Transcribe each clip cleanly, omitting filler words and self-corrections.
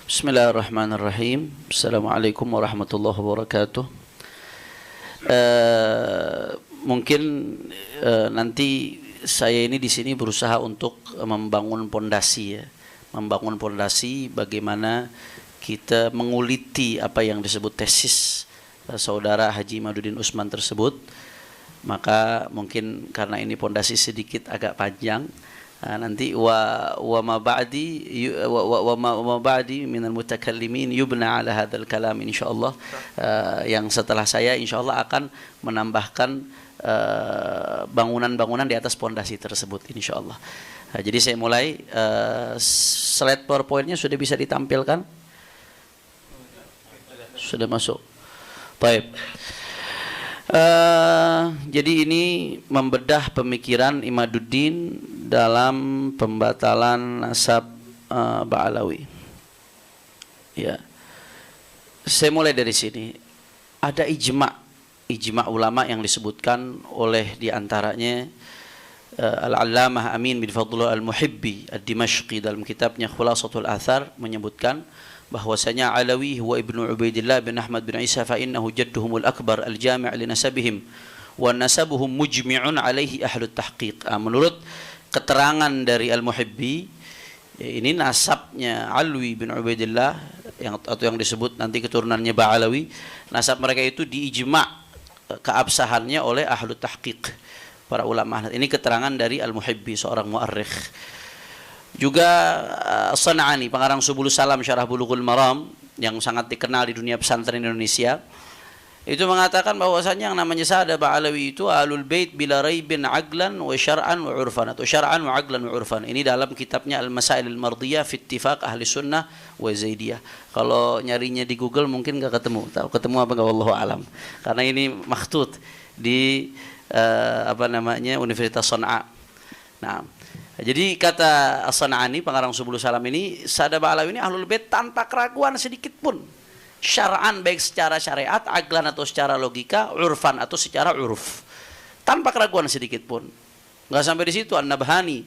Bismillahirrahmanirrahim. Assalamualaikum warahmatullahi wabarakatuh. Mungkin nanti saya ini di sini berusaha untuk membangun pondasi ya, membangun pondasi bagaimana kita menguliti apa yang disebut tesis saudara Haji Imaduddin Usman tersebut. Maka mungkin karena ini pondasi sedikit agak panjang, nanti wa ma ba'di minal mutakallimin yubna ala hadzal kalam insyaallah. Yang setelah saya insyaallah akan menambahkan bangunan-bangunan di atas pondasi tersebut insyaallah. Jadi saya mulai, slide PowerPoint-nya sudah bisa ditampilkan? Sudah masuk. Baik. Jadi ini membedah pemikiran Imaduddin dalam pembatalan nasab Ba'alawi. Ya, saya mulai dari sini. Ada ijma ulama yang disebutkan oleh diantaranya Al-Allamah Amin bin Fadlullah Al-Muhibbi Ad-Dimashqi dalam kitabnya Khulasatul Athar menyebutkan bahwasanya Alawi huwa ibnu Ubaidillah bin Ahmad bin Isa fa innahu jadduhumul akbar al-jami' li nasabihim wa nasabuhum mujmi'un alaihi ahlut tahqiq. Menurut keterangan dari Al-Muhibbi, ini nasabnya Alwi bin Ubaidillah atau yang disebut nanti keturunannya Ba'alawi, nasab mereka itu diijma' keabsahannya oleh ahlut tahqiq, para ulama. Ini keterangan dari Al-Muhibbi, seorang muarrikh. Juga San'ani, pengarang Subulus Salam Syarah Bulughul Maram yang sangat dikenal di dunia pesantren Indonesia, itu mengatakan bahwasanya yang namanya Sada Ba'alawi itu Ahlul Bait bila raibin aqlan wa syar'an wa urfan, atau syar'an wa aqlan wa urfan. Ini dalam kitabnya Al-Masail Al-Mardiyah fi Ittifaq Ahli Sunnah wa Zaidiyah. Kalau nyarinya di Google mungkin enggak ketemu. Tahu ketemu apa enggak, wallahu alam. Karena ini makhtut di Universitas San'a. Nah, jadi kata As-San'ani, pengarang Subulus Salam ini, Sada Ba'alawi ini Ahlul Bait tanpa keraguan sedikit pun. Syar'an, baik secara syariat, aqlan atau secara logika, urfan atau secara uruf. Tanpa keraguan sedikit pun. Enggak sampai di situ. An-Nabhani.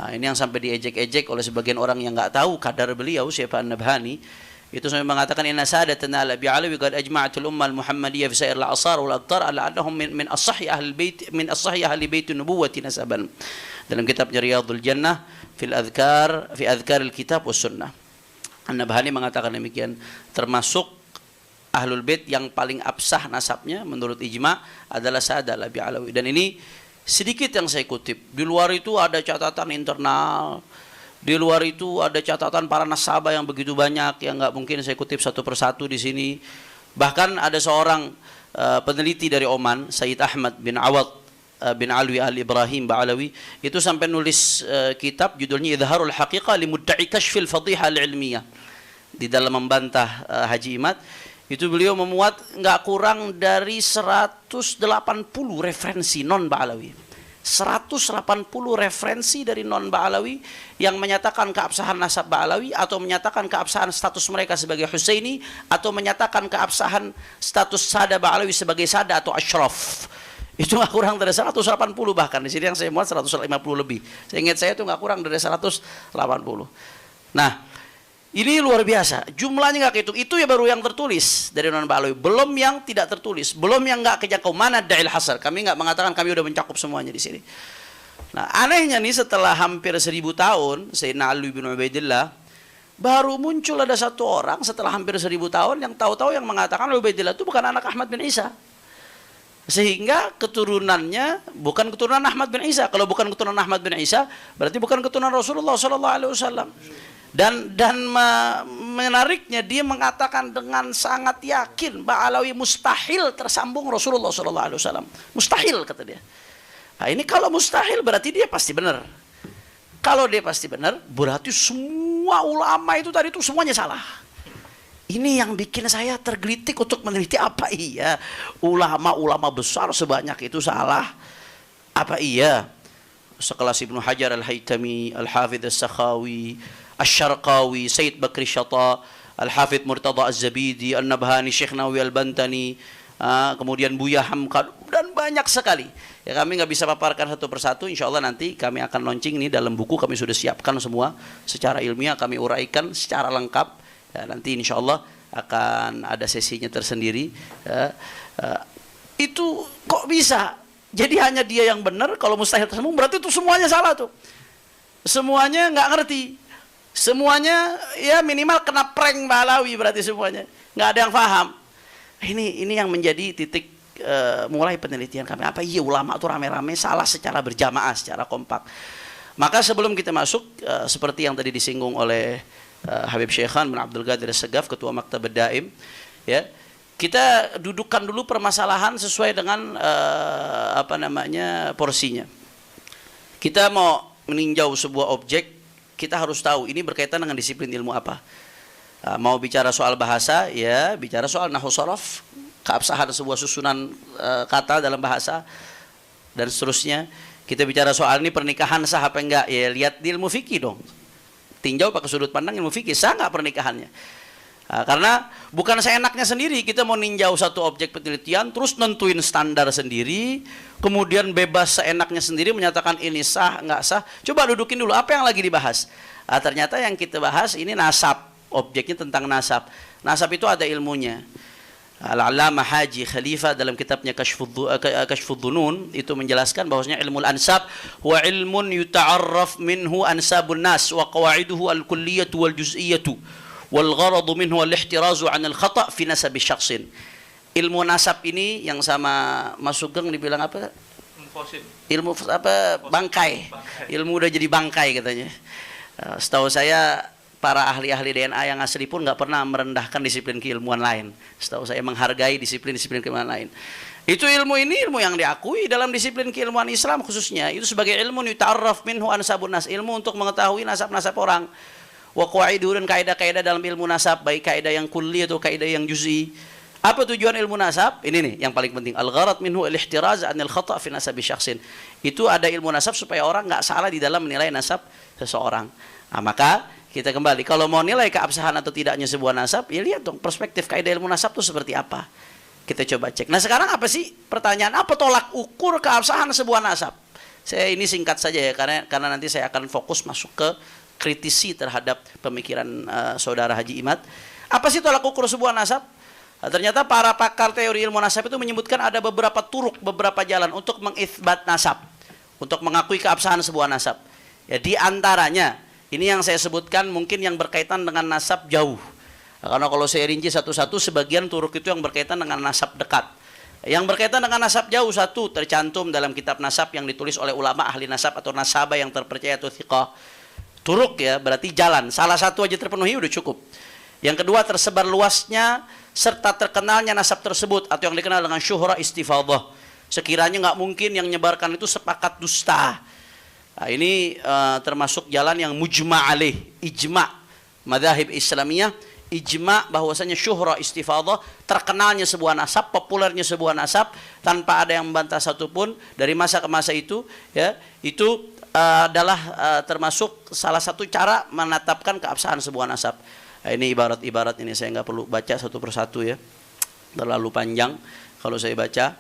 Nah, ini yang sampai diejek-ejek oleh sebagian orang yang enggak tahu kadar beliau siapa An-Nabhani. Itu sampai mengatakan inna sadatana ala bi'alawi qad ajma'atul ummah al-muhammadiyah fi sa'ir al-asar wal aqtar ala annahum min as-sahih ahli bait min as-sahih ahli bait nubuwwati nasaban. Dalam kitabnya Riyadhul Jannah fi adhkaril kitab was sunnah. An-Nabhani mengatakan demikian, termasuk Ahlul Bait yang paling absah nasabnya menurut ijma adalah Sada Bi'alawi. Dan ini sedikit yang saya kutip. Di luar itu ada catatan internal. Di luar itu ada catatan para nasabah yang begitu banyak yang nggak mungkin saya kutip satu persatu di sini. Bahkan ada seorang peneliti dari Oman, Sayyid Ahmad bin Awad bin Alwi al-Ibrahim Ba'alawi, itu sampai nulis kitab judulnya Idharul Haqiqah li Mudda'i Kashfil Fadhiha al-Ilmiyah. Di dalam membantah Haji Imad, itu beliau memuat nggak kurang dari 180 referensi non Ba'alawi. 180 referensi dari non Ba'alawi yang menyatakan keabsahan nasab Ba'alawi, atau menyatakan keabsahan status mereka sebagai Husaini, atau menyatakan keabsahan status Sada Ba'alawi sebagai Sada atau Ashraf. Itu nggak kurang dari 180, bahkan di sini yang saya muat 150 lebih. Saya ingat saya itu nggak kurang dari 180. Nah, ini luar biasa. Jumlahnya nggak kehitung. Itu ya baru yang tertulis dari non Ba'alawi. Belum yang tidak tertulis. Belum yang nggak kejangkau. Mana da'il hasar. Kami nggak mengatakan kami udah mencakup semuanya di sini. Nah, anehnya nih, setelah hampir 1000 tahun, Sayyidina Ali bin Ubaidillah, baru muncul ada satu orang setelah hampir 1000 tahun yang tahu-tahu yang mengatakan Ubaidillah itu bukan anak Ahmad bin Isa. Sehingga keturunannya bukan keturunan Ahmad bin Isa. Kalau bukan keturunan Ahmad bin Isa, berarti bukan keturunan Rasulullah SAW. Dan menariknya, dia mengatakan dengan sangat yakin Ba'alawi mustahil tersambung Rasulullah SAW. Mustahil, kata dia. Nah, ini kalau mustahil berarti dia pasti benar. Kalau dia pasti benar, berarti semua ulama itu tadi itu semuanya salah. Ini yang bikin saya tergelitik untuk meneliti, apa iya ulama-ulama besar sebanyak itu salah? Apa iya sekelas Ibnu Hajar Al-Haytami, Al-Hafidh As-Sakhawi, Asy-Syarqawi, Sayyid Bakri Syata, Al-Hafidh Murtada Az-Zabidi, An-Nabhani, Syekh Nawawi Al-Bantani, kemudian Buya Hamka, dan banyak sekali. Ya, kami nggak bisa paparkan satu persatu. Insya Allah nanti kami akan launching ini dalam buku, kami sudah siapkan semua secara ilmiah, kami uraikan secara lengkap. Ya, nanti insya Allah akan ada sesinya tersendiri. Itu kok bisa? Jadi hanya dia yang benar, kalau mustahil tersembung berarti itu semuanya salah tuh. Semuanya nggak ngerti. Semuanya ya minimal kena prank Ba'alawi berarti semuanya. Nggak ada yang paham. Ini yang menjadi titik mulai penelitian kami. Apa iya ulama tuh rame-rame salah secara berjamaah, secara kompak. Maka sebelum kita masuk seperti yang tadi disinggung oleh Habib Syekhan bin Abdul Qadir As-Sagaf, Ketua Maktab Daim, ya, kita dudukkan dulu permasalahan sesuai dengan porsinya. Kita mau meninjau sebuah objek, kita harus tahu ini berkaitan dengan disiplin ilmu apa. Mau bicara soal bahasa, ya bicara soal nahwu sharaf, keabsahan sebuah susunan kata dalam bahasa dan seterusnya. Kita bicara soal ini pernikahan sah apa enggak, ya lihat di ilmu fikih dong. Tinjau pakai sudut pandang ilmu fikih, sah nggak pernikahannya? Karena bukan seenaknya sendiri kita mau ninjau satu objek penelitian terus nentuin standar sendiri, kemudian bebas seenaknya sendiri menyatakan ini sah nggak sah. Coba dudukin dulu apa yang lagi dibahas. Ternyata yang kita bahas ini nasab, objeknya tentang nasab. Nasab itu ada ilmunya. Al-Allamah Haji Khalifah dalam kitabnya Kashfudz Dhunun itu menjelaskan bahwasanya ilmu al-ansab wa ilmun yuta'arraf minhu ansabun nas wa qawaiduhu al-kulliyatu wal juz'iyatu wal gharadu minhu al-ihtirazu 'an al-khata' fi nasab syakhsin. Ilmu nasab ini yang sama Mas Sugeng dibilang apa? Ilmu apa? Bangkai. Ilmu udah jadi bangkai katanya. Setahu saya para ahli-ahli DNA yang asli pun nggak pernah merendahkan disiplin keilmuan lain. Setahu saya menghargai disiplin-disiplin keilmuan lain. Itu ilmu ini ilmu yang diakui dalam disiplin keilmuan Islam khususnya. Itu sebagai ilmu yuta'arraf minhu ansabun nas, ilmu untuk mengetahui nasab-nasab orang. Wa qawaidu dan kaidah-kaidah dalam ilmu nasab, baik kaidah yang kulli atau kaidah yang juz'i. Apa tujuan ilmu nasab? Ini nih yang paling penting. Al-gharad minhu al-ihtiraz 'anil khata' fi nasabi syakhsin. Itu ada ilmu nasab supaya orang nggak salah di dalam menilai nasab seseorang. Maka kita kembali, kalau mau nilai keabsahan atau tidaknya sebuah nasab, ya lihat dong perspektif kaidah ilmu nasab itu seperti apa. Kita coba cek. Nah sekarang apa sih pertanyaan, apa tolak ukur keabsahan sebuah nasab? Saya ini singkat saja ya, karena nanti saya akan fokus masuk ke kritisi terhadap pemikiran saudara Haji Imad. Apa sih tolak ukur sebuah nasab? Ternyata para pakar teori ilmu nasab itu menyebutkan ada beberapa turuk, beberapa jalan untuk mengitsbat nasab, untuk mengakui keabsahan sebuah nasab. Ya, di antaranya ini yang saya sebutkan mungkin yang berkaitan dengan nasab jauh. Karena kalau saya rinci satu-satu, sebagian turuk itu yang berkaitan dengan nasab dekat. Yang berkaitan dengan nasab jauh, satu tercantum dalam kitab nasab yang ditulis oleh ulama ahli nasab atau nasabah yang terpercaya atau thiqah. Turuk ya, berarti jalan. Salah satu aja terpenuhi udah cukup. Yang kedua, tersebar luasnya serta terkenalnya nasab tersebut atau yang dikenal dengan syuhra istifadhah. Sekiranya nggak mungkin yang menyebarkan itu sepakat dusta. Nah, ini termasuk jalan yang mujma' alaih, ijma' madzhab Islamiyah, ijma' bahwasanya syuhra istifadhah, terkenalnya sebuah nasab, populernya sebuah nasab tanpa ada yang membantah satupun dari masa ke masa itu, ya, itu adalah termasuk salah satu cara menetapkan keabsahan sebuah nasab. Nah, ini ibarat-ibarat ini saya nggak perlu baca satu persatu ya, terlalu panjang kalau saya baca.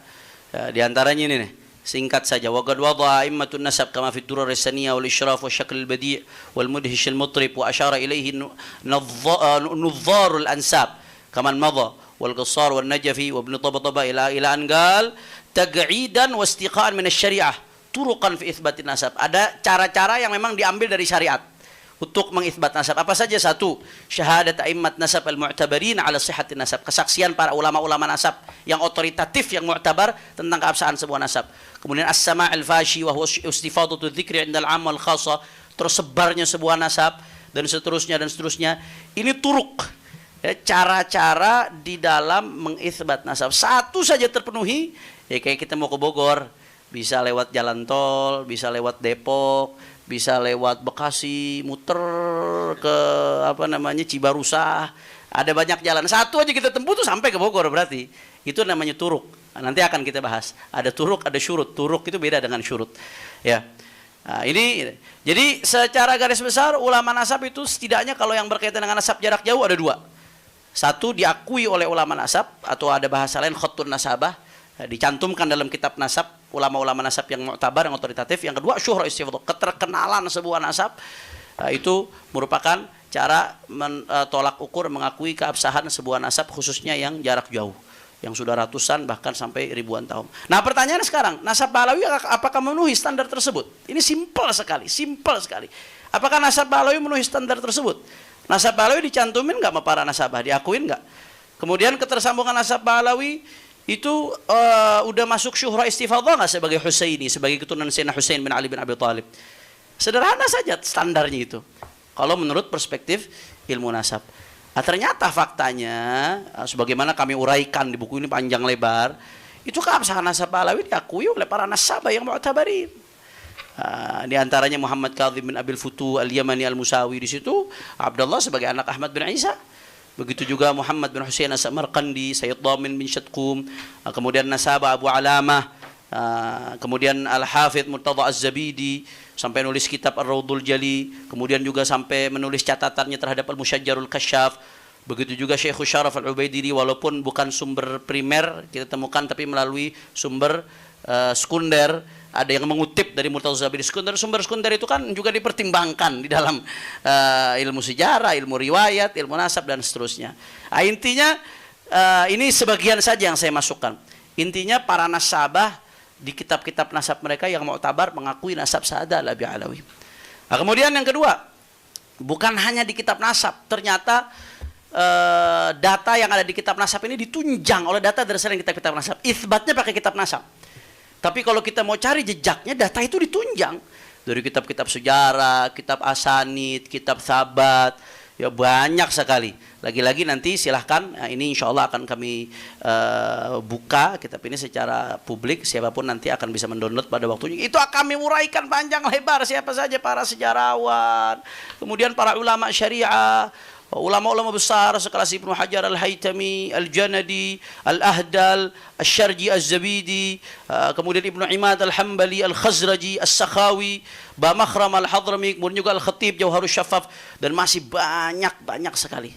Di antaranya ini nih, singkat saja. Waqad wada'a a'immatun nasab kama fi ad-durar as-saniyah wal isyraf wa syakl al-badi' wal mudhish al-mutrib wa ashara ilayhi nuzzar al-ansab kama madha wal qassar wal najfi wa ibn tabtaba ila an qal taq'idan wa istiqa'an min asy-syari'ah turuqan fi itsbatin nasab. Ada cara-cara yang memang diambil dari syariat untuk mengitsbat nasab. Apa saja? Satu, syahadat a'immat nasab al-mu'tabarin ala sihhatin nasab. Kesaksian para ulama-ulama nasab yang otoritatif, yang mu'tabar tentang keabsahan sebuah nasab. Kemudian as-sama' al-fashi wa huwa istifadatu dzikri 'inda al-'amma al-khassa, tersebarnya sebuah nasab dan seterusnya dan seterusnya. Ini turuk, ya, cara-cara di dalam mengitsbat nasab. Satu saja terpenuhi, ya kayak kita mau ke Bogor, bisa lewat jalan tol, bisa lewat Depok, bisa lewat Bekasi, muter ke Cibarusah. Ada banyak jalan. Satu aja kita tempuh tuh sampai ke Bogor berarti. Itu namanya turuk. Nanti akan kita bahas. Ada turuk, ada syurut. Turuk itu beda dengan syurut. Ya. Nah, ini jadi secara garis besar ulama nasab itu setidaknya kalau yang berkaitan dengan nasab jarak jauh ada dua. Satu, diakui oleh ulama nasab atau ada bahasa lain khattun nasabah, dicantumkan dalam kitab nasab ulama-ulama nasab yang mu'tabar, yang otoritatif. Yang kedua, syuhra istifadhah, keterkenalan sebuah nasab, itu merupakan cara tolak ukur mengakui keabsahan sebuah nasab khususnya yang jarak jauh, yang sudah ratusan bahkan sampai ribuan tahun. Nah pertanyaannya sekarang, nasab Ba'alawi apakah memenuhi standar tersebut? Ini simpel sekali, simpel sekali. Apakah nasab Ba'alawi memenuhi standar tersebut? Nasab Ba'alawi dicantumin nggak sama para nasabah? Diakuin nggak? Kemudian ketersambungan nasab Ba'alawi itu udah masuk syuhra istifadhah nggak sebagai Husaini, sebagai keturunan Sayyidina Husain bin Ali bin Abi Thalib? Sederhana saja standarnya itu. Kalau menurut perspektif ilmu nasab. Nah, ternyata faktanya, sebagaimana kami uraikan di buku ini panjang lebar, itu keabsahan nasab Ba'alawi diakui oleh para nasabah yang mu'tabarin. Di antaranya Muhammad Kadzim bin Abil Futu Al-Yamani Al-Musawi di situ, Abdullah sebagai anak Ahmad bin Isa. Begitu juga Muhammad bin Husain As-Samarqandi, Sayyid Dhamin bin Syadqum, kemudian nasabah Abu Alamah, kemudian Al-Hafidh Murtadha Az-Zabidi sampai nulis kitab Ar-Raudhul Jali, kemudian juga sampai menulis catatannya terhadap Al-Musyajjarul Kasyaf. Begitu juga Syekh Syaraf Al-Ubaidili, walaupun bukan sumber primer kita temukan tapi melalui sumber sekunder, ada yang mengutip dari Murtadha Az-Zabidi. Sumber sekunder itu kan juga dipertimbangkan di dalam ilmu sejarah, ilmu riwayat, ilmu nasab dan seterusnya. Nah, intinya ini sebagian saja yang saya masukkan. Intinya para nasabah di kitab-kitab nasab mereka yang mu'tabar mengakui nasab Sa'adalah Ba'alawi. Nah, kemudian yang kedua, bukan hanya di kitab nasab, ternyata data yang ada di kitab nasab ini ditunjang oleh data dari selain kitab-kitab nasab. Itsbatnya pakai kitab nasab. Tapi kalau kita mau cari jejaknya, data itu ditunjang dari kitab-kitab sejarah, kitab asanid, kitab sabat, ya banyak sekali. Lagi-lagi nanti silahkan, ini insya Allah akan kami buka kitab ini secara publik, siapapun nanti akan bisa mendownload pada waktunya. Itu akan kami uraikan panjang lebar siapa saja para sejarawan, kemudian para ulama syariah, ulama-ulama besar sekelas Ibnu Hajar Al-Haytami, Al-Janadi, Al-Ahdal, Al-Syarji Az-Zabidi, kemudian Ibnu Imad Al-Hambali, Al-Khazraji, As-Sakhawi, Bamakhram Al-Hadrami, kemudian juga Al-Khatib Jauharus Syafaf, dan masih banyak sekali.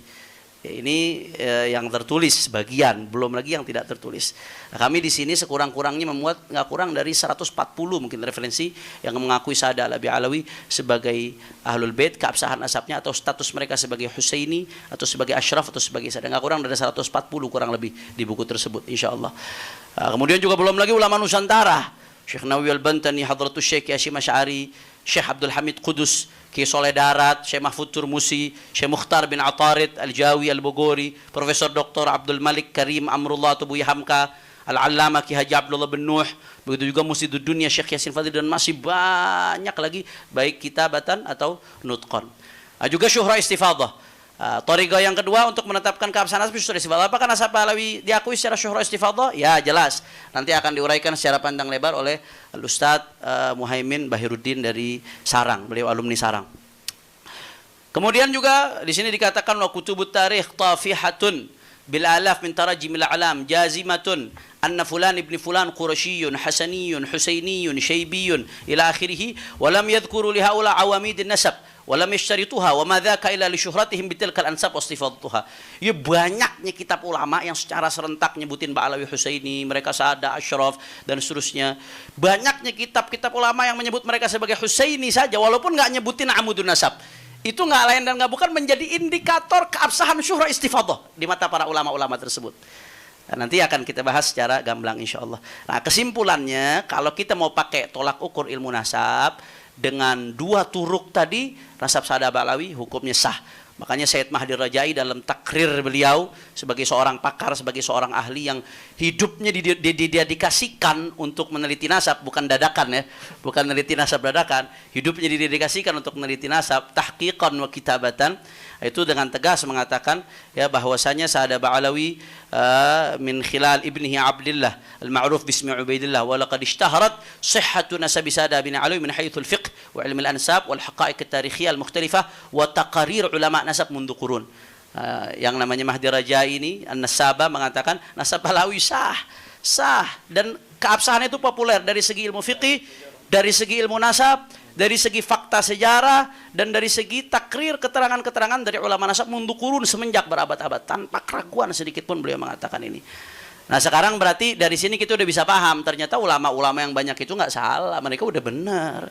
Ini yang tertulis sebagian, belum lagi yang tidak tertulis. Nah, kami di sini sekurang-kurangnya memuat nggak kurang dari 140 mungkin referensi yang mengakui Sa'adalah Ba'alawi sebagai Ahlul Bait, keabsahan nasabnya atau status mereka sebagai Husaini atau sebagai Ashraf atau sebagai Sada. Nggak kurang dari 140 kurang lebih di buku tersebut insyaallah. Kemudian juga belum lagi ulama Nusantara, Syekh Nawawi Al-Bantani, Hadratus Syekh Hasyim Asy'ari, Syekh Abdul Hamid Qudus, Ki Soleh Darat, Syekh Mahfud Turmusi, Syekh Mukhtar bin Atarid Al-Jawi Al-Bogori, Profesor Dr. Abdul Malik Karim Amrullah Tubuhi Hamka, Al-Allamah Ki Haji Abdullah bin Nuh, begitu juga Musidud Dunia Syekh Yasin Fadil, dan masih banyak lagi baik kitabatan atau nutqan. Juga syuhra istifadhah. Thariqah yang kedua untuk menetapkan keabsahan nasab syuhra istifadhah. Apakah nasab Ba'alawi diakui secara syuhra istifadhah? Ya, jelas. Nanti akan diuraikan secara pandang lebar oleh Al-Ustadz Muhaimin Bahiruddin dari Sarang, beliau alumni Sarang. Kemudian juga di sini dikatakan wa kutubut tarikh tafihatun bil alaf min tarajimil a'lam jazimatun anna fulan ibn fulan qurasyiyyun hasaniyun husainiyun syaibiyun ila akhirih wa lam yadhkuru li haula awamid an-nasab walam yashtarituha wa ma dzaka illa li syuhratihim bitilkal ansab wastifadtuha. Ya banyaknya kitab ulama yang secara serentak nyebutin Ba'alawi, Husaini, mereka Sada, Ashraf dan seterusnya. Banyaknya kitab-kitab ulama yang menyebut mereka sebagai Husaini saja walaupun enggak nyebutin amudun nasab. Itu enggak lain dan enggak bukan menjadi indikator keabsahan syuhra istifadhah di mata para ulama-ulama tersebut. Dan nanti akan kita bahas secara gamblang insyaallah. Nah, kesimpulannya kalau kita mau pakai tolak ukur ilmu nasab dengan dua turuk tadi, nasab Sa'adalah Ba'alawi hukumnya sah. Makanya Sayyid Mahdi Rajai dalam takrir beliau sebagai seorang pakar, sebagai seorang ahli yang hidupnya didedikasikan untuk meneliti nasab, bukan dadakan ya, bukan meneliti nasab dadakan, hidupnya didedikasikan untuk meneliti nasab, tahqiqan wa kitabatan. Itu dengan tegas mengatakan ya bahwasanya Sa'adalah Ba'alawi min khilal ibnihi Abdillah al-ma'ruf bismi Ubaidillah wa laqad ishtaharat sihhatu nasabi Sa'adalah bin Alawi min haythu al-fiqh wa ilm al-ansab wal haqa'iq at-tarikhiyah al-mukhtalifah wa taqarir ulama nasab mundu qurun. Yang namanya Mahdi Rajai ini An-Nasaba mengatakan nasab Ba'alawi sah dan keabsahan itu populer dari segi ilmu fiqih, dari segi ilmu nasab, dari segi fakta sejarah, dan dari segi takrir keterangan-keterangan dari ulama nasab mundu qurun semenjak berabad-abad, tanpa keraguan sedikit pun beliau mengatakan ini. Nah sekarang berarti dari sini kita udah bisa paham ternyata ulama-ulama yang banyak itu nggak salah, mereka udah benar.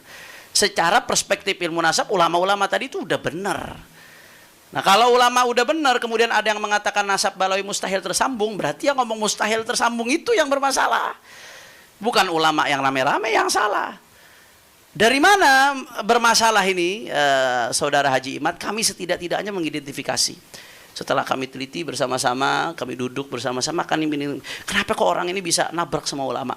Secara perspektif ilmu nasab ulama-ulama tadi itu udah benar. Nah, kalau ulama udah benar, kemudian ada yang mengatakan nasab Balawi mustahil tersambung, berarti yang ngomong mustahil tersambung itu yang bermasalah. Bukan ulama yang rame-rame yang salah. Dari mana bermasalah ini, Saudara Haji Imad? Kami setidak-tidaknya mengidentifikasi. Setelah kami teliti bersama-sama, kami duduk bersama-sama, kami bingung, kenapa kok orang ini bisa nabrak semua ulama?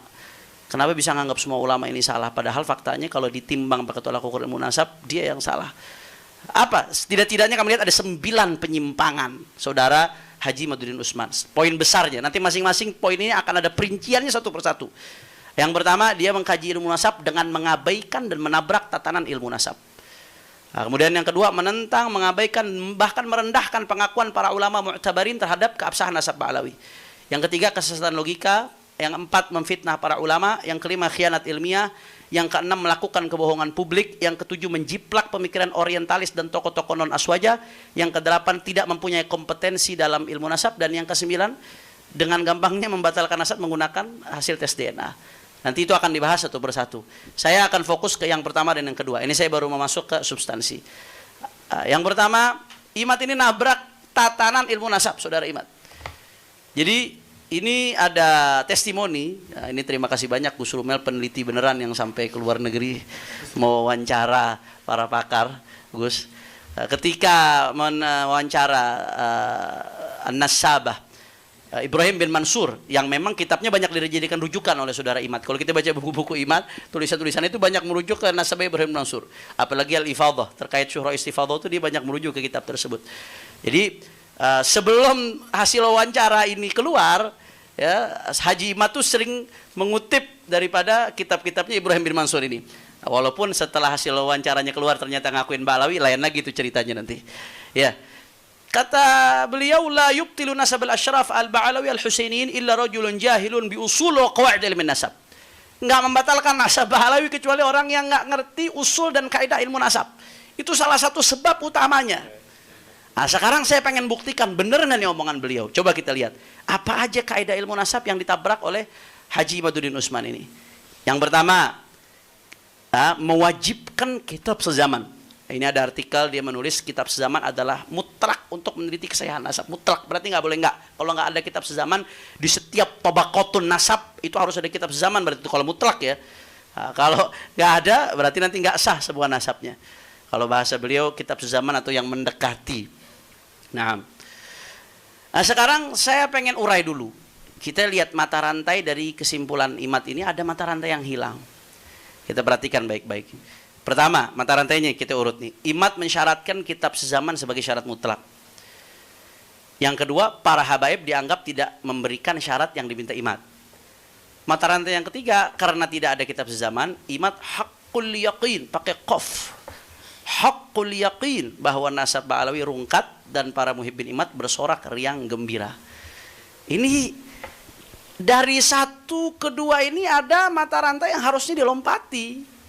Kenapa bisa nganggap semua ulama ini salah? Padahal faktanya kalau ditimbang pakai tolak ukur ilmu nasab, dia yang salah. Apa? Setidak-tidaknya kami lihat ada 9 penyimpangan Saudara Haji Imaduddin Usman. Poin besarnya, nanti masing-masing poin ini akan ada perinciannya satu persatu. Yang pertama, dia mengkaji ilmu nasab dengan mengabaikan dan menabrak tatanan ilmu nasab. Nah, kemudian yang kedua, menentang, mengabaikan, bahkan merendahkan pengakuan para ulama mu'tabarin terhadap keabsahan nasab Ba'alawi. Yang ketiga, kesesatan logika. Yang empat, memfitnah para ulama. Yang kelima, khianat ilmiah. Yang keenam, melakukan kebohongan publik. Yang ketujuh, menjiplak pemikiran orientalis dan tokoh-tokoh non-aswaja. Yang kedelapan, tidak mempunyai kompetensi dalam ilmu nasab. Dan yang kesembilan, dengan gampangnya membatalkan nasab menggunakan hasil tes DNA. Nanti itu akan dibahas satu persatu. Saya akan fokus ke yang pertama dan yang kedua. Ini saya baru masuk ke substansi. Yang pertama, Imad ini nabrak tatanan ilmu nasab, Saudara Imad. Jadi ini ada testimoni. Nah, ini terima kasih banyak Gus Rumel, peneliti beneran yang sampai ke luar negeri mewawancara para pakar, Gus. Ketika mewawancara An-Nasabah Ibrahim bin Mansur, yang memang kitabnya banyak dijadikan rujukan oleh Saudara Imad. Kalau kita baca buku-buku Imad, tulisan-tulisan itu banyak merujuk ke Nasabah Ibrahim bin Mansur. Apalagi Al-Ifadhah, terkait Syuhra Istifadhah itu dia banyak merujuk ke kitab tersebut. Jadi sebelum hasil wawancara ini keluar, ya, Haji Imad tuh sering mengutip daripada kitab-kitabnya Ibrahim bin Mansur ini. Nah, walaupun setelah hasil wawancaranya keluar ternyata ngakuin Ba'alawi, lain lagi itu ceritanya nanti. Ya. Kata beliau, la yubtilu nasab al-asyraf al-Ba'alawi al-Husainiyin illa rajulun jahilun bi usul wa qawaid ilmu nasab. Enggak membatalkan nasab Ba'alawi kecuali orang yang enggak ngerti usul dan kaidah ilmu nasab. Itu salah satu sebab utamanya. Nah, sekarang saya pengen buktikan benar nggak nih omongan beliau. Coba kita lihat. Apa aja kaidah ilmu nasab yang ditabrak oleh Haji Imaduddin Usman ini. Yang pertama, mewajibkan kitab sezaman. Ini ada artikel, dia menulis kitab sezaman adalah mutlak untuk meneliti kesahihan nasab. Mutlak, berarti nggak boleh nggak. Kalau nggak ada kitab sezaman, di setiap tabaqatun nasab, itu harus ada kitab sezaman, berarti itu kalau mutlak ya. Nah, kalau nggak ada, berarti nanti nggak sah sebuah nasabnya. Kalau bahasa beliau, kitab sezaman atau yang mendekati. Nah, sekarang saya pengen urai dulu. Kita lihat mata rantai dari kesimpulan Imad ini, ada mata rantai yang hilang. Kita perhatikan baik-baik. Pertama, mata rantainya kita urut nih. Imad mensyaratkan kitab sezaman sebagai syarat mutlak. Yang kedua, para habaib dianggap tidak memberikan syarat yang diminta Imad. Mata rantai yang ketiga, karena tidak ada kitab sezaman, Imad haqqul yaqin, pakai qaf. Haqqul yaqin, bahwa nasab Ba'alawi rungkat dan para muhibbin Imad bersorak riang gembira. Ini dari satu ke dua ini ada mata rantai yang harusnya dilompati.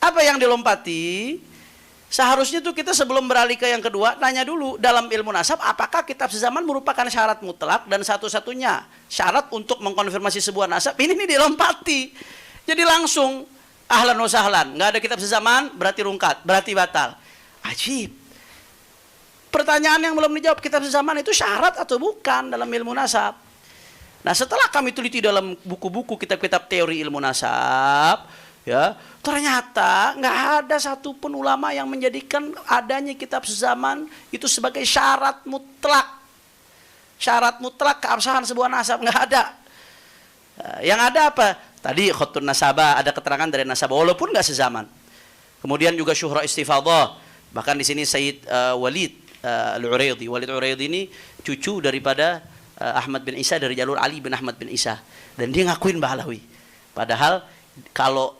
Apa yang dilompati? Seharusnya tuh kita sebelum beralih ke yang kedua, nanya dulu dalam ilmu nasab, apakah kitab sezaman merupakan syarat mutlak dan satu-satunya syarat untuk mengkonfirmasi sebuah nasab? Ini dilompati. Jadi langsung ahlan wa sahlan, nggak ada kitab sezaman berarti rungkat, berarti batal. Ajib. Pertanyaan yang belum dijawab, kitab sezaman itu syarat atau bukan dalam ilmu nasab? Nah, setelah kami teliti dalam buku-buku kitab-kitab teori ilmu nasab, ya, ternyata nggak ada satupun ulama yang menjadikan adanya kitab sezaman itu sebagai syarat mutlak. Syarat mutlak keabsahan sebuah nasab, nggak ada. Yang ada apa? Tadi khutun nasabah, ada keterangan dari nasabah walaupun nggak sezaman. Kemudian juga syuhra istifadhah. Bahkan di sini Sayyid Walid Al-Uraidi. Walid Uraidi ini cucu daripada Ahmad bin Isa, dari jalur Ali bin Ahmad bin Isa. Dan dia ngakuin Ba'alawi. Padahal kalau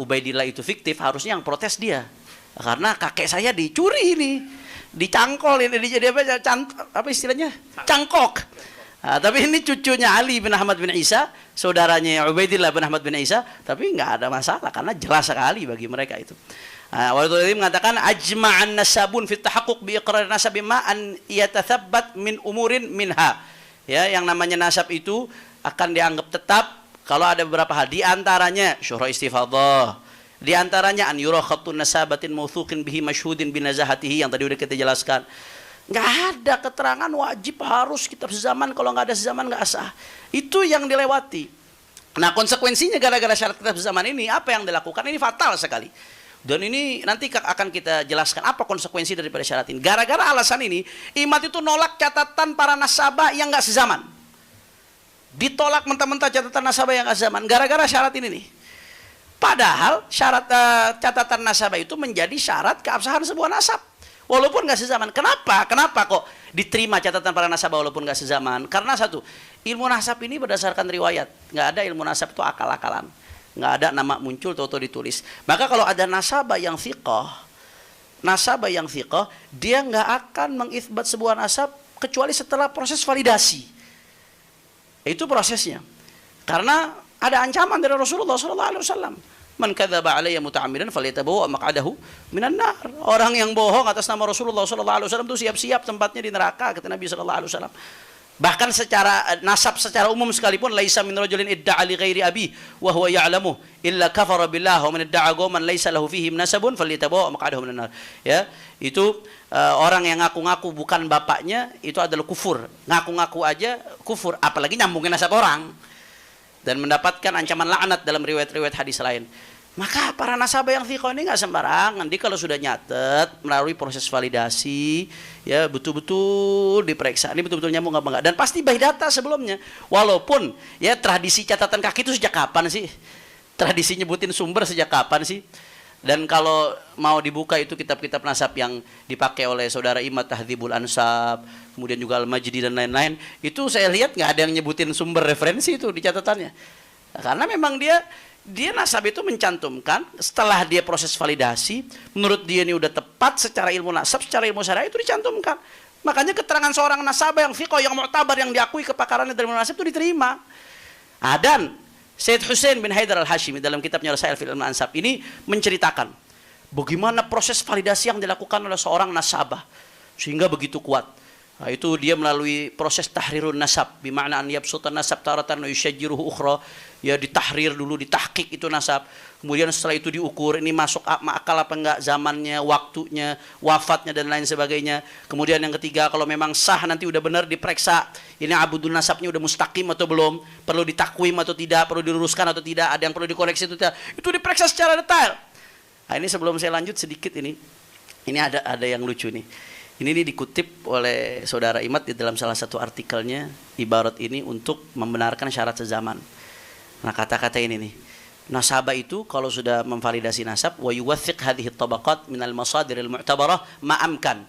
Ubaidillah itu fiktif, harusnya yang protes dia. Karena kakek saya dicuri ini, dicangkol ini, jadi apa istilahnya? Cangkok. Nah, tapi ini cucunya Ali bin Ahmad bin Isa, saudaranya Ubaidillah bin Ahmad bin Isa, tapi nggak ada masalah karena jelas sekali bagi mereka itu. Walid itu mengatakan ajma'an nasabun fit tahaqquq bi iqrar nasab ma an yatathabbat min umurin minha. Ya, yang namanya nasab itu akan dianggap tetap kalau ada beberapa hal, di antaranya syuhra istifadhah, di antaranya an yura khattun nasabatin mawthuqin bihi masyhudin binazahatihi, yang tadi udah kita jelaskan. Nggak ada keterangan wajib harus kitab sezaman, kalau nggak ada sezaman nggak sah. Itu yang dilewati. Nah, konsekuensinya gara-gara syarat kitab sezaman ini, apa yang dilakukan ini fatal sekali. Dan ini nanti akan kita jelaskan apa konsekuensi daripada syarat ini. Gara-gara alasan ini, IMAT itu nolak catatan para nasabah yang nggak sezaman. Ditolak mentah-mentah catatan nasabah yang nggak sezaman, gara-gara syarat ini nih. Padahal syarat catatan nasabah itu menjadi syarat keabsahan sebuah nasab. Walaupun nggak sezaman. Kenapa? Kenapa kok diterima catatan para nasabah walaupun nggak sezaman? Karena satu, ilmu nasab ini berdasarkan riwayat. Nggak ada ilmu nasab itu akal-akalan. Nggak ada nama muncul atau ditulis. Maka kalau ada nasabah yang thiqah, dia nggak akan mengitsbat sebuah nasab kecuali setelah proses validasi. Itu prosesnya. Karena ada ancaman dari Rasulullah SAW. Man kadzaba alayya muta'ammidan falyatabawwa maq'adahu minan nar. Orang yang bohong atas nama Rasulullah SAW itu siap-siap tempatnya di neraka, kata Nabi SAW. Bahkan secara nasab secara umum sekalipun, laisa min rajulin idda'a li ghairi abi wa huwa ya'lamu illa kafara billah wa man idda'a qauman laisa lahu fihim nasabun falyatabawwa maq'adahu minan nar. Ya, itu orang yang ngaku-ngaku bukan bapaknya itu adalah kufur. Ngaku-ngaku aja kufur, apalagi nyambungin nasab orang. Dan mendapatkan ancaman laknat dalam riwayat-riwayat hadis lain. Maka para nasabah yang thiqah ini nggak sembarangan. Dia kalau sudah nyatet melalui proses validasi, ya betul-betul diperiksa. Ini betul-betul nyambung apa enggak? Dan pasti by data sebelumnya. Walaupun ya tradisi catatan kaki itu sejak kapan sih? Tradisi nyebutin sumber sejak kapan sih? Dan kalau mau dibuka itu kitab-kitab nasab yang dipakai oleh saudara Imad, Tahdzibul Ansab, kemudian juga Al-Majdi dan lain-lain, itu saya lihat nggak ada yang nyebutin sumber referensi itu di catatannya. Nah, karena memang dia nasab itu mencantumkan setelah dia proses validasi, menurut dia ini udah tepat secara ilmu nasab, secara ilmu syariah itu dicantumkan. Makanya keterangan seorang nasabah yang thiqah, yang mu'tabar, yang diakui kepakarannya dari ilmu nasab itu diterima. Dan Sayyid Hussein bin Haidar al-Hashimi dalam kitabnya Rasail fil Ilm Ansab ini menceritakan bagaimana proses validasi yang dilakukan oleh seorang nasabah sehingga begitu kuat. Nah, itu dia melalui proses tahrirun nasab, bima'na an yabsutan nasab taratan wa yushajjiruhu ukhra, ya ditahrir dulu, ditahqiq itu nasab. Kemudian setelah itu diukur ini masuk akal apa enggak zamannya, waktunya, wafatnya dan lain sebagainya. Kemudian yang ketiga, kalau memang sah nanti udah benar diperiksa ini abudul nasabnya udah mustaqim atau belum, perlu ditakwim atau tidak, perlu diluruskan atau tidak, ada yang perlu dikoreksi atau tidak. Itu diperiksa secara detail. Nah, ini sebelum saya lanjut sedikit ini ada yang lucu nih. Ini dikutip oleh saudara Imad di dalam salah satu artikelnya, ibarat ini untuk membenarkan syarat sezaman. Nah, kata-kata ini nih. Nasabah itu kalau sudah memvalidasi nasab, wa yuwathiq hadhihi tabaqat minal masadir al-mu'tabarah ma'amkan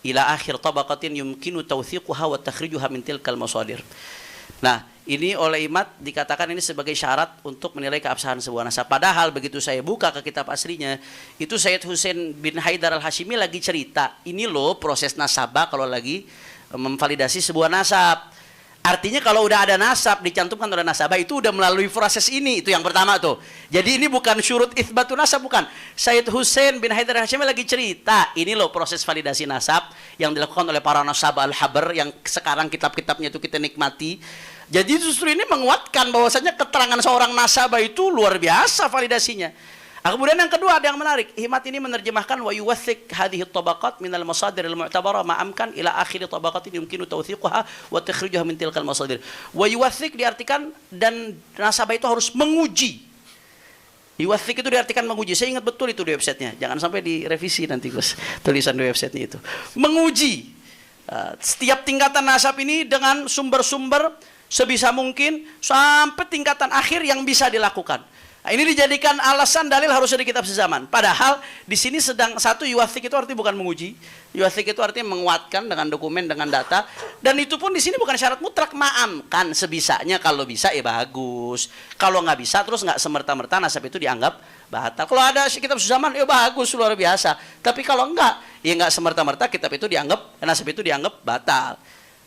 ila akhir tabaqatin yumkinu tawthiquha wa takhrijuha min tilkal masadir. Nah, ini oleh Imad dikatakan ini sebagai syarat untuk menilai keabsahan sebuah nasab. Padahal begitu saya buka ke kitab aslinya, itu Sayyid Hussein bin Haidar al-Hashimi lagi cerita, ini loh proses nasabah kalau lagi memvalidasi sebuah nasab. Artinya kalau udah ada nasab dicantumkan oleh nasabah itu udah melalui proses ini, itu yang pertama tuh. Jadi ini bukan syurut itsbatun nasab, bukan. Sayyid Hussein bin Haidar al-Hashimi lagi cerita, ini loh proses validasi nasab yang dilakukan oleh para nasabah al-habar yang sekarang kitab-kitabnya itu kita nikmati. Jadi justru ini menguatkan bahwasanya keterangan seorang nasabah itu luar biasa validasinya. Kemudian yang kedua ada yang menarik. Himat ini menerjemahkan wa yuwathiq hadhihi tabaqat minal masadir al-mu'tabarah ma'amkan ila akhir tabaqatin yumkinu tawthiquha wa takhrijuha min tilkal masadir. Wa yuwathiq diartikan dan nasabah itu harus menguji. Yuwathiq itu diartikan menguji. Saya ingat betul itu di websitenya. Jangan sampai direvisi nanti Gus tulisan di websitenya itu. Menguji setiap tingkatan nasab ini dengan sumber-sumber sebisa mungkin sampai tingkatan akhir yang bisa dilakukan. Nah, ini dijadikan alasan dalil harus ada kitab sezaman. Padahal di sini sedang satu yuwathiq itu artinya bukan menguji. Yuwathiq itu artinya menguatkan dengan dokumen, dengan data. Dan itu pun di sini bukan syarat mutlak, ma'amkan sebisanya. Kalau bisa ya bagus. Kalau nggak bisa terus nggak semerta-merta nasab itu dianggap batal. Kalau ada kitab sezaman ya bagus, luar biasa. Tapi kalau enggak ya nggak semerta-merta kitab itu dianggap, nasab itu dianggap batal.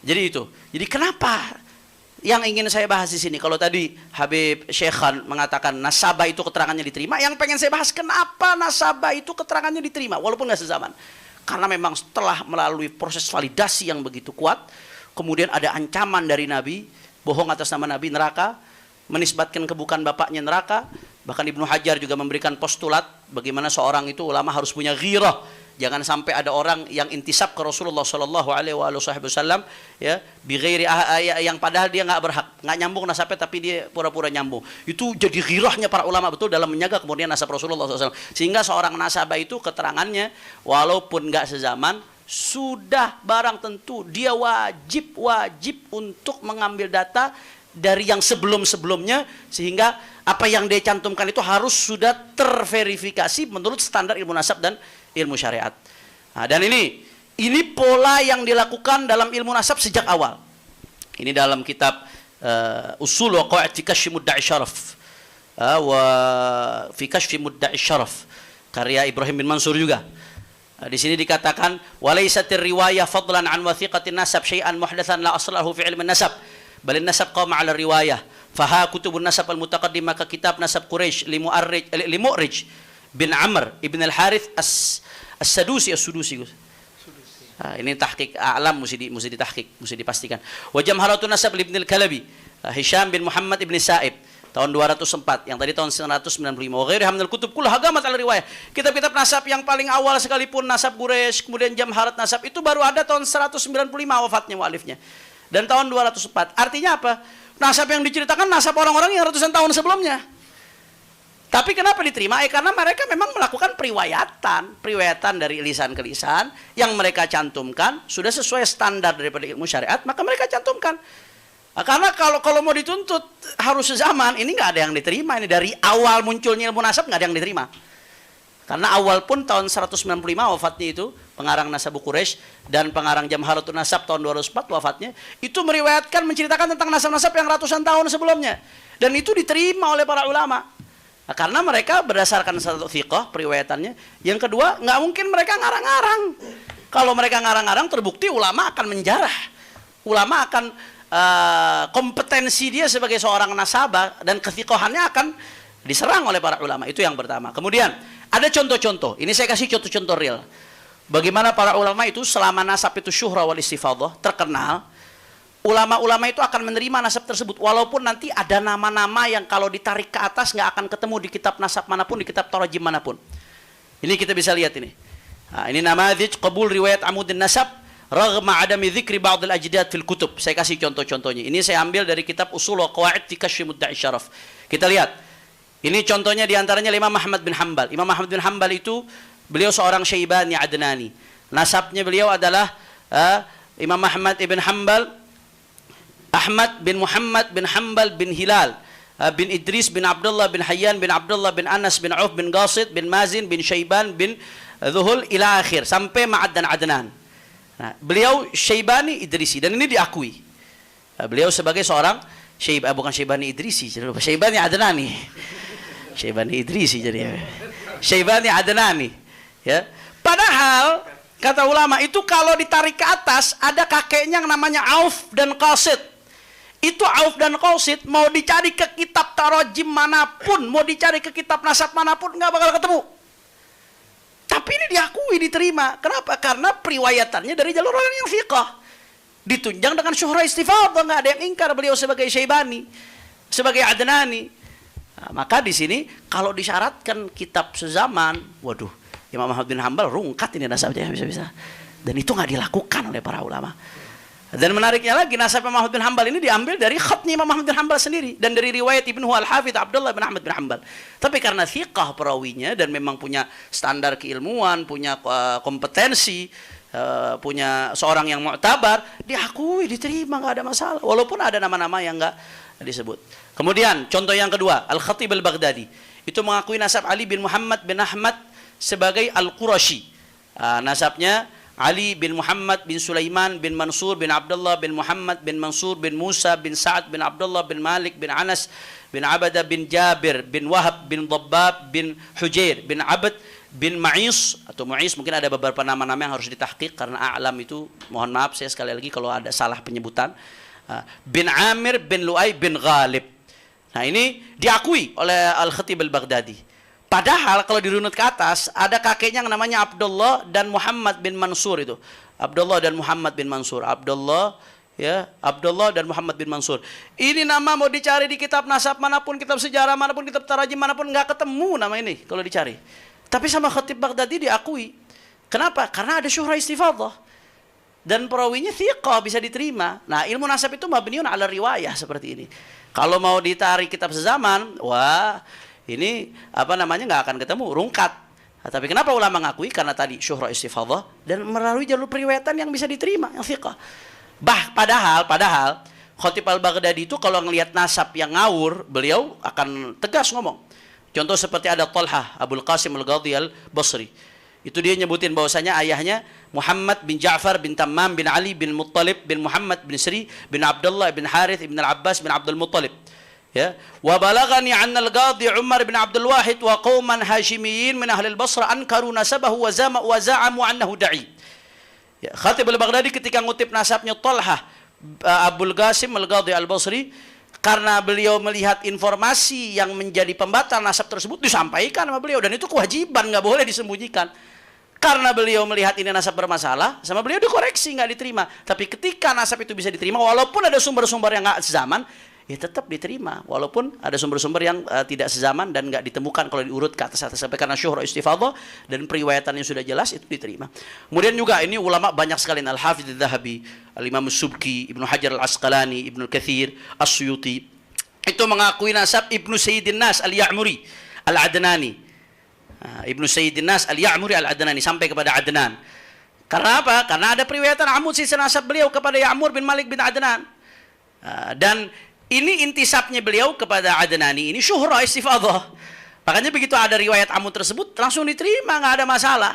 Jadi itu. Jadi kenapa? Yang ingin saya bahas di sini, kalau tadi Habib Syekhan mengatakan nasabah itu keterangannya diterima, yang pengen saya bahas kenapa nasabah itu keterangannya diterima walaupun nggak sezaman. Karena memang setelah melalui proses validasi yang begitu kuat, kemudian ada ancaman dari Nabi, bohong atas nama Nabi, neraka, menisbatkan kebukan bapaknya neraka. Bahkan Ibnu Hajar juga memberikan postulat bagaimana seorang itu ulama harus punya ghirah, Jangan sampai ada orang yang intisab ke Rasulullah Shallallahu Alaihi Wasallam ya, bighairi yang padahal dia nggak berhak, nggak nyambung nasabnya tapi dia pura-pura nyambung. Itu jadi ghirahnya para ulama betul dalam menjaga kemudian nasab Rasulullah SAW. Sehingga seorang nasabah itu keterangannya walaupun nggak sezaman, sudah barang tentu dia wajib untuk mengambil data dari yang sebelum-sebelumnya, sehingga apa yang dia cantumkan itu harus sudah terverifikasi menurut standar ilmu nasab dan ilmu syariat. Nah, dan ini pola yang dilakukan dalam ilmu nasab sejak awal. Ini dalam kitab Usul wa Qawaid fi Kashfi Mudda'i Syaraf wa fi Kashfi Mudda'i Syaraf karya Ibrahim bin Mansur juga. Di sini dikatakan walaisatir riwayah fadlan an wathiqatin nasab syai'an muhdatsan la aslahu fi ilmi nasab. Balin nasab qama ala riwayah faha kutubun nasab al-mutaqaddimah ka kitab nasab Quraisy limu'rij bin Amr ibn al-Harith as-Sadusi. Ini tahqiq alam mesti ditahqiq, mesti dipastikan. Wa jamharatun nasab ibn al-Kalabi Hisham bin Muhammad ibn Sa'ib tahun 204, yang tadi tahun 195. Wa ghairi hamdal kutub kullu hagamat al riwayah. Kitab-kitab nasab yang paling awal sekalipun nasab Quraisy, kemudian jamharat nasab itu baru ada tahun 195 wafatnya mualifnya. Dan tahun 204. Artinya apa? Nasab yang diceritakan nasab orang-orang yang ratusan tahun sebelumnya. Tapi kenapa diterima? Karena mereka memang melakukan periwayatan dari lisan ke lisan yang mereka cantumkan sudah sesuai standar daripada ilmu syariat, maka mereka cantumkan. Karena kalau mau dituntut harus sezaman, ini nggak ada yang diterima. Ini dari awal munculnya ilmu nasab nggak ada yang diterima. Karena awal pun tahun 195 wafatnya itu pengarang Nasab Quraisy dan pengarang Jamharatun Nasab tahun 204 wafatnya, itu meriwayatkan, menceritakan tentang nasab-nasab yang ratusan tahun sebelumnya, dan itu diterima oleh para ulama. Nah, karena mereka berdasarkan satu thiqah periwayatannya. Yang kedua, nggak mungkin mereka ngarang-ngarang. Kalau mereka ngarang-ngarang terbukti ulama akan menjarah. Ulama akan kompetensi dia sebagai seorang nasabah dan kethiqahannya akan diserang oleh para ulama. Itu yang pertama. Kemudian ada contoh-contoh. Ini saya kasih contoh-contoh real. Bagaimana para ulama itu selama nasab itu syuhra wal istifadah, terkenal, ulama-ulama itu akan menerima nasab tersebut walaupun nanti ada nama-nama yang kalau ditarik ke atas nggak akan ketemu di kitab nasab manapun, di kitab tarajim manapun. Ini kita bisa lihat ini. Nah, ini namadzij qabul riwayat amudin nasab raghma adami dzikri ba'd al-ajdad fil kutub. Saya kasih contoh-contohnya. Ini saya ambil dari kitab Usul wa Qawaid fi Kashfi Mudda'i Syaraf. Kita lihat. Ini contohnya diantaranya Imam Ahmad bin Hanbal. Imam Ahmad bin Hanbal itu beliau seorang Syaibani Adnani. Nasabnya beliau adalah Imam Ahmad bin Hanbal, Ahmad bin Muhammad bin Hanbal bin Hilal bin Idris bin Abdullah bin Hayyan bin Abdullah bin Anas bin Auf bin Qasid bin Mazin bin Syaiban bin Zuhul ila akhir sampai Ma'ad dan Adnan. Nah, beliau Syaibani Idrisi dan ini diakui. Beliau sebagai seorang bukan Syaibani Idrisi, Syaibani Adnani. Syaibani Idrisi jadi Syaibani Adnani ya. Padahal kata ulama itu kalau ditarik ke atas ada kakeknya yang namanya Auf dan Qasid. Itu Auf dan Qasid mau dicari ke kitab tarajim manapun, mau dicari ke kitab nasab manapun nggak bakal ketemu. Tapi ini diakui, diterima. Kenapa? Karena periwayatannya dari jalur orang yang fiqh. Ditunjang dengan syuhra istifadah, nggak ada yang ingkar beliau sebagai Syaibani, sebagai Adnani. Nah, maka di sini kalau disyaratkan kitab sezaman, waduh, Imam Ahmad bin Hanbal rungkat ini nasabnya bisa-bisa. Dan itu nggak dilakukan oleh para ulama. Dan menariknya lagi, nasab Imam Ahmad bin Hanbal ini diambil dari khatnya Imam Ahmad bin Hanbal sendiri dan dari riwayat Ibnu Al-Hafidz Abdullah bin Ahmad bin Hanbal. Tapi karena thiqah perawinya dan memang punya standar keilmuan, punya kompetensi, punya seorang yang mu'tabar, diakui, diterima, nggak ada masalah. Walaupun ada nama-nama yang nggak disebut. Kemudian contoh yang kedua, Al-Khatib Al-Baghdadi itu mengakui nasab Ali bin Muhammad bin Ahmad sebagai Al-Qurashi. Nasabnya Ali bin Muhammad bin Sulaiman bin Mansur bin Abdullah bin Muhammad bin Mansur bin Musa bin Sa'ad bin Abdullah bin Malik bin Anas bin Abada bin Jabir bin Wahab bin Dhabbab bin Hujair bin Abd bin Ma'is atau Mu'is, mungkin ada beberapa nama-nama yang harus ditahqiq karena a'lam itu, mohon maaf saya sekali lagi kalau ada salah penyebutan. Bin Amir bin Lu'ay bin Ghalib. Nah, ini diakui oleh Al-Khatib Al-Baghdadi. Padahal kalau dirunut ke atas ada kakeknya yang namanya Abdullah dan Muhammad bin Mansur itu. Abdullah dan Muhammad bin Mansur. Abdullah dan Muhammad bin Mansur. Ini nama mau dicari di kitab nasab manapun, kitab sejarah manapun, kitab tarajim manapun nggak ketemu nama ini kalau dicari. Tapi sama Khatib Baghdadi diakui. Kenapa? Karena ada syuhra istifadhah. Dan perawinya thiqah, bisa diterima. Nah, ilmu nasab itu mabniun ala riwayah seperti ini. Kalau mau ditarik kitab sezaman, wah, ini apa namanya, nggak akan ketemu, rungkat. Nah, tapi kenapa ulama ngakui? Karena tadi syuhra istifadhah dan melalui jalur periwayatan yang bisa diterima, yang thiqah. Padahal Khatib al-Baghdadi itu kalau ngelihat nasab yang ngawur, beliau akan tegas ngomong. Contoh seperti ada Talhah Abul Qasim al-Ghadhi al-Basri. Itu dia nyebutin bahwasanya ayahnya Muhammad bin Ja'far bin Tammam bin Ali bin Muttalib bin Muhammad bin Sri bin Abdullah bin Harith bin Al-Abbas bin Abdul Muttalib. Ya, wa balagani 'anna al-Qadhi Umar bin Abdul Wahid wa qauman Hashimiyyin min ahli al-Basra ankaru nasabahu wa za'amu annahu da'i. Ya, Khatib al-Baghdadi ketika ngutip nasabnya Talhah Abul Qasim al-Ghadhi al-Basri, karena beliau melihat informasi yang menjadi pembatal nasab tersebut disampaikan sama beliau, dan itu kewajiban, nggak boleh disembunyikan. Karena beliau melihat ini nasab bermasalah, sama beliau dikoreksi, nggak diterima. Tapi ketika nasab itu bisa diterima, walaupun ada sumber-sumber yang nggak sezaman, ya tetap diterima. Walaupun ada sumber-sumber yang tidak sezaman dan nggak ditemukan kalau diurut ke atas sampai, karena syuhra istifadhah dan periwayatannya sudah jelas, itu diterima. Kemudian juga ini ulama banyak sekali, Al-Hafidz Adz-Dzahabi, Al-Imam As-Subki, Ibnu Hajar Al-Asqalani, Ibnu Katsir, As-Suyuti, itu mengakui nasab Ibnu Sayyidin Nas Al-Ya'muri Al-Adnani. Ibnu Sayyidin Nas Al-Ya'muri Al-Adnani sampai kepada Adnan. Karena apa? Karena ada periwayatan amud sisa nasab beliau kepada Ya'mur bin Malik bin Adnan. Dan ini intisabnya beliau kepada Adnani, ini syuhra istifadhah. Makanya begitu ada riwayat amud tersebut langsung diterima, nggak ada masalah.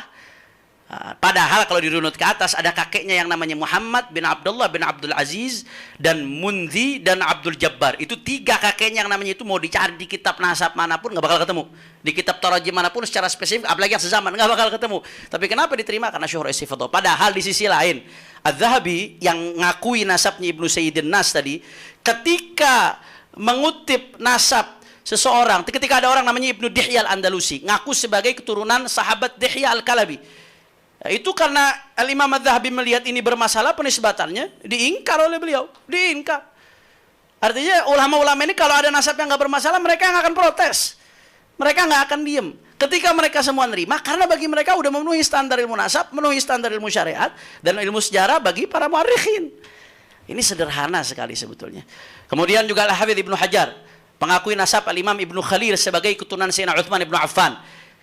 Padahal kalau dirunut ke atas ada kakeknya yang namanya Muhammad bin Abdullah bin Abdul Aziz dan Mundhi dan Abdul Jabbar. Itu 3 kakeknya yang namanya itu mau dicari di kitab nasab manapun nggak bakal ketemu. Di kitab tarajim manapun secara spesifik, apalagi yang sezaman, nggak bakal ketemu. Tapi kenapa diterima? Karena syuhra istifadhah. Padahal di sisi lain Adz-Dzahabi yang ngakui nasabnya Ibnu Sayyidin Nas tadi, ketika mengutip nasab seseorang, ketika ada orang namanya Ibnu Dihya al-Andalusi ngaku sebagai keturunan sahabat Dihya al-Kalabi, itu karena Al-Imam Adz-Dzahabi melihat ini bermasalah, penisbatannya diingkar oleh beliau, diingkar. Artinya ulama-ulama ini kalau ada nasab yang nggak bermasalah, mereka yang akan protes, mereka nggak akan diem. Ketika mereka semua nerima, karena bagi mereka udah memenuhi standar ilmu nasab, memenuhi standar ilmu syariat dan ilmu sejarah bagi para muarikhin. Ini sederhana sekali sebetulnya. Kemudian juga Al-Hafidz Ibnu Hajar pengakui nasab Al-Imam Ibnu Khalil sebagai keturunan Sayyidina Utsman Ibnu Affan.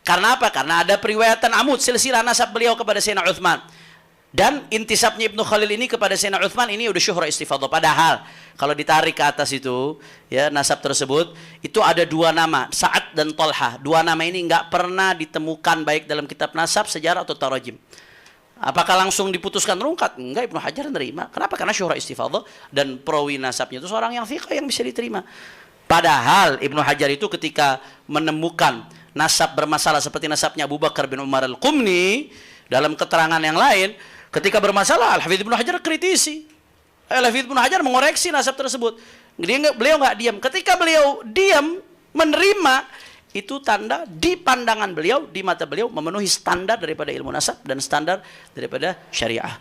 Karena apa? Karena ada periwayatan amud silsilah nasab beliau kepada Sayyidina Utsman. Dan intisabnya Ibnu Khalil ini kepada Sayyidina Utsman ini udah syuhra istifadhah. Padahal kalau ditarik ke atas itu, ya, nasab tersebut itu ada 2 nama, Sa'ad dan Talha. 2 nama ini nggak pernah ditemukan baik dalam kitab nasab, sejarah atau tarajim. Apakah langsung diputuskan rungkat? Enggak, Ibnu Hajar menerima. Kenapa? Karena syuhra istifadhah dan perawi nasabnya itu seorang yang thiqah yang bisa diterima. Padahal Ibnu Hajar itu ketika menemukan nasab bermasalah seperti nasabnya Abu Bakar bin Umar al-Qumni dalam keterangan yang lain, ketika bermasalah Al-Hafidz Ibnu Hajar kritisi. Al-Hafidz Ibnu Hajar mengoreksi nasab tersebut. Beliau nggak diam. Ketika beliau diam menerima, itu tanda di pandangan beliau, di mata beliau memenuhi standar daripada ilmu nasab dan standar daripada syariah.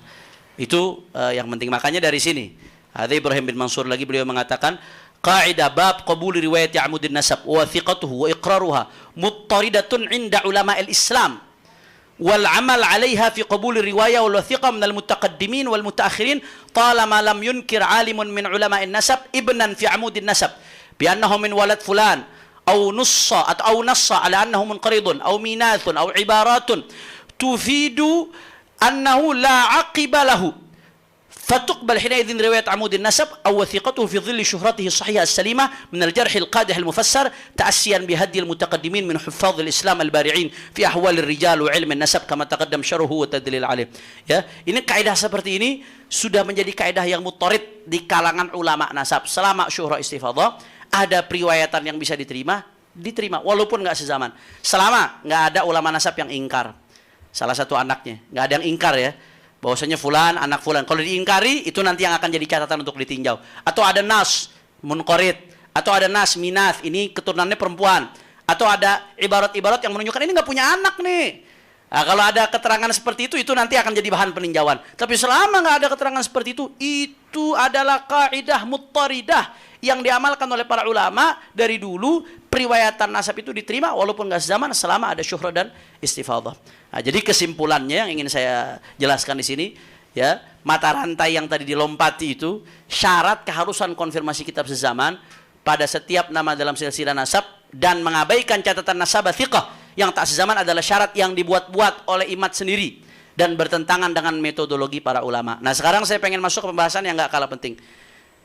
Itu yang penting. Makanya dari sini Hadza Ibrahim bin Mansur lagi beliau mengatakan qaidah bab qabul riwayat amudin nasab wa thiqatuhu wa iqraruha muttaridatun 'inda ulama al-Islam wal 'amal 'alayha fi qabul riwayah wal thiqah min al-mutaqaddimin wal mutaakhirin talama lam yunkir 'alimun min ulama an-nasab ibnan fi amudin nasab bi annahu min walad fulan aw nussa atau nassa ala annahu munqaridun aw minathun aw ibaratun tufidu annahu la 'aqiba lahu فتقبل حينئذ رواية عمود النسب أو وثيقته في ظل شهرته الصحيحة السليمة من الجرح القادح المفسر تأسيا بهدي المتقدمين من حفاظ الإسلام البارعين في أحوال الرجال وعلم النسب كما تقدم شرحه والتدليل عليه. Ya, ini kaidah seperti ini sudah menjadi kaidah yang muttarid di kalangan ulama nasab. Selama syuhra istifadhah, ada periwayatan yang bisa diterima walaupun nggak sezaman. Selama nggak ada ulama nasab yang ingkar. Salah satu anaknya nggak ada yang ingkar, ya, bahwasanya fulan anak fulan. Kalau diingkari, itu nanti yang akan jadi catatan untuk ditinjau. Atau ada nas munqarid, atau ada nas minath, ini keturunannya perempuan, atau ada ibarat-ibarat yang menunjukkan ini nggak punya anak nih. Nah, kalau ada keterangan seperti itu nanti akan jadi bahan peninjauan. Tapi selama nggak ada keterangan seperti itu adalah kaidah muttaridah yang diamalkan oleh para ulama dari dulu, periwayatan nasab itu diterima walaupun nggak sezaman selama ada syuhrah dan istifadhah. Nah, jadi kesimpulannya yang ingin saya jelaskan di sini, ya, mata rantai yang tadi dilompati itu, syarat keharusan konfirmasi kitab sezaman pada setiap nama dalam silsilah nasab dan mengabaikan catatan nasabah thiqah yang tak sezaman adalah syarat yang dibuat-buat oleh imat sendiri dan bertentangan dengan metodologi para ulama. Nah, sekarang saya pengen masuk ke pembahasan yang nggak kalah penting.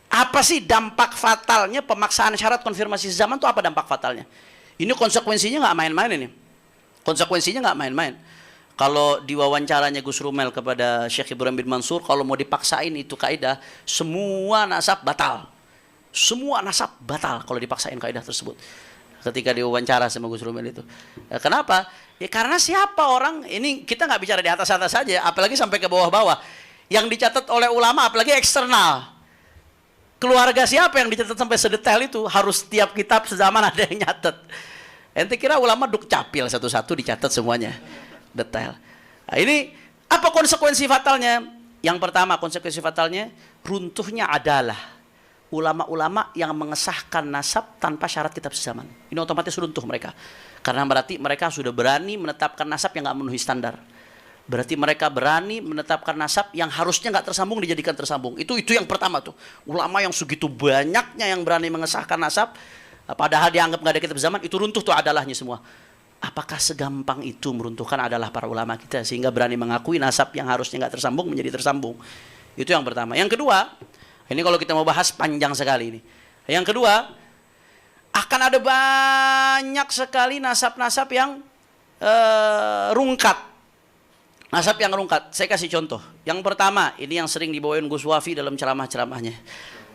Apa sih dampak fatalnya pemaksaan syarat konfirmasi zaman itu? Apa dampak fatalnya? Ini konsekuensinya nggak main-main ini. Konsekuensinya nggak main-main. Kalau diwawancaranya Gus Rumel kepada Syekh Ibrahim bin Mansur, kalau mau dipaksain itu kaidah, semua nasab batal. Semua nasab batal kalau dipaksain kaidah tersebut. Ketika diwawancara sama Gus Rumel itu. Ya, kenapa? Ya karena siapa orang, ini kita nggak bicara di atas-atas saja, apalagi sampai ke bawah-bawah. Yang dicatat oleh ulama, apalagi eksternal. Keluarga siapa yang dicatat sampai sedetail itu? Harus tiap kitab sezaman ada yang nyatet. Ente kira ulama duk capil satu-satu dicatat semuanya detail. Nah, ini apa konsekuensi fatalnya? Yang pertama konsekuensi fatalnya runtuhnya adalah ulama-ulama yang mengesahkan nasab tanpa syarat kitab sezaman. Ini otomatis runtuh mereka. Karena berarti mereka sudah berani menetapkan nasab yang nggak memenuhi standar. Berarti mereka berani menetapkan nasab yang harusnya nggak tersambung dijadikan tersambung. Itu yang pertama tuh. Ulama yang segitu banyaknya yang berani mengesahkan nasab, padahal dianggap nggak ada kitab zaman, itu runtuh tuh adalahnya semua. Apakah segampang itu meruntuhkan adalah para ulama kita sehingga berani mengakui nasab yang harusnya nggak tersambung menjadi tersambung? Itu yang pertama. Yang kedua, ini kalau kita mau bahas panjang sekali ini. Yang kedua, akan ada banyak sekali nasab-nasab yang rungkat. Nasab yang rungkat, saya kasih contoh. Yang pertama, ini yang sering dibawain Gus Wafi dalam ceramah-ceramahnya.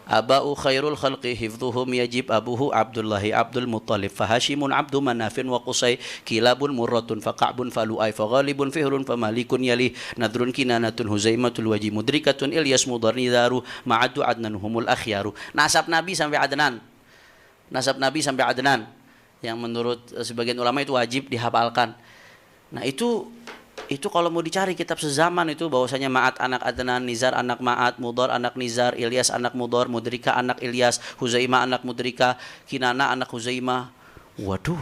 Aba'u khairul khalqi hifdhuhum yajib abuhu Abdullahi Abdul Muttalib fahashimun abdu manafin wa qusay kilabun murratun faqa'bun falu'ay faghalibun fihrun famalikun yalih nadrun kinanatun huzaimatul waji mudrikatun Ilyas mudarni daru ma'adu adnanuhumul akhyaru. Nasab Nabi sampai Adnan. Nasab Nabi sampai Adnan yang menurut sebagian ulama itu wajib dihafalkan. Nah, itu kalau mau dicari kitab sezaman itu bahwasanya Ma'at anak Adnan, Nizar anak Ma'at, Mudar anak Nizar, Ilyas anak Mudar, Mudrika anak Ilyas, Huzaimah anak Mudrika, Kinana anak Huzaimah. Waduh,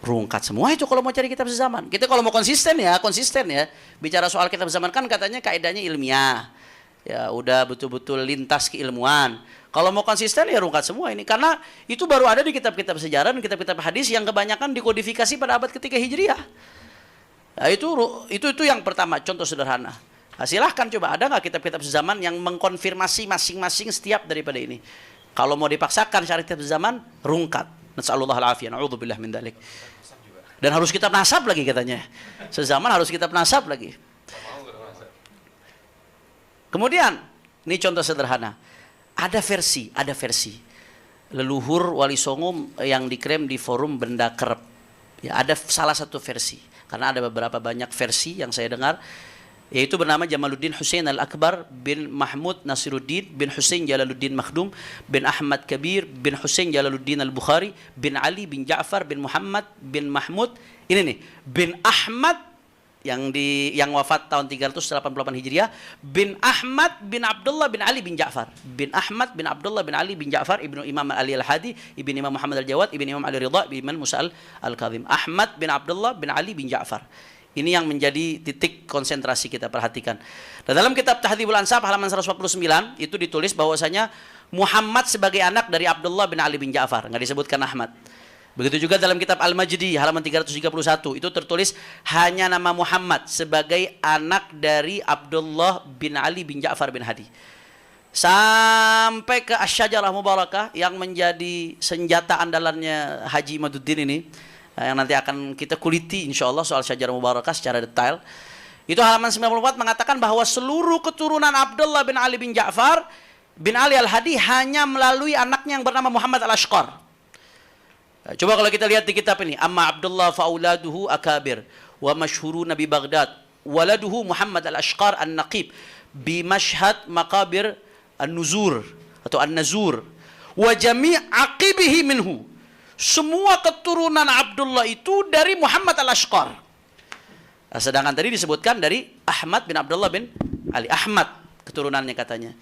rungkat semua itu kalau mau cari kitab sezaman. Kita kalau mau konsisten ya. Bicara soal kitab sezaman kan katanya kaidahnya ilmiah. Ya udah betul-betul lintas keilmuan. Kalau mau konsisten ya rungkat semua ini. Karena itu baru ada di kitab-kitab sejarah dan kitab-kitab hadis yang kebanyakan dikodifikasi pada abad ketiga Hijriah. Nah, itu yang pertama, contoh sederhana. Nah, silahkan coba, ada nggak kitab-kitab sezaman yang mengkonfirmasi masing-masing setiap daripada ini? Kalau mau dipaksakan syarat kitab sezaman, rungkat. Nas'alullah al-afiyah, na'udzubillah min dzalik. Dan harus kitab nasab lagi katanya. Sezaman harus kitab nasab lagi. Kemudian, ini contoh sederhana. Ada versi. Leluhur Wali Songo yang diklaim di forum Benda Kerep. Ya, ada salah satu versi. Karena ada beberapa banyak versi yang saya dengar, yaitu bernama Jamaluddin Husain Al-Akbar bin Mahmud Nasiruddin bin Husain Jalaluddin Makhdum bin Ahmad Kabir bin Husain Jalaluddin Al-Bukhari bin Ali bin Ja'far bin Muhammad bin Mahmud, ini nih, bin Ahmad yang wafat tahun 388 Hijriah, bin Ahmad bin Abdullah bin Ali bin Ja'far, bin Ahmad bin Abdullah bin Ali bin Ja'far, ibnu Imam Ali Al-Hadi, ibnu Imam Muhammad Al-Jawad, ibnu Imam Ali Ridha, ibnu Imam Musa Al-Kadhim. Ahmad bin Abdullah bin Ali bin Ja'far. Ini yang menjadi titik konsentrasi kita perhatikan. Dan dalam kitab Tahdhibul Ansab halaman 149 itu ditulis bahwasanya Muhammad sebagai anak dari Abdullah bin Ali bin Ja'far, nggak disebutkan Ahmad. Begitu juga dalam kitab Al-Majdi halaman 331 itu tertulis hanya nama Muhammad sebagai anak dari Abdullah bin Ali bin Ja'far bin Hadi. Sampai ke Asy-Syajarah Mubarakah yang menjadi senjata andalannya Haji Maduddin ini, yang nanti akan kita kuliti insyaallah soal Syajarah Mubarakah secara detail. Itu halaman 94 mengatakan bahwa seluruh keturunan Abdullah bin Ali bin Ja'far bin Ali Al-Hadi hanya melalui anaknya yang bernama Muhammad Al-Ashqar. Coba kalau kita lihat di kitab ini, amma Abdullah fauladuhu akabir wa masyhuruna bi Baghdad waladuhu Muhammad Al-Ashqar An-Naqib bi Mashhad Maqabir An-Nuzur atau An-Nazur wa jami' aqibihi minhu. Semua keturunan Abdullah itu dari Muhammad Al-Ashqar. Sedangkan tadi disebutkan dari Ahmad bin Abdullah bin Ali. Ahmad keturunannya katanya.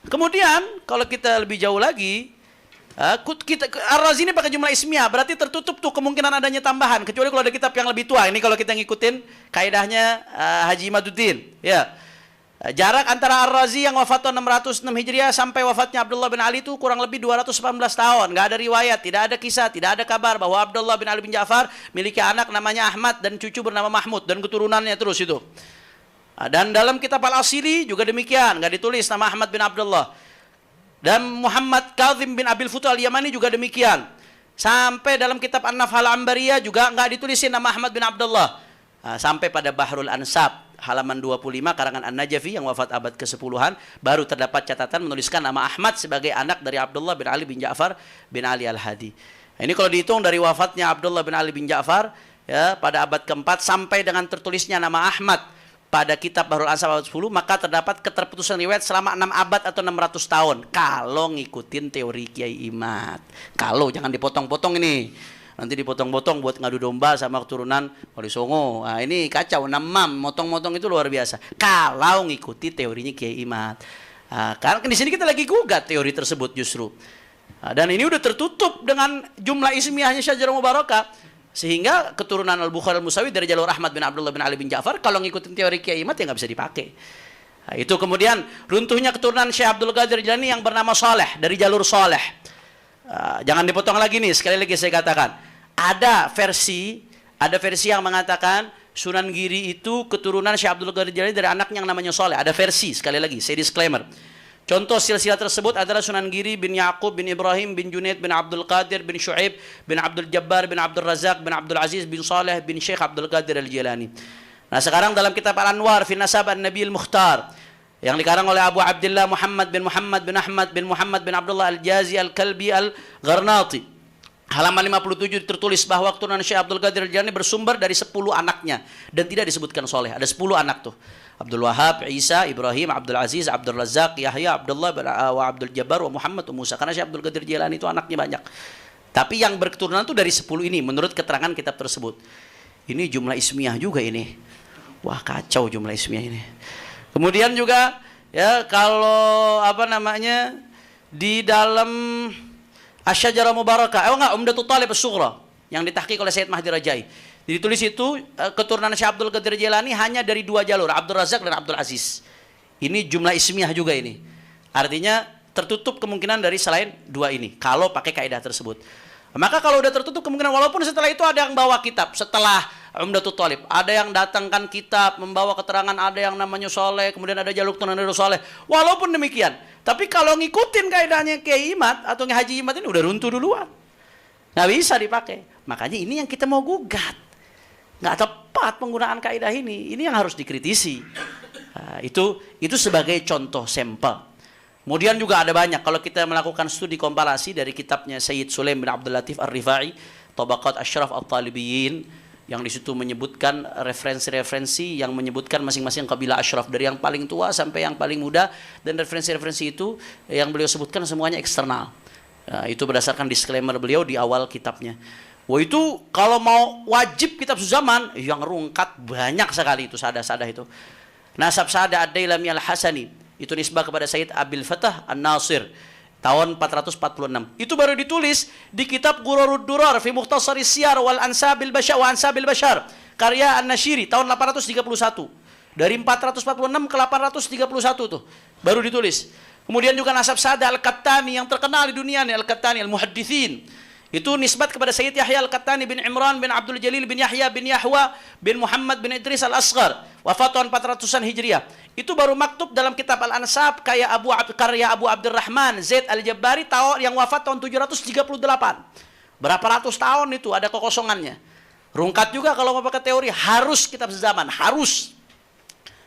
Kemudian kalau kita lebih jauh lagi, Ar-Razi ini pakai jumlah ismiyah, berarti tertutup tuh kemungkinan adanya tambahan, kecuali kalau ada kitab yang lebih tua. Ini kalau kita ngikutin kaidahnya Haji Imaduddin, ya. Jarak antara Ar-Razi yang wafat tahun 606 Hijriah sampai wafatnya Abdullah bin Ali itu kurang lebih 218 tahun. Nggak ada riwayat, tidak ada kisah, tidak ada kabar bahwa Abdullah bin Ali bin Ja'far miliki anak namanya Ahmad dan cucu bernama Mahmud dan keturunannya terus itu. Dan dalam kitab Al-Asili juga demikian, nggak ditulis nama Ahmad bin Abdullah. Dan Muhammad Kazim bin Abil Futu Al-Yamani juga demikian. Sampai dalam kitab An-Nafhal Ambariyah juga nggak ditulisin nama Ahmad bin Abdullah. Sampai pada Bahrul Ansab halaman 25 karangan An-Najafi yang wafat abad ke-10-an baru terdapat catatan menuliskan nama Ahmad sebagai anak dari Abdullah bin Ali bin Ja'far bin Ali Al-Hadi. Ini kalau dihitung dari wafatnya Abdullah bin Ali bin Ja'far ya pada abad ke-4 sampai dengan tertulisnya nama Ahmad pada kitab Bahrul Ansab abad 10, maka terdapat keterputusan riwayat selama 6 abad atau 600 tahun kalau ngikutin teori Kiai Imad. Kalau jangan dipotong-potong ini. Nanti dipotong-potong buat ngadu domba sama keturunan Wali Songo. Nah, ini kacau, namam, motong-motong itu luar biasa. Kalau ngikuti teorinya Kiai Imad. Karena di sini kita lagi gugat teori tersebut justru. Dan ini udah tertutup dengan jumlah ismiyahnya Syajarah Mubarakah. Sehingga keturunan Al-Bukhari Al-Musawi dari jalur Ahmad bin Abdullah bin Ali bin Ja'far kalau ngikutin teori Kiai Imad ya nggak bisa dipakai. Nah, itu kemudian runtuhnya keturunan Syekh Abdul Qadir Jilani yang bernama Saleh dari jalur Saleh. Jangan dipotong lagi nih, sekali lagi saya katakan. Ada versi yang mengatakan Sunan Giri itu keturunan Syekh Abdul Qadir Jilani dari anaknya yang namanya Saleh. Ada versi, sekali lagi, saya disclaimer. Contoh silsilah tersebut adalah Sunan Giri bin Yaqub bin Ibrahim bin Junaid bin Abdul Qadir bin Syu'aib bin Abdul Jabbar bin Abdul Razak bin Abdul Aziz bin Saleh bin Syekh Abdul Qadir Al-Jilani. Nah, sekarang dalam kitab Al-Anwar fi Nasab An-Nabi Al-Mukhtar yang dikarang oleh Abu Abdullah Muhammad bin Ahmad bin Muhammad bin Abdullah Al-Jazi Al-Kalbi Al-Gharnati, halaman 57 tertulis bahwa keturunan Syekh Abdul Qadir Al-Jilani bersumber dari 10 anaknya dan tidak disebutkan soleh. Ada 10 anak tuh. Abdul Wahab, Isa, Ibrahim, Abdul Aziz, Abdul Razak, Yahya, Abdullah, wa Abdul Jabbar, wa Muhammad, wa Musa. Karena Syekh Abdul Qadir Jilani itu anaknya banyak. Tapi yang berketurunan itu dari 10 ini menurut keterangan kitab tersebut. Ini jumlah ismiyah juga ini. Wah, kacau jumlah ismiyah ini. Kemudian juga ya kalau di dalam Asy-Syajarah Mubarakah, Umdatul Thalib As-Sughra yang ditahqiq oleh Sayyid Mahdi Rajai. Ditulis itu keturunan Syekh Abdul Qadir Jilani hanya dari 2 jalur, Abdul Razak dan Abdul Aziz. Ini jumlah ismiyah juga ini. Artinya tertutup kemungkinan dari selain 2 ini kalau pakai kaidah tersebut. Maka kalau udah tertutup kemungkinan, walaupun setelah itu ada yang bawa kitab, setelah Umdatul Thalib, ada yang datangkan kitab, membawa keterangan, ada yang namanya Soleh, kemudian ada jalur keturunan dari Soleh. Walaupun demikian, tapi kalau ngikutin kaidahnya Kiai Imad atau Haji Imad ini udah runtuh duluan. Nggak bisa dipakai. Makanya ini yang kita mau gugat. Nggak tepat penggunaan kaidah ini. Ini yang harus dikritisi. Nah, itu sebagai contoh sampel. Kemudian juga ada banyak. Kalau kita melakukan studi komparasi dari kitabnya Sayyid Sulaim bin Abdul Latif Ar-Rifai, Tabaqat Ashraf At-Talibiyin, yang di situ menyebutkan referensi-referensi yang menyebutkan masing-masing kabilah asyraf dari yang paling tua sampai yang paling muda, dan referensi-referensi itu yang beliau sebutkan semuanya eksternal. Nah, itu berdasarkan disclaimer beliau di awal kitabnya. Wah, itu kalau mau wajib kitab Suzaman yang rungkat banyak sekali itu sadah-sadah itu. Nasab Sadah Ad-Dailami Al-Hasani itu nisbah kepada Sayyid Abil Fatah An-Nasir tahun 446. Itu baru ditulis di kitab Ghurarud Durar fi Mukhtasar Siyar wal Ansabil Bashar wa Ansabil Bashar karya An-Nashiri tahun 831. Dari 446 ke 831 tuh baru ditulis. Kemudian juga Nasab Sadah Al-Qattani yang terkenal di dunia nih, Al-Qattani Al-Muhaddithin. Itu nisbat kepada Sayyid Yahya Al-Qattani bin Imran bin Abdul Jalil bin Yahya bin Yahwa bin Muhammad bin Idris Al-Asghar, wafat tahun 400-an Hijriah. Itu baru maktub dalam kitab Al-Ansab karya Abu Abdurrahman Zaid Al-Jabbari tahun yang wafat tahun 738. Berapa ratus tahun itu ada kekosongannya. Rungkat juga kalau mau pakai teori harus kitab sezaman, harus.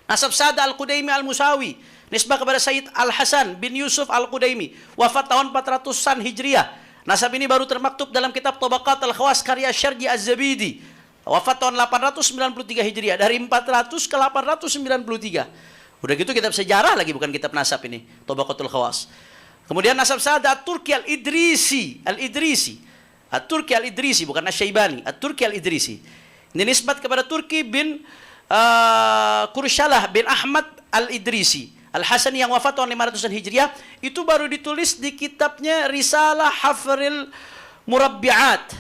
Nasab Sadah Al-Qudaimi Al-Musawi nisbah kepada Sayyid Al-Hasan bin Yusuf Al-Qudaimi, wafat tahun 400-an Hijriah. Nasab ini baru termaktub dalam kitab Tabaqat Al-Khawas karya Syarji Az-Zabidi, wafat tahun 893 Hijriah. Dari 400 ke 893. Udah gitu kitab sejarah lagi, bukan kitab nasab ini, Tabaqatul Khawas. Kemudian Nasab Sadah At-Turki Al-Idrisi, At-Turki Al-Idrisi, bukan Asy-Syaibani, At-Turki Al-Idrisi. Ini nisbat kepada Turki bin Kurshalah bin Ahmad Al-Idrisi Al-Hasani yang wafat tahun 500-an Hijriah, itu baru ditulis di kitabnya Risalah Hafril Murabbi'at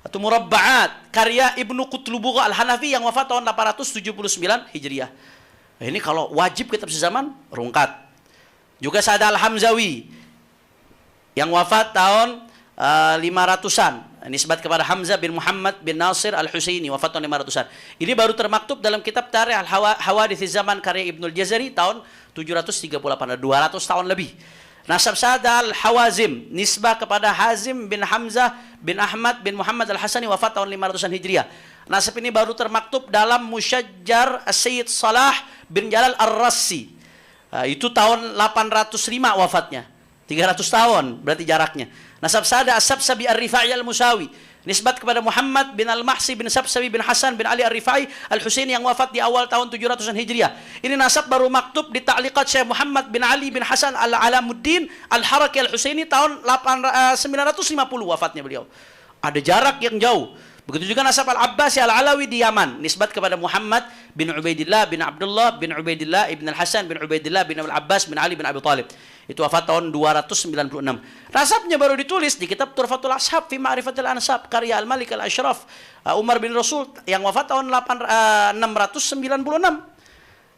atau Murabba'at karya Ibnu Qutlubugha Al-Hanafi yang wafat tahun 879 Hijriah. Nah, ini kalau wajib kitab sezaman, Rungkat. Juga Sada Al-Hamzawi yang wafat tahun 500-an, nisbat kepada Hamzah bin Muhammad bin Nasir Al-Husaini, wafat tahun 500-an. Ini baru termaktub dalam kitab Tarikh Al-Hawadits Zaman karya Ibnul Jazari tahun 738, 200 tahun lebih. Nasab Sada Al-Hawazim, nisbah kepada Hazim bin Hamzah bin Ahmad bin Muhammad Al-Hasani, wafat tahun 500-an Hijriah. Nasab ini baru termaktub dalam Musyajjar As-Sayyid Salah bin Jalal Ar-Rassi. Itu tahun 805 wafatnya. 300 tahun berarti jaraknya. Nasab Sada As-Sabsabi Ar-Rifa'i Al-Musawi, nisbat kepada Muhammad bin Al-Mahsi bin Sabsabi bin Hasan bin Ali Ar-Rifa'i Al-Husaini yang wafat di awal tahun 700-an Hijriah. Ini nasab baru maktub di ta'liqat Syekh Muhammad bin Ali bin Hasan Al-Alamuddin Al-Haraki Al-Husaini tahun 950 wafatnya beliau. Ada jarak yang jauh. Begitu juga nasab Al-Abbasi Al-Alawi di Yaman, nisbat kepada Muhammad bin Ubaidillah bin Abdullah bin Ubaidillah ibn Al-Hasan bin Ubaidillah bin Al-Abbas bin Ali bin Abi Talib. Itu wafat tahun 296. Nasabnya baru ditulis di kitab Turfatul Ashab fi Ma'rifatil Ansab karya Al-Malik Al-Ashraf Umar bin Rasul yang wafat tahun 696.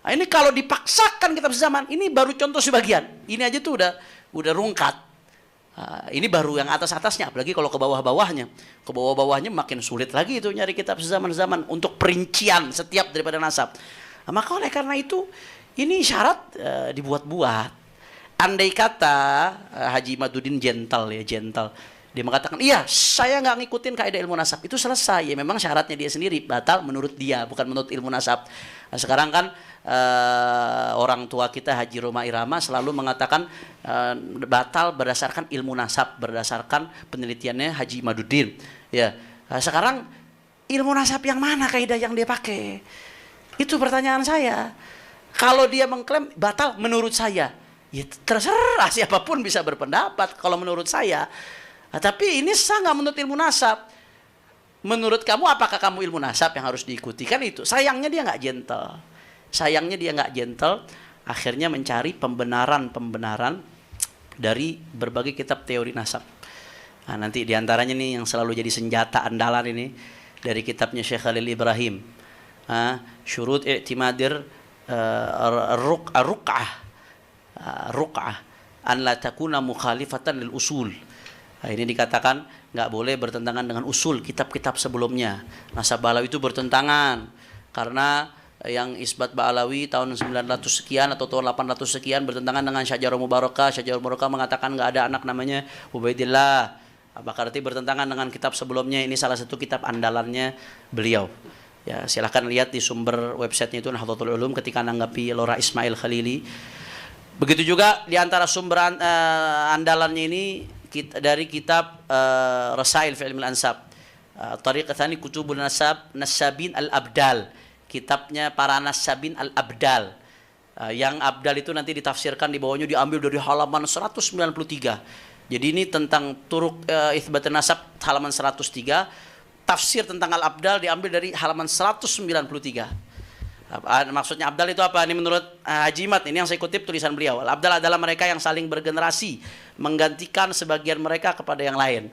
Nah, ini kalau dipaksakan kitab sezaman, ini baru contoh sebagian. Ini aja tuh udah rungkat. Ini baru yang atas-atasnya, apalagi kalau ke bawah-bawahnya. Ke bawah-bawahnya makin sulit lagi itu nyari kitab zaman-zaman untuk perincian setiap daripada nasab. Nah, maka oleh karena itu ini syarat dibuat-buat. Andai kata Haji Imaduddin gentle ya, gentle. Dia mengatakan, iya saya nggak ngikutin kaidah ilmu nasab, itu selesai. Ya memang syaratnya dia sendiri batal menurut dia, bukan menurut ilmu nasab. Nah, sekarang kan orang tua kita Haji Roma Irama selalu mengatakan batal berdasarkan ilmu nasab, berdasarkan penelitiannya Haji Imaduddin. Ya, sekarang ilmu nasab yang mana kaidah yang dia pakai? Itu pertanyaan saya. Kalau dia mengklaim batal menurut saya, ya terserah, siapapun bisa berpendapat kalau menurut saya. Nah, tapi ini sangat menurut ilmu nasab. Menurut kamu apakah kamu ilmu nasab yang harus diikuti? Kan itu. Sayangnya dia nggak gentle. Sayangnya dia nggak gentle, akhirnya mencari pembenaran-pembenaran dari berbagai kitab teori nasab. Nah, nanti diantaranya nih yang selalu jadi senjata andalan ini dari kitabnya Syekh Khalil Ibrahim, Syurut I'timadir Ruq'ah an la takuna mukhalifatan lil usul. Nah, ini dikatakan nggak boleh bertentangan dengan usul kitab-kitab sebelumnya. Nasab Ba'alawi itu bertentangan karena yang Isbat Ba'alawi tahun 900 sekian atau tahun 800 sekian bertentangan dengan Syajarul Mubarakah. Syajarul Mubarakah mengatakan nggak ada anak namanya Ubaidillah. Berarti bertentangan dengan kitab sebelumnya. Ini salah satu kitab andalannya beliau. Ya, silahkan lihat di sumber websitenya itu Nahdlatul Ulum ketika menanggapi Lora Ismail Khalili. Begitu juga di antara sumber andalannya ini dari kitab Rasail fi Ilmil Ansab. Tariq Tsani Kutubun Nasabin Al-Abdal. Kitabnya para Nasabin Al-Abdal. Yang Abdal itu nanti ditafsirkan di bawahnya diambil dari halaman 193. Jadi ini tentang turuk itsbat nasab halaman 103. Tafsir tentang Al-Abdal diambil dari halaman 193. Maksudnya Abdal itu apa? Ini menurut Haji Imad, ini yang saya kutip tulisan beliau. Al-Abdal adalah mereka yang saling bergenerasi, menggantikan sebagian mereka kepada yang lain.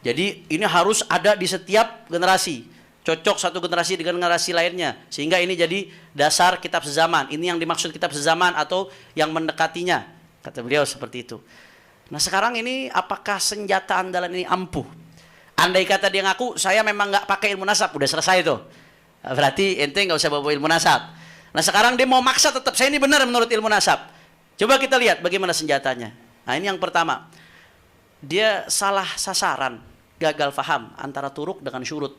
Jadi ini harus ada di setiap generasi. Cocok satu generasi dengan generasi lainnya. Sehingga ini jadi dasar kitab sezaman. Ini yang dimaksud kitab sezaman atau yang mendekatinya. Kata beliau seperti itu. Nah, sekarang ini apakah senjata andalan ini ampuh? Andai kata dia ngaku, saya memang nggak pakai ilmu nasab, udah selesai itu. Berarti ente nggak usah bawa ilmu nasab. Nah, sekarang dia mau maksa tetap saya ini benar menurut ilmu nasab. Coba kita lihat bagaimana senjatanya. Nah, ini yang pertama. Dia salah sasaran, gagal faham antara turuk dengan syurut.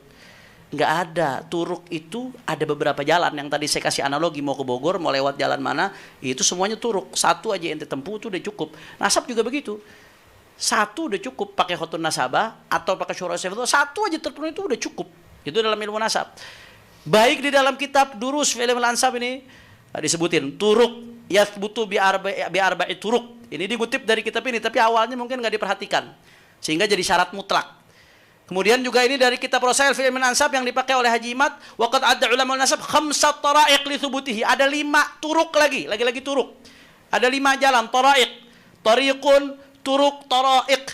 Nggak ada. Turuk itu ada beberapa jalan. Yang tadi saya kasih analogi, mau ke Bogor, mau lewat jalan mana, itu semuanya turuk. Satu aja ente tempuh itu udah cukup. Nasab juga begitu. Satu udah cukup, pakai khotun nasabah atau pakai syura syafatu, satu aja terpenuhi itu udah cukup. Itu dalam ilmu nasab. Baik di dalam kitab Durus fi Ilmil Ansab ini disebutin turuk yathbutu bi arba'i turuk. Ini dikutip dari kitab ini, tapi awalnya mungkin nggak diperhatikan. Sehingga jadi syarat mutlak. Kemudian juga ini dari kitab Rasail fi Ilmil Ansab yang dipakai oleh Haji Imad, waqad adda ulama nasab khamsat tara'iq li thubutihi. Ada 5 turuk lagi turuk. Ada 5 jalan, tara'iq. Tariqun, turuk, tara'iq.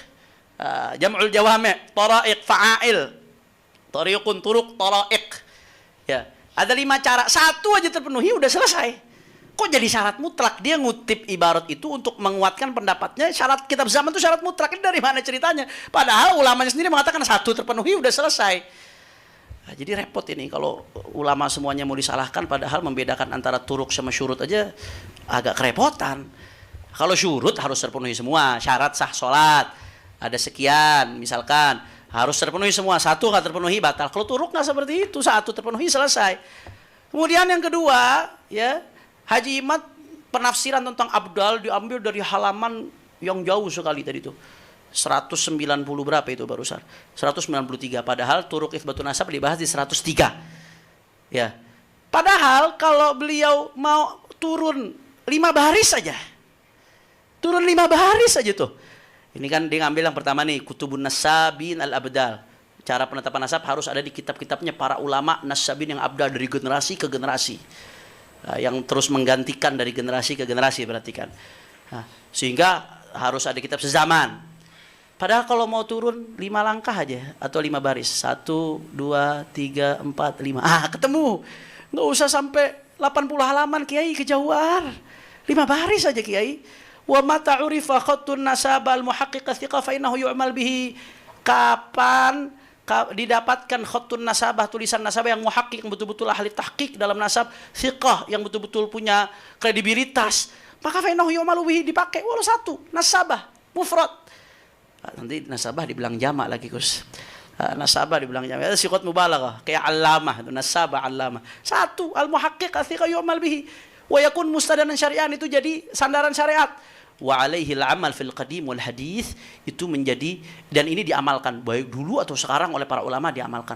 Jam'ul jawami', tara'iq, fa'ail. Tariqun, turuk, tara'iq. Ya, ada 5 cara. Satu aja terpenuhi udah selesai. Kok jadi syarat mutlak? Dia ngutip ibarat itu untuk menguatkan pendapatnya. Syarat kitab zaman itu syarat mutlak. Ini dari mana ceritanya? Padahal ulamanya sendiri mengatakan satu terpenuhi udah selesai. Nah, jadi repot ini kalau ulama semuanya mau disalahkan. Padahal membedakan antara turuk sama syurut aja agak kerepotan. Kalau syurut harus terpenuhi semua. Syarat sah sholat ada sekian misalkan. Harus terpenuhi semua. Satu nggak terpenuhi batal. Kalau turuk nggak seperti itu. Satu terpenuhi selesai. Kemudian yang kedua, ya, Haji Imad penafsiran tentang abdal diambil dari halaman yang jauh sekali tadi itu. 190 berapa itu barusan? 193. Padahal turuk itsbatun nasab dibahas di 103. Ya. Padahal kalau beliau mau turun 5 baris saja. Turun 5 baris saja tuh. Ini kan dia ngambil yang pertama nih, Kutubun Nasabin al-Abdal. Cara penetapan nasab harus ada di kitab-kitabnya para ulama nasabin yang abdal dari generasi ke generasi. Yang terus menggantikan dari generasi ke generasi, perhatikan. Sehingga harus ada kitab sezaman. Padahal kalau mau turun 5 langkah aja atau 5 baris. 1, 2, 3, 4, 5. Ketemu. Nggak usah sampai 80 halaman Kiai kejauhan. 5 baris aja Kiai. Wa mata urifa khattun nasabal muhaqqiq thiqah fa innahu yu'mal bihi. Kapan didapatkan khattun nasabah, tulisan nasabah yang muhaqqiq, yang betul-betul ahli tahqiq dalam nasab, thiqah yang betul-betul punya kredibilitas, maka fa innahu yu'malu bihi, dipakai. Walau satu nasabah mufrad. Nanti nasabah dibilang jamak lagi, Gus. Nasabah dibilang jamak. Itu siqat mubalaghah, kayak allamah, itu nasabah allamah. Satu al-muhaqqiq thiqah yu'mal bihi. Wa yakun mustadanan syari'an, itu jadi sandaran syariat. Wa alaihi al-amal fil qadim wal hadith, itu menjadi, dan ini diamalkan baik dulu atau sekarang oleh para ulama diamalkan.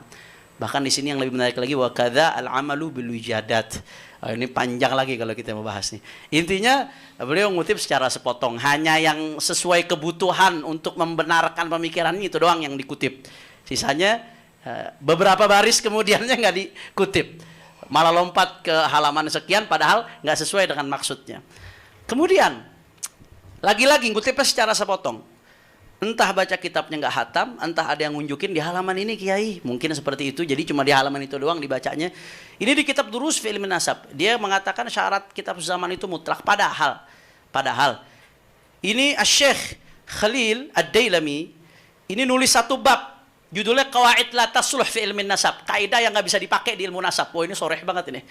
Bahkan di sini yang lebih menarik lagi, wa kadza al-amalu bil wijadat. Ini panjang lagi kalau kita mau bahas nih. Intinya beliau ngutip secara sepotong, hanya yang sesuai kebutuhan untuk membenarkan pemikiran itu doang yang dikutip. Sisanya beberapa baris kemudiannya nggak dikutip. Malah lompat ke halaman sekian padahal nggak sesuai dengan maksudnya. Kemudian lagi-lagi ngutipnya secara sepotong. Entah baca kitabnya nggak hatam, entah ada yang ngunjukin di halaman ini Kiai. Mungkin seperti itu, jadi cuma di halaman itu doang dibacanya. Ini di kitab Durus fi Ilmin Nasab. Dia mengatakan syarat kitab zaman itu mutlak. Padahal ini Asy-Syaikh Khalil Ad-Dailami ini nulis satu bab. Judulnya Qawaid la tasluh fi Ilmin Nasab. Kaidah yang nggak bisa dipakai di ilmu nasab. Wah, ini soreh banget ini.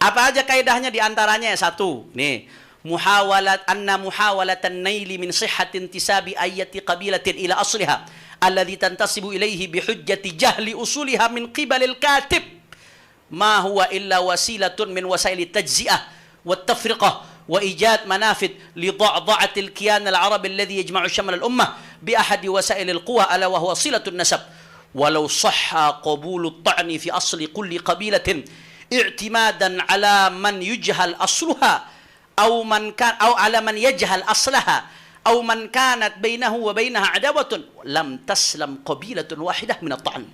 Apa aja kaidahnya? Di antaranya satu. Nih. Muhawalatan naili min sihhatin tisabi ayati qabilatin ila asliha alladhi tantasibu ilaihi bihujjati jahli usuliha min qibalil katib ma huwa illa wasilatun min wasaili tajzi'ah wa tafriqah wa ijad manafid li dha'dha'atil kiyan al-arabi alladhi yajma'u shamal al-ummah bi ahadi wasailil quwa ala wa huwa silatun nasab walau sahha qabulu at-ta'ni fi asli kulli qabilatin i'timadan ala man yujhal asluha أو على من يجهل أصلها أو من كانت بينه وبينها عداوة لم تسلم قبيلة واحدة من الطعن.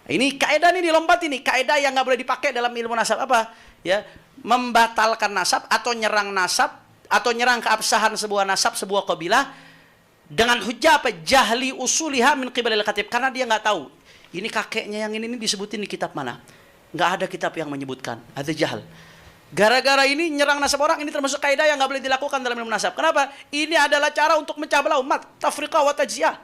Ini kaidah ini dilompat, ini kaidah yang nggak boleh dipakai dalam ilmu nasab. Apa? Ya, membatalkan nasab atau nyerang nasab atau nyerang keabsahan sebuah nasab, sebuah kabilah dengan hujah apa? Jahli usuliha min qibalil khatib, karena dia nggak tahu ini kakeknya yang ini disebutin di kitab mana. Nggak ada kitab yang menyebutkan, ada jahal. Gara-gara ini nyerang nasab orang, ini termasuk kaidah yang nggak boleh dilakukan dalam ilmu nasab. Kenapa? Ini adalah cara untuk mecah belah umat, tafriqah wa tajziyah,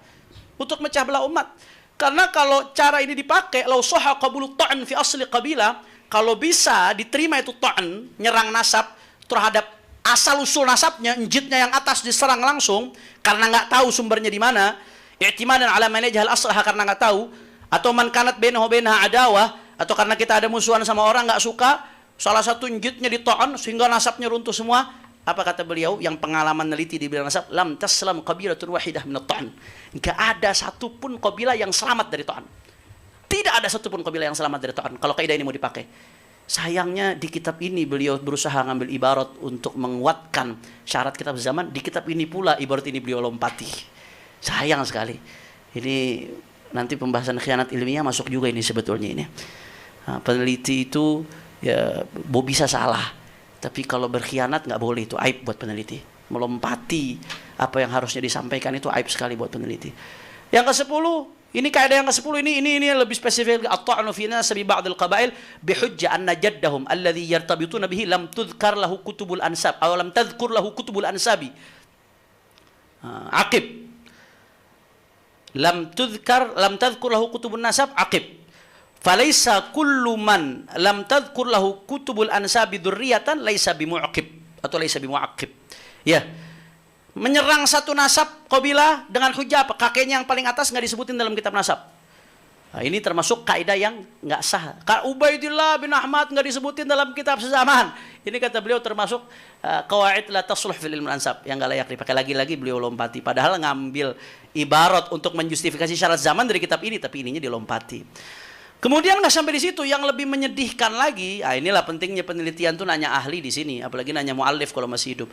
untuk mecah belah umat. Karena kalau cara ini dipakai, lau sahha qabulu ta'n fi asli qabilah, kalau bisa diterima itu ta'n, nyerang nasab terhadap asal usul nasabnya, njitnya yang atas diserang langsung karena nggak tahu sumbernya di mana, i'timadan ala man yajhal aslaha, karena nggak tahu, atau man kanat bainahu bainaha adawah, atau karena kita ada musuhan sama orang nggak suka, salah satu njitnya dita'an sehingga nasabnya runtuh semua. Apa kata beliau yang pengalaman neliti di bidang nasab? Lam taslam qabilatun wahidah min at-ta'an. Enggak ada satupun kabilah yang selamat dari ta'an. Tidak ada satupun kabilah yang selamat dari ta'an kalau kaidah ini mau dipakai. Sayangnya di kitab ini beliau berusaha ngambil ibarat untuk menguatkan syarat kitab zaman. Di kitab ini pula ibarat ini beliau lompati. Sayang sekali. Ini nanti pembahasan khianat ilmiah masuk juga ini sebetulnya ini. Nah, peneliti itu ya bisa salah, Tapi kalau berkhianat nggak boleh, itu aib buat peneliti. Melompati apa yang harusnya disampaikan itu aib sekali buat peneliti. Yang ke-10, ini kaidah yang ke-10 ini lebih spesifik. At-ta'nu fi nasabi ba'dil qaba'il bihujja anna jaddahum alladhi yartabituna bihi lam tudhkar lahu kutubul ansab aw lam tadhkur lahu kutubul ansabi. Aqib. Lam tadhkur lahu kutubun nasab aqib. Falaisa kullu man lam tadhkur lahu kutubul ansabi dzurriyatan laisa bimu'aqib atau laisa bimu'aqib. Ya. Menyerang satu nasab qabilah dengan hujah apa? Kakeknya yang paling atas nggak disebutin dalam kitab nasab. Nah, ini termasuk kaidah yang nggak sah. Ubaidillah bin Ahmad nggak disebutin dalam kitab sezaman. Ini kata beliau termasuk qawaid la tasluh fil ilm ansab yang nggak layak dipakai. Lagi-lagi beliau lompati. Padahal ngambil ibarat untuk menjustifikasi syarat zaman dari kitab ini, tapi ininya dilompati. Kemudian nggak sampai di situ, yang lebih menyedihkan lagi. Inilah pentingnya penelitian tuh nanya ahli di sini, apalagi nanya muallif kalau masih hidup.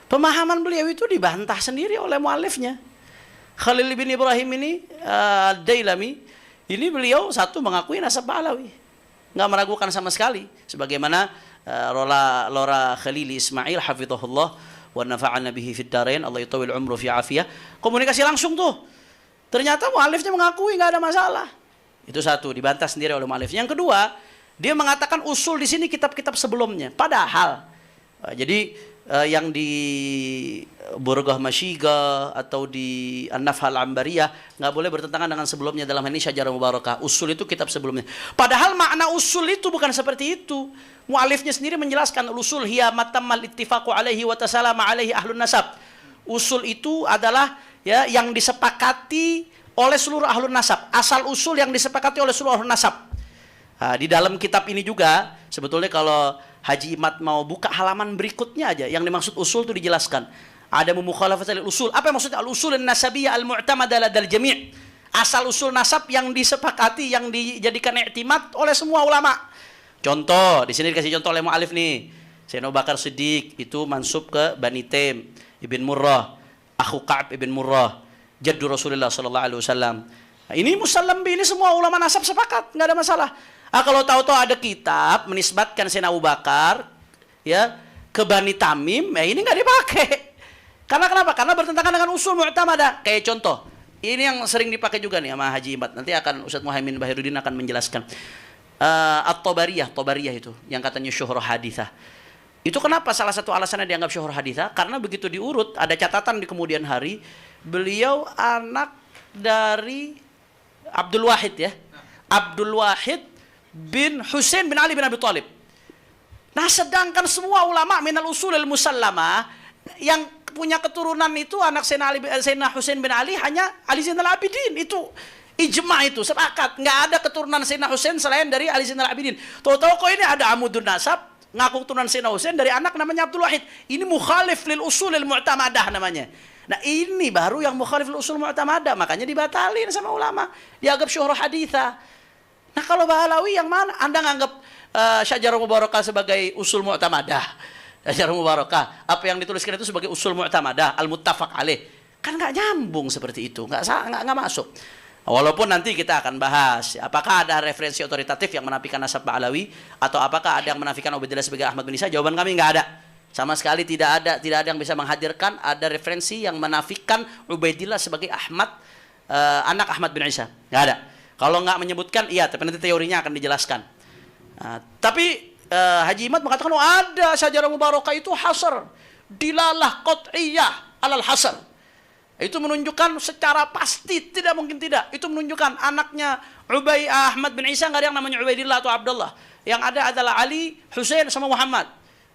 Pemahaman beliau itu dibantah sendiri oleh muallifnya. Khalil bin Ibrahim ini Dailami, ini beliau satu mengakui nasab Ba'alawi, nggak meragukan sama sekali. Sebagaimana Lora Khalili Ismail hafizahullah wa nafa'ana bihi fid darain, Allah yutawil umru fi afiyah. Komunikasi langsung tuh. Ternyata muallifnya mengakui nggak ada masalah. Itu satu, dibantah sendiri oleh muallif. Yang kedua, dia mengatakan usul di sini kitab-kitab sebelumnya. Padahal jadi yang di Burghah Mashiga atau di An-Nafhal Ambariyah nggak boleh bertentangan dengan sebelumnya. Dalam hal ini Syajarah Mubarakah, usul itu kitab sebelumnya. Padahal makna usul itu bukan seperti itu. Mu'alifnya sendiri menjelaskan usul hiya matammal ittifaqu alaihi wa tasalama alaihi ahlun nasab. Usul itu adalah ya yang disepakati oleh seluruh ahlun nasab. Asal usul yang disepakati oleh seluruh ahlun nasab. Nah, di dalam kitab ini juga sebetulnya kalau Haji Imad mau buka halaman berikutnya aja, yang dimaksud usul itu dijelaskan. Ada mukhalafat usul. Apa yang maksudnya al-usul an-nasabiyyah al-mu'tamadah ladal jami'? Asal usul nasab yang disepakati, yang dijadikan i'timad oleh semua ulama. Contoh, di sini dikasih contoh oleh mu'alif nih. Sayyidina Abu Bakar Siddiq itu mansub ke Bani Taim ibn Murrah, akhu Ka'ab ibn Murrah, jaddu Rasulullah sallallahu alaihi wasallam. Nah, ini musallam ini semua ulama nasab sepakat, nggak ada masalah. Kalau tahu-tahu ada kitab menisbatkan Sayyidina Abu Bakar ya ke Bani Tamim, ini nggak dipakai. Karena kenapa? Karena bertentangan dengan usul mu'tamadah. Kayak contoh, ini yang sering dipakai juga nih sama Haji Imad. Nanti akan Ustaz Muhaimin Bahiruddin akan menjelaskan. At-Tabariyah itu yang katanya syuhur hadithah. Itu kenapa salah satu alasannya dianggap syuhur hadithah? Karena begitu diurut ada catatan di kemudian hari, beliau anak dari Abdul Wahid ya. Abdul Wahid bin Husain bin Ali bin Abi Thalib. Nah, sedangkan semua ulama minal usulil musallamah yang punya keturunan itu anak Sayyidina Husain bin Ali hanya Ali Zainal Abidin. Itu ijma, itu sepakat. Nggak ada keturunan Sayyidina Husain selain dari Ali Zainal Abidin. Tahu-tahu kok ini ada amudun nasab ngaku keturunan Sayyidina Husain dari anak namanya Abdul Wahid. Ini mukhalif lil usulil mu'tamadah namanya. Nah, ini baru yang mukhalif lil usul mu'tamadah, makanya dibatalin sama ulama. Dianggap syuhur hadithah. Nah, kalau Ba'alawi yang mana? Anda nganggap Syajarah Mubarakah sebagai usul mu'tamadah. Syajarah Mubarakah, apa yang dituliskan itu sebagai usul mu'tamadah, al-muttafaq alaih. Kan nggak nyambung seperti itu, nggak masuk. Walaupun nanti kita akan bahas apakah ada referensi otoritatif yang menafikan nasab Ba'alawi atau apakah ada yang menafikan Ubaidillah sebagai Ahmad bin Isa. Jawaban kami nggak ada. Sama sekali tidak ada yang bisa menghadirkan ada referensi yang menafikan Ubaidillah sebagai Ahmad, anak Ahmad bin Isa. Nggak ada. Kalau nggak menyebutkan, iya, tapi nanti teorinya akan dijelaskan. Tapi Haji Imad mengatakan, ada Syajarah Mubarakah itu hasar, dilalah qat'iyah alal hasar. Itu menunjukkan secara pasti, tidak mungkin tidak. Itu menunjukkan anaknya Ahmad bin Isa nggak ada yang namanya Ubaidillah atau Abdullah. Yang ada adalah Ali, Husain sama Muhammad.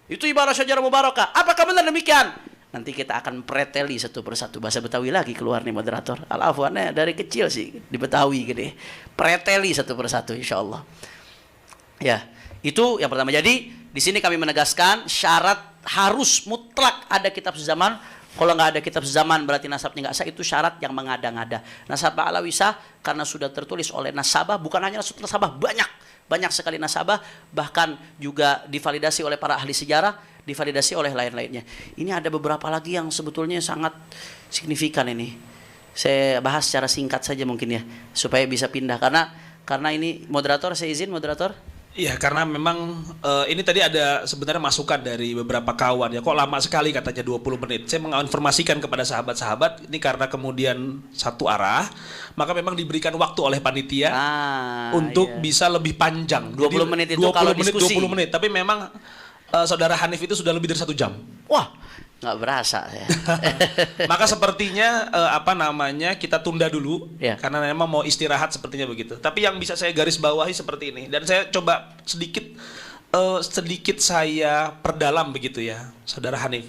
Itu ibarat Syajarah Mubarakah. Apakah benar demikian? Nanti kita akan preteli satu persatu. Bahasa Betawi lagi keluar nih moderator. Al-afwannya dari kecil sih di Betawi gede. Preteli satu persatu insyaallah. Ya, itu yang pertama. Jadi di sini kami menegaskan syarat harus mutlak ada kitab sezaman. Kalau nggak ada kitab sezaman berarti nasabnya nggak sah. Itu syarat yang mengada-ngada. Nasab Ba'alawi sah karena sudah tertulis oleh nasabah. Bukan hanya nasabah, banyak sekali nasabah, bahkan juga divalidasi oleh para ahli sejarah, divalidasi oleh lain-lainnya. Ini ada beberapa lagi yang sebetulnya sangat signifikan ini. Saya bahas secara singkat saja mungkin ya, supaya bisa pindah karena ini moderator, saya izin moderator. Iya, karena memang ini tadi ada sebenarnya masukan dari beberapa kawan ya. Kok lama sekali katanya 20 menit. Saya menginformasikan kepada sahabat-sahabat ini karena kemudian satu arah, maka memang diberikan waktu oleh panitia untuk Iya. bisa lebih panjang. 20 Jadi, menit itu kalau diskusi. 20 menit. Tapi memang saudara Hanif itu sudah lebih dari 1 jam. Wah, nggak berasa ya. Maka sepertinya kita tunda dulu Ya. karena memang mau istirahat sepertinya begitu. Tapi yang bisa saya garis bawahi seperti ini dan saya coba sedikit saya perdalam begitu ya, Saudara Hanif.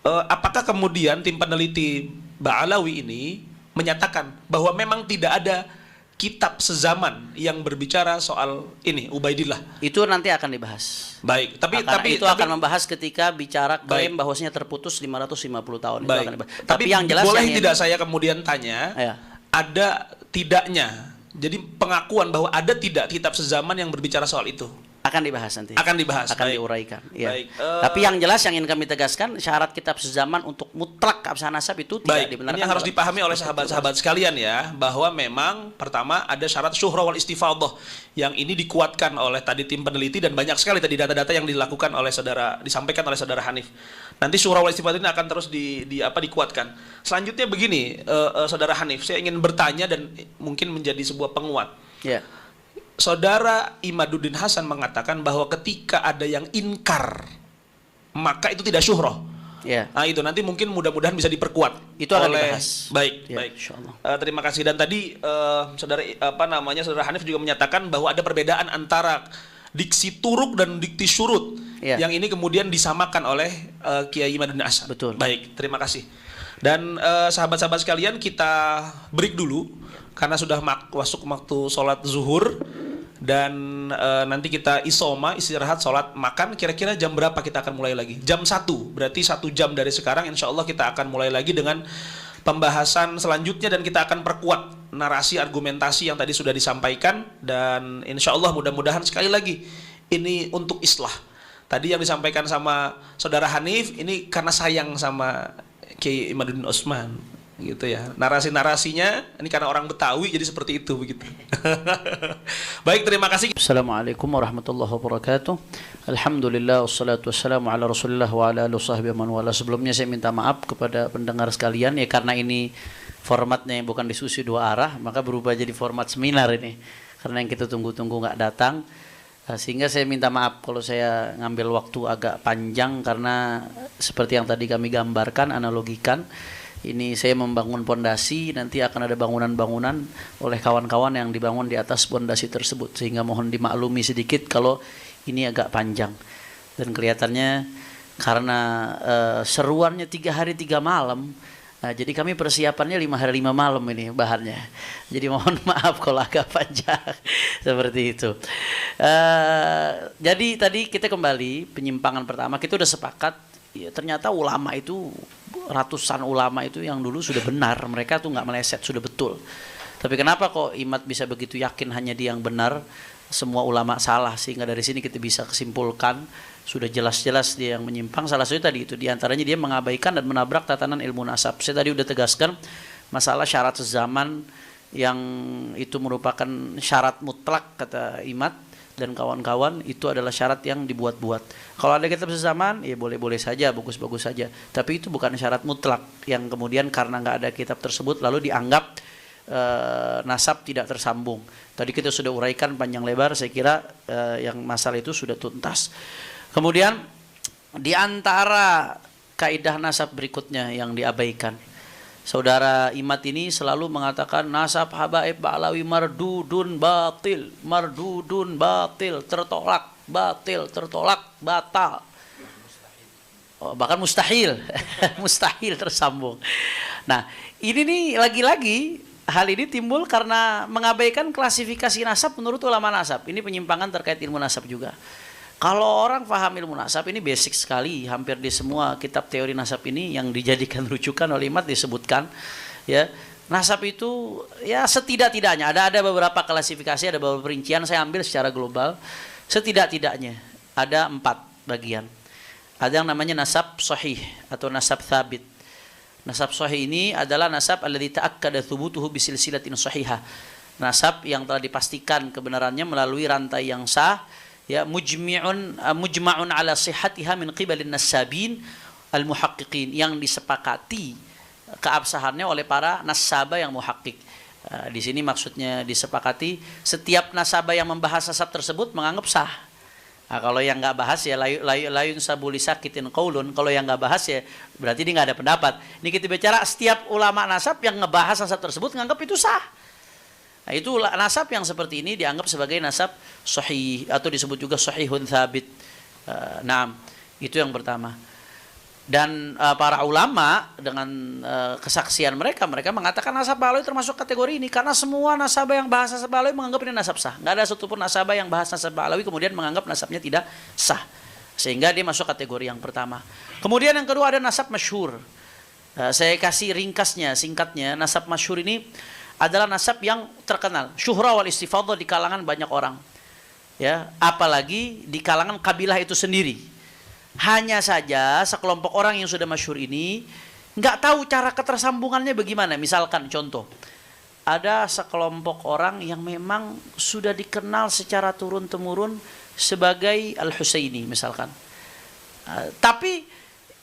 Apakah kemudian tim peneliti Ba'alawi ini menyatakan bahwa memang tidak ada kitab sezaman yang berbicara soal ini Ubaidillah? Itu nanti akan dibahas. Baik, tapi akan membahas ketika bicara klaim bahwasanya terputus 550 tahun. Itu baik. akan dibahas. Tapi yang jelas boleh yang tidak saya kemudian tanya, Ya. ada tidaknya, jadi pengakuan bahwa ada tidak kitab sezaman yang berbicara soal itu? akan dibahas nanti. Akan dibahas, Akan baik. diuraikan. Ya. Baik, Tapi yang jelas yang ingin kami tegaskan, syarat kitab sezaman untuk mutlak keabsahan nasab itu tidak Baik, dibenarkan. ini yang harus dipahami oleh sahabat-sahabat sekalian ya, bahwa memang pertama ada syarat syuhra wal istifadhah yang ini dikuatkan oleh tadi tim peneliti dan banyak sekali tadi data-data yang dilakukan oleh disampaikan oleh saudara Hanif. Nanti syuhra wal istifadhah ini akan terus dikuatkan. Selanjutnya begini, saudara Hanif, saya ingin bertanya dan mungkin menjadi sebuah penguat. Ya. Saudara Imaduddin Hasan mengatakan bahwa ketika ada yang inkar, maka itu tidak syuhroh. Ya. Nah itu nanti mungkin mudah-mudahan bisa diperkuat. Itu akan dibahas. Baik, Ya, baik. insyaallah. Terima kasih. Dan tadi saudara Hanif juga menyatakan bahwa ada perbedaan antara diksi turuk dan diksi syurut. Ya. Yang ini kemudian disamakan oleh Kiai Imaduddin Hasan. Betul. Baik, terima kasih. Dan sahabat-sahabat sekalian, kita break dulu karena sudah masuk waktu sholat zuhur. Dan nanti kita istirahat, sholat, makan. Kira-kira jam berapa kita akan mulai lagi? Jam 1, berarti 1 jam dari sekarang insya Allah kita akan mulai lagi dengan pembahasan selanjutnya. Dan kita akan perkuat narasi argumentasi yang tadi sudah disampaikan. Dan insya Allah mudah-mudahan sekali lagi ini untuk islah. Tadi yang disampaikan sama saudara Hanif, ini karena sayang sama Kiai Imaduddin Utsman gitu ya. Narasi-narasinya ini karena orang Betawi jadi seperti itu begitu. Baik, terima kasih. Assalamualaikum warahmatullahi wabarakatuh. Alhamdulillah wassalatu wassalamu ala Rasulillah wa ala alihi wasahbihi man wala. Sebelumnya saya minta maaf kepada pendengar sekalian ya, karena ini formatnya bukan diskusi dua arah, maka berubah jadi format seminar ini. Karena yang kita tunggu-tunggu nggak datang. Sehingga saya minta maaf kalau saya ngambil waktu agak panjang, karena seperti yang tadi kami gambarkan, analogikan, ini saya membangun pondasi, nanti akan ada bangunan-bangunan oleh kawan-kawan yang dibangun di atas pondasi tersebut, sehingga mohon dimaklumi sedikit kalau ini agak panjang. Dan kelihatannya karena seruannya 3 hari 3 malam, jadi kami persiapannya 5 hari 5 malam ini bahannya. Jadi mohon maaf kalau agak panjang seperti itu. Jadi tadi kita kembali penyimpangan pertama, kita udah sepakat ya, ternyata ulama itu, ratusan ulama itu yang dulu sudah benar, mereka tuh nggak meleset, sudah betul. Tapi kenapa kok Imad bisa begitu yakin hanya dia yang benar, semua ulama salah? Sehingga dari sini kita bisa kesimpulkan sudah jelas-jelas dia yang menyimpang. Salah satu tadi itu diantaranya dia mengabaikan dan menabrak tatanan ilmu nasab. Saya tadi udah tegaskan masalah syarat sezaman yang itu merupakan syarat mutlak kata Imad dan kawan-kawan, itu adalah syarat yang dibuat-buat. Kalau ada kitab sezaman ya boleh-boleh saja, bagus-bagus saja, tapi itu bukan syarat mutlak yang kemudian karena nggak ada kitab tersebut lalu dianggap nasab tidak tersambung. Tadi kita sudah uraikan panjang lebar, saya kira yang masalah itu sudah tuntas. Kemudian di antara kaidah nasab berikutnya yang diabaikan, saudara Imad ini selalu mengatakan nasab habaib Ba'alawi mardudun batil, tertolak, batal. Bahkan mustahil, mustahil tersambung. Nah, ini nih lagi-lagi hal ini timbul karena mengabaikan klasifikasi nasab menurut ulama nasab. Ini penyimpangan terkait ilmu nasab juga. Kalau orang paham ilmu nasab ini basic sekali, hampir di semua kitab teori nasab ini yang dijadikan rujukan oleh Imad disebutkan ya, nasab itu ya setidak-tidaknya ada beberapa klasifikasi, ada beberapa perincian, saya ambil secara global. Setidak-tidaknya ada 4 bagian. Ada yang namanya nasab sahih atau nasab thabit. Nasab sahih ini adalah nasab alladzi ta'akkada thubutuhu bisilsilatin sahihah. Nasab yang telah dipastikan kebenarannya melalui rantai yang sah ya mujma'un ala sihhatiha min qibalin nasabin al-muhaqqiqin, yang disepakati keabsahannya oleh para nasabah yang muhakkik. Di sini maksudnya disepakati setiap nasabah yang membahas nasab tersebut menganggap sah. Nah, kalau yang nggak bahas ya layun sabuli sakitin qaulun. Kalau yang nggak bahas ya berarti dia nggak ada pendapat. Ini kita bicara setiap ulama nasab yang ngebahas nasab tersebut menganggap itu sah. Nah, itu nasab yang seperti ini dianggap sebagai nasab sahih atau disebut juga sahihun thabit. Nah, itu yang pertama. Dan para ulama dengan kesaksian mereka mengatakan nasab balawi termasuk kategori ini karena semua nasabah yang bahas nasab balawi menganggap ini nasab sah. Nggak ada satupun nasabah yang bahas nasab balawi kemudian menganggap nasabnya tidak sah, sehingga dia masuk kategori yang pertama. Kemudian yang kedua ada nasab masyhur. Saya kasih ringkasnya, singkatnya. Nasab masyhur ini adalah nasab yang terkenal, syuhra wal istifadhah di kalangan banyak orang, ya, apalagi di kalangan kabilah itu sendiri. Hanya saja sekelompok orang yang sudah masyhur ini nggak tahu cara ketersambungannya bagaimana. Misalkan contoh, ada sekelompok orang yang memang sudah dikenal secara turun-temurun sebagai Al-Husaini misalkan. Tapi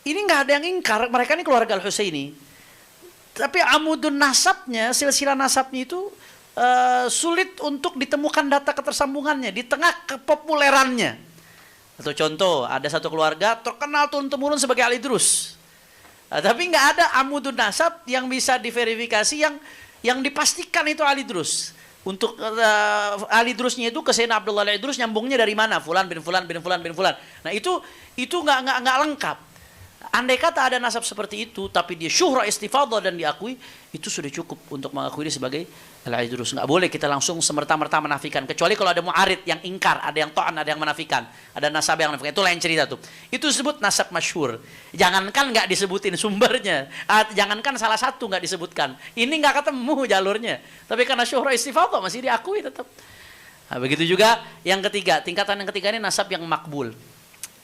ini nggak ada yang ingkar, mereka ini keluarga Al-Husaini. Tapi amudun nasabnya, silsilah nasabnya itu sulit untuk ditemukan data ketersambungannya di tengah kepopulerannya. Atau contoh, ada satu keluarga terkenal turun-temurun sebagai Ali Idrus. Tapi nggak ada amudun nasab yang bisa diverifikasi yang dipastikan itu Ali Idrus. Untuk Ali Idrusnya itu ke Sayyidina Abdullah Al-Idrus nyambungnya dari mana? Fulan bin Fulan bin Fulan bin Fulan. Nah itu nggak lengkap. Andai kata ada nasab seperti itu, tapi dia syuhra istifadhah dan diakui, itu sudah cukup untuk mengakui dia sebagai Al-Idrus. Nggak boleh kita langsung semerta-merta menafikan. Kecuali kalau ada mu'arid yang ingkar, ada yang to'an, ada yang menafikan. Ada nasab yang menafikan. Itu lain cerita tuh. Itu disebut nasab masyhur. Jangankan nggak disebutin sumbernya. Jangankan salah satu nggak disebutkan. Ini nggak ketemu jalurnya. Tapi karena syuhra istifadhah masih diakui tetap. Nah, begitu juga yang ketiga. Tingkatan yang ketiga ini nasab yang makbul.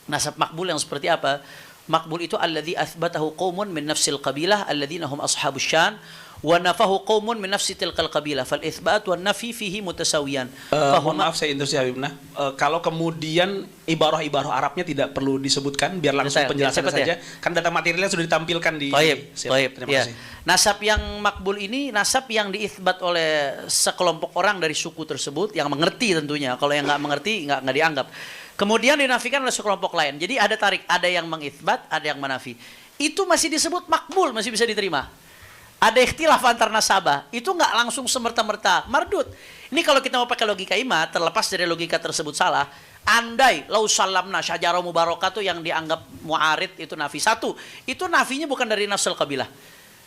Nasab makbul yang seperti apa? Makbul itu alladzi athbatahu qaumun min nafsil qabilah alladzina hum ashabus syan wa nafahu qaumun min nafsi tilkal qabilah fal itsbat wan nafi fihi mutasawiyan. Maaf saya interupsi Habibna. Kalau kemudian ibarah-ibarah Arabnya tidak perlu disebutkan biar langsung penjelasan saja. Kan data materialnya sudah ditampilkan di Terima kasih. Nasab yang makbul ini nasab yang diitsbat oleh sekelompok orang dari suku tersebut yang mengerti tentunya. Kalau yang nggak mengerti nggak dianggap. Kemudian dinafikan oleh sekelompok lain. Jadi ada tarik, ada yang mengitsbat, ada yang menafi. Itu masih disebut makbul, masih bisa diterima. Ada ikhtilaf antar nasabah, itu nggak langsung semerta-merta mardud. Ini kalau kita mau pakai logika imat, terlepas dari logika tersebut salah, andai lau salamna syajarah mubarakatuh yang dianggap mu'arid itu nafi. Satu, itu nafinya bukan dari nafsul qabilah.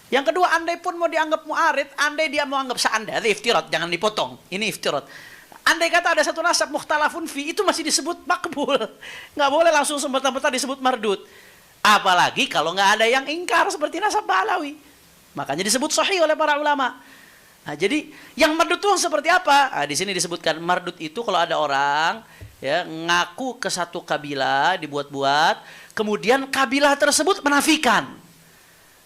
Yang kedua, andai pun mau dianggap mu'arid, andai dia mau anggap seandainya, itu iftirat, jangan dipotong. Ini iftirat. Andai kata ada satu nasab mukhtalafun fi, itu masih disebut makbul. Nggak boleh langsung semerta-merta disebut mardud. Apalagi kalau nggak ada yang ingkar seperti nasab balawi. Makanya disebut sahih oleh para ulama. Nah, jadi yang mardud itu seperti apa? Nah, di sini disebutkan mardud itu kalau ada orang ya ngaku ke satu kabilah dibuat-buat, kemudian kabilah tersebut menafikan.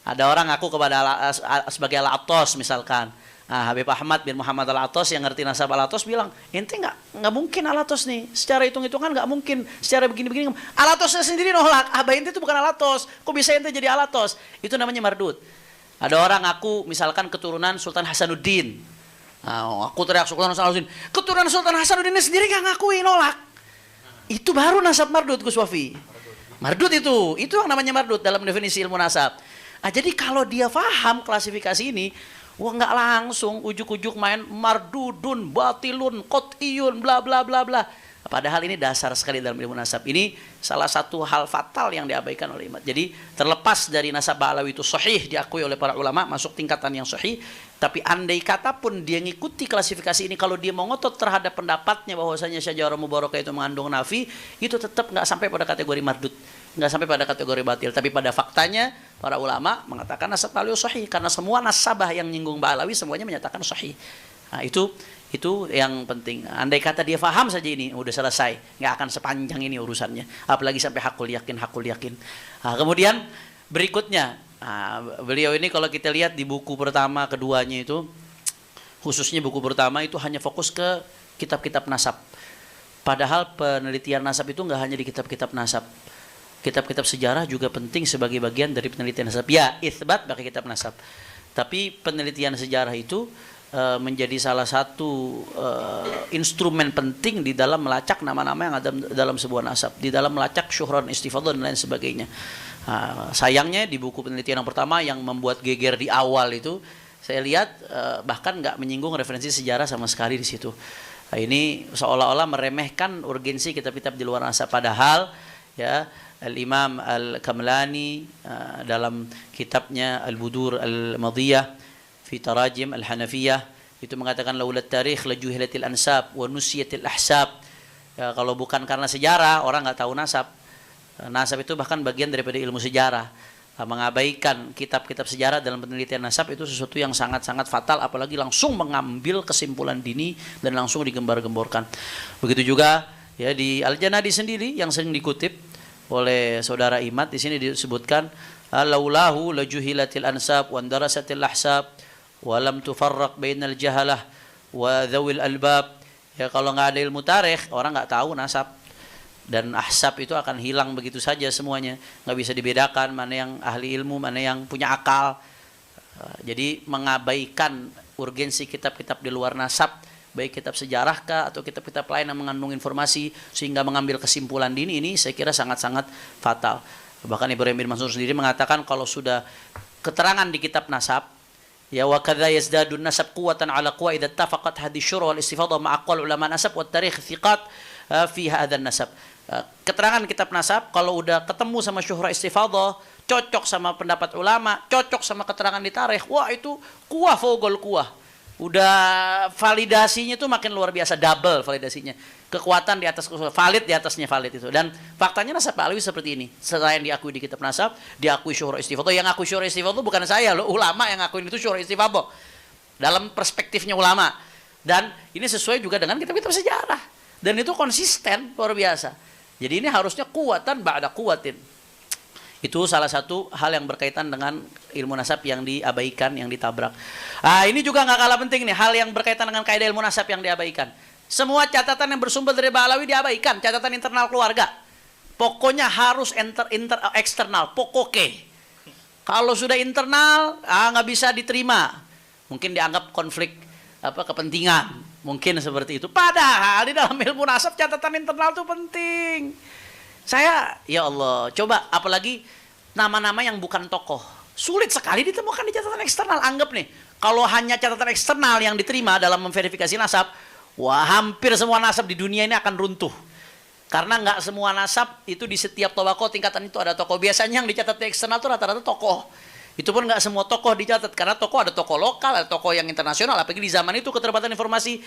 Ada orang ngaku kepada sebagai Al-Attas misalkan. Nah, Habib Ahmad bin Muhammad Al-Attas yang ngerti nasab Al-Attas bilang, ente nggak mungkin Al-Attas nih, secara hitung-hitungan nggak mungkin, secara begini-begini. Al-Attasnya sendiri nolak, abah ente itu bukan Al-Attas, kok bisa ente jadi Al-Attas? Itu namanya mardud. Ada orang aku misalkan keturunan Sultan Hasanuddin. Nah, aku teriak Sultan Hasanuddin, keturunan Sultan Hasanuddin sendiri nggak ngakui, nolak. Itu baru nasab mardud, Gus Wafi. Mardud itu yang namanya mardud dalam definisi ilmu nasab. Nah, jadi kalau dia paham klasifikasi ini, wah nggak langsung ujuk-ujuk main mardudun, batilun, qot'iyun, bla bla bla bla. Padahal ini dasar sekali dalam ilmu nasab. Ini salah satu hal fatal yang diabaikan oleh umat. Jadi terlepas dari nasab balawi itu sahih diakui oleh para ulama, masuk tingkatan yang sahih. Tapi andai kata pun dia ngikuti klasifikasi ini, kalau dia mau ngotot terhadap pendapatnya bahwasanya syajarah mubarakah itu mengandung nafi, itu tetap nggak sampai pada kategori mardud, nggak sampai pada kategori batil. Tapi pada faktanya para ulama mengatakan nasab balawi sahih karena semua nasabah yang nyinggung balawi semuanya menyatakan sahih. Nah, itu yang penting. Andai kata dia faham saja ini, udah selesai, nggak akan sepanjang ini urusannya. Apalagi sampai hakul yakin. Nah, kemudian berikutnya, beliau ini kalau kita lihat di buku pertama, keduanya itu, khususnya buku pertama itu hanya fokus ke kitab-kitab nasab. Padahal penelitian nasab itu nggak hanya di kitab-kitab nasab. Kitab-kitab sejarah juga penting sebagai bagian dari penelitian nasab. Ya, itsbat pakai kitab nasab. Tapi penelitian sejarah itu menjadi salah satu instrumen penting di dalam melacak nama-nama yang ada dalam sebuah nasab, di dalam melacak syuhran, istifadah dan lain sebagainya. Sayangnya di buku penelitian yang pertama yang membuat geger di awal itu, saya lihat bahkan nggak menyinggung referensi sejarah sama sekali di situ. Ini seolah-olah meremehkan urgensi kitab-kitab di luar nasab, padahal ya Al-Imam Al-Kamlani dalam kitabnya Al-Budur Al-Madiyah fi Tarajim Al-Hanafiyah itu mengatakan laulat tarikh lajuhilatil ansab wa nusiyatil ahsab. Ya, kalau bukan karena sejarah orang nggak tahu nasab. Nasab itu bahkan bagian daripada ilmu sejarah. Mengabaikan kitab-kitab sejarah dalam penelitian nasab itu sesuatu yang sangat-sangat fatal, apalagi langsung mengambil kesimpulan dini dan langsung digembar-gemborkan. Begitu juga ya di Al-Janadi sendiri yang sering dikutip oleh saudara Imad, di sini disebutkan laulahu lajuhilatil ansab wa darasatil ahsab wa lam tufarraq bainal jahalah wa dzawil albab. Ya kalau nggak ada ilmu tarikh orang nggak tahu nasab dan ahsab itu akan hilang begitu saja semuanya, nggak bisa dibedakan mana yang ahli ilmu, mana yang punya akal. Jadi mengabaikan urgensi kitab-kitab di luar nasab, baik kitab sejarah kah atau kitab-kitab lain yang mengandung informasi sehingga mengambil kesimpulan dini, ini saya kira sangat-sangat fatal. Bahkan Ibrahim bin Mansur sendiri mengatakan kalau sudah keterangan di kitab nasab, ya wa kadza yazdadun nasab quwwatan ala quwa idza ittafaqat hadhihi syura wal istifadah ma aqwal ulama nasab wa tarikh thiqat fi hadzal nasab. Keterangan kitab nasab kalau udah ketemu sama syuhra istifadah, cocok sama pendapat ulama, cocok sama keterangan di tarikh, wah itu kuah fogol kuah. Udah validasinya tuh makin luar biasa, double validasinya. Kekuatan di atas valid, di atasnya valid itu. Dan faktanya nasab Ba'alawi seperti ini. Selain diakui di kitab nasab, diakui syuhra istifadah. Yang akui syuhra istifadah bukan saya loh, ulama yang akuin itu syuhra istifadah. Dalam perspektifnya ulama. Dan ini sesuai juga dengan kitab-kitab sejarah. Dan itu konsisten, luar biasa. Jadi ini harusnya kuatan ba'da kuwatin. Itu salah satu hal yang berkaitan dengan ilmu nasab yang diabaikan, yang ditabrak. Ini juga nggak kalah penting nih, hal yang berkaitan dengan kaidah ilmu nasab yang diabaikan. Semua catatan yang bersumber dari Ba'alawi diabaikan, catatan internal keluarga. Pokoknya harus eksternal, pokoknya. Kalau sudah internal, nggak bisa diterima. Mungkin dianggap konflik kepentingan. Mungkin seperti itu. Padahal di dalam ilmu nasab catatan internal itu penting. Saya, ya Allah, coba apalagi nama-nama yang bukan tokoh. Sulit sekali ditemukan di catatan eksternal. Anggap nih, kalau hanya catatan eksternal yang diterima dalam memverifikasi nasab, wah hampir semua nasab di dunia ini akan runtuh. Karena nggak semua nasab itu di setiap tobaqo tingkatan itu ada tokoh. Biasanya yang dicatat di eksternal itu rata-rata tokoh. Itu pun nggak semua tokoh dicatat, karena tokoh ada tokoh lokal, ada tokoh yang internasional. Apalagi di zaman itu keterbatasan informasi,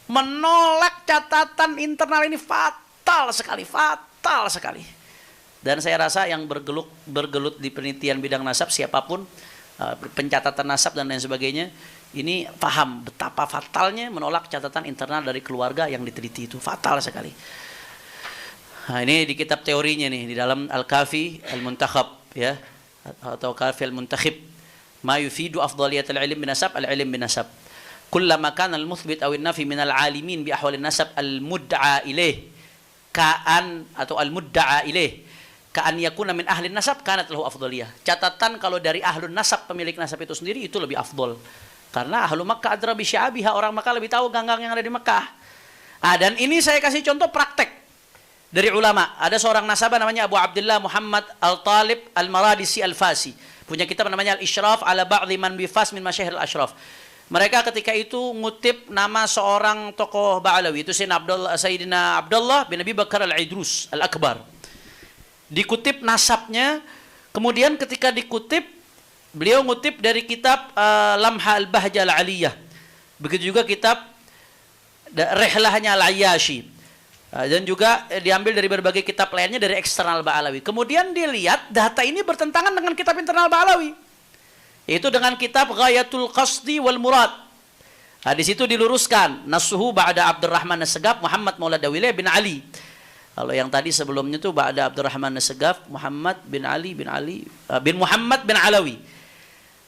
menolak catatan internal ini fatal sekali. Dan saya rasa yang bergelut di penelitian bidang nasab siapapun, pencatatan nasab dan lain sebagainya, ini paham betapa fatalnya menolak catatan internal dari keluarga yang diteliti itu, fatal sekali. Nah, ini di kitab teorinya nih, di dalam Al-Kafi Al-Muntakhab ya, atau Kafi Al-Muntakhib, ma yufidu afdaliyatul ilm binasab al-ilm binasab. Kullama kana al-muthbit aw an-nafi min al-alimin bi ahwal an-nasab al-mud'a ilaih ka'an atau al-mudda'a ilaih ka'an yakuna min ahli nasab kanat lahu afdaliyah. Catatan kalau dari ahlun nasab, pemilik nasab itu sendiri, itu lebih afdol. Karena ahlu Makkah adra bi sya'abiha, orang Makkah lebih tahu ganggang yang ada di Makkah. Dan ini saya kasih contoh praktek dari ulama. Ada seorang nasabah namanya Abu Abdullah Muhammad Al-Talib Al-Maradisi Al-Fasi. Punya kitab namanya Al-Ishraf ala ba'dhi man bi Fas min masyahir al-ashraf. Mereka ketika itu ngutip nama seorang tokoh Ba'alawi, itu Sayyidina Abdullah bin Abi Bakar Al-Idrus Al-Akbar. Dikutip nasabnya, kemudian ketika dikutip, beliau ngutip dari kitab Lamha Al-Bahja Al-Aliyah. Begitu juga kitab Rihlahnya Al-Ayyashi. Dan juga diambil dari berbagai kitab lainnya dari eksternal Ba'alawi. Kemudian dilihat data ini bertentangan dengan kitab internal Ba'alawi. Itu dengan kitab Ghayatul Qasdi wal Murad. Di situ diluruskan nasuhu ba'da Abdurrahman As-Segaf Muhammad Maula Dawileh bin Ali. Kalau yang tadi sebelumnya itu ba'da Abdurrahman As-Segaf Muhammad bin Ali bin Muhammad bin Alawi.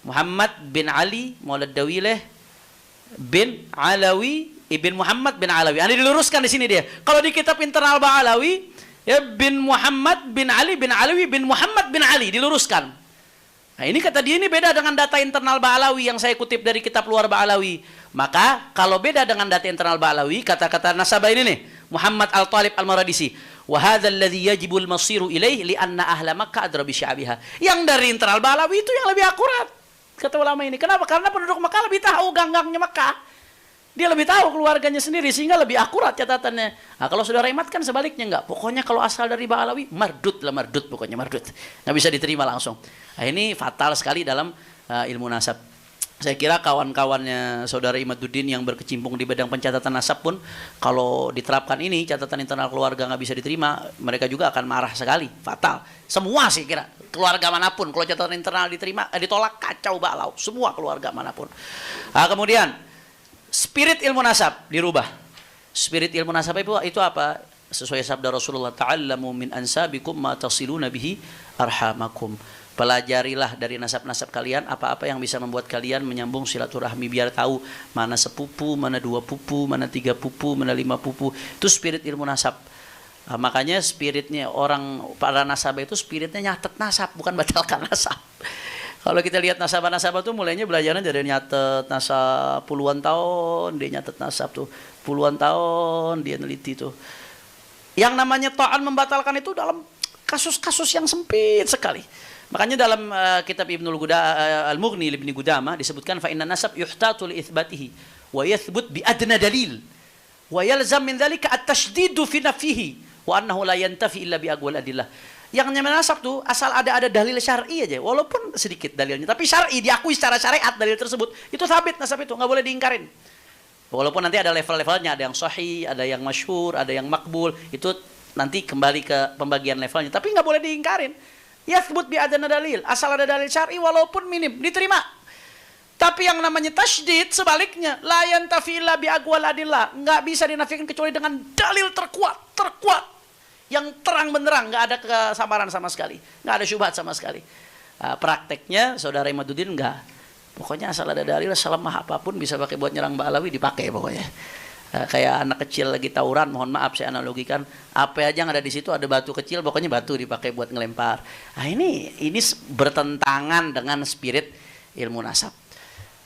Muhammad bin Ali Maula Dawileh bin Alawi ibn Muhammad bin Alawi. Ini diluruskan di sini dia. Kalau di kitab internal Ba'alawi, ya bin Muhammad bin Ali bin Alawi bin Muhammad bin Ali, diluruskan. Nah, ini kata dia ini beda dengan data internal Ba'alawi yang saya kutip dari kitab luar Ba'alawi. Maka kalau beda dengan data internal Ba'alawi, kata-kata nasabah ini nih, Muhammad Al-Talib Al-Maradisi, wa hadzal ladzi yajibu al-masiru ilaihi li anna ahla Makkah adra bi sya'biha. Yang dari internal Ba'alawi itu yang lebih akurat. Kata ulama ini. Kenapa? Karena penduduk Makkah lebih tahu gang-gangnya Makkah. Dia lebih tahu keluarganya sendiri sehingga lebih akurat catatannya. Nah, kalau saudara Imat kan sebaliknya enggak. Pokoknya kalau asal dari Ba'alawi mardut lah, mardut pokoknya mardut. Nggak bisa diterima langsung. Nah, ini fatal sekali dalam ilmu nasab. Saya kira kawan-kawannya saudara Imaduddin yang berkecimpung di bidang pencatatan nasab pun kalau diterapkan ini catatan internal keluarga nggak bisa diterima, mereka juga akan marah sekali, fatal. Semua sih kira keluarga manapun kalau catatan internal diterima ditolak kacau balau, semua keluarga manapun. Nah, kemudian spirit ilmu nasab dirubah. Spirit ilmu nasab itu apa? Sesuai sabda Rasulullah, ta'allamu min ansabikum ma tasiluna bihi arhamakum. Pelajarilah dari nasab-nasab kalian apa-apa yang bisa membuat kalian menyambung silaturahmi, biar tahu mana sepupu, mana 2 pupu, mana 3 pupu, mana 5 pupu. Itu spirit ilmu nasab. Nah, makanya spiritnya orang para nasabah itu spiritnya nyatet nasab, bukan batalkan nasab. Kalau kita lihat nasabah-nasabah tuh mulainya belajarnya dari nyatet nasab puluhan tahun, dia nyatet nasab tuh puluhan tahun dia neliti tuh. Yang namanya ta'an membatalkan itu dalam kasus-kasus yang sempit sekali. Makanya dalam kitab Al-Mughni Ibnu Qudamah disebutkan fa inna nasab yuhtatu li itsbatihi wa yathbut bi adna dalil wa yalzam min dzalika at-tashdidu fi nafyihi wa annahu la yantafi illa bi aqwal adillah. Yang namanya nasab tuh asal ada dalil syar'i aja, walaupun sedikit dalilnya, tapi syar'i diakui secara syariat dalil tersebut, itu sabit nasab itu, nggak boleh diingkarin. Walaupun nanti ada level-levelnya, ada yang sahih, ada yang masyhur, ada yang makbul, itu nanti kembali ke pembagian levelnya, tapi nggak boleh diingkarin. Yathbut bi adna dalil, asal ada dalil syar'i walaupun minim, diterima. Tapi yang namanya tasydid sebaliknya, la yantafi illa bi aqwal adillah, nggak bisa dinafikan kecuali dengan dalil terkuat. Yang terang benderang, nggak ada kesamaran sama sekali, nggak ada syubhat sama sekali. Prakteknya saudara Imaduddin nggak, pokoknya asal ada dalil selemah apapun bisa pakai buat nyerang Ba'alawi, dipakai pokoknya. Kayak anak kecil lagi tawuran, mohon maaf saya analogikan, apa aja yang ada di situ ada batu kecil, pokoknya batu dipakai buat ngelempar. Nah, ini bertentangan dengan spirit ilmu nasab.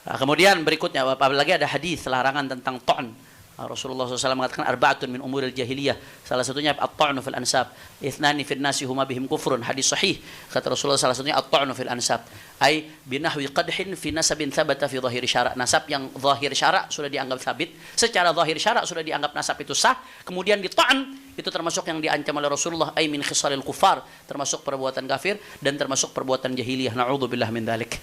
Nah, kemudian berikutnya apalagi ada hadis larangan tentang ta'an. Rasulullah SAW mengatakan arba'atun min umuril jahiliyah, salah satunya at-ta'nu fil ansab, ithnani fil nasi huma bihim kufrun, hadis sahih. Kata Rasulullah salah satunya at-ta'nu fil ansab, ai binahwi qadhin fi nasabin thabata fi dhahir syara', nasab yang zahir syara' sudah dianggap sabit, secara zahir syara' sudah dianggap nasab itu sah, kemudian dita'an, itu termasuk yang diancam oleh Rasulullah, ai min khisalil kufar, termasuk perbuatan kafir dan termasuk perbuatan jahiliyah, na'udzubillah min dzalik.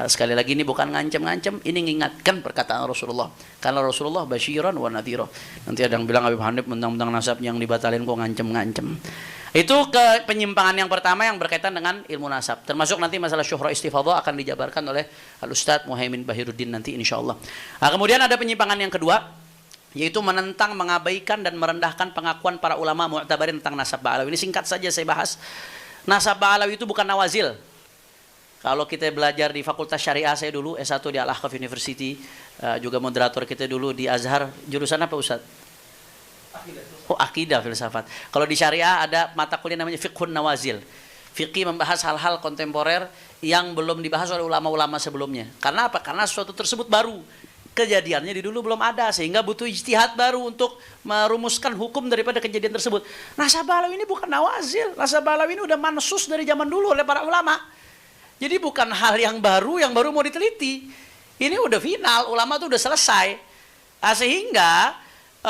Sekali lagi ini bukan ngancam-ngancam, ini mengingatkan perkataan Rasulullah, karena Rasulullah basyiran wa nadhira. Nanti ada yang bilang Habib Hanif mentang-mentang nasab yang dibatalin kok ngancem-ngancem. Itu ke penyimpangan yang pertama yang berkaitan dengan ilmu nasab. Termasuk nanti masalah syuhra istifadhah akan dijabarkan oleh Al-Ustadz Muhaimin Bahiruddin nanti insyaallah. Nah, kemudian ada penyimpangan yang kedua, yaitu menentang, mengabaikan dan merendahkan pengakuan para ulama mu'tabarin tentang nasab Ba'alawi. Ini singkat saja saya bahas. Nasab Ba'alawi itu bukan nawazil. Kalau kita belajar di Fakultas Syariah saya dulu, S1 di Al-Ahqaf University, juga moderator kita dulu di Azhar, jurusan apa Ustaz? Oh, akidah filsafat. Kalau di Syariah ada mata kuliah namanya Fiqhun Nawazil. Fiqih membahas hal-hal kontemporer yang belum dibahas oleh ulama-ulama sebelumnya. Karena apa? Karena sesuatu tersebut baru. Kejadiannya di dulu belum ada, sehingga butuh ijtihad baru untuk merumuskan hukum daripada kejadian tersebut. Nasab Ba'alawi ini bukan nawazil. Nasab Ba'alawi ini udah mansus dari zaman dulu oleh para ulama. Jadi bukan hal yang baru mau diteliti. Ini udah final, ulama itu udah selesai. Sehingga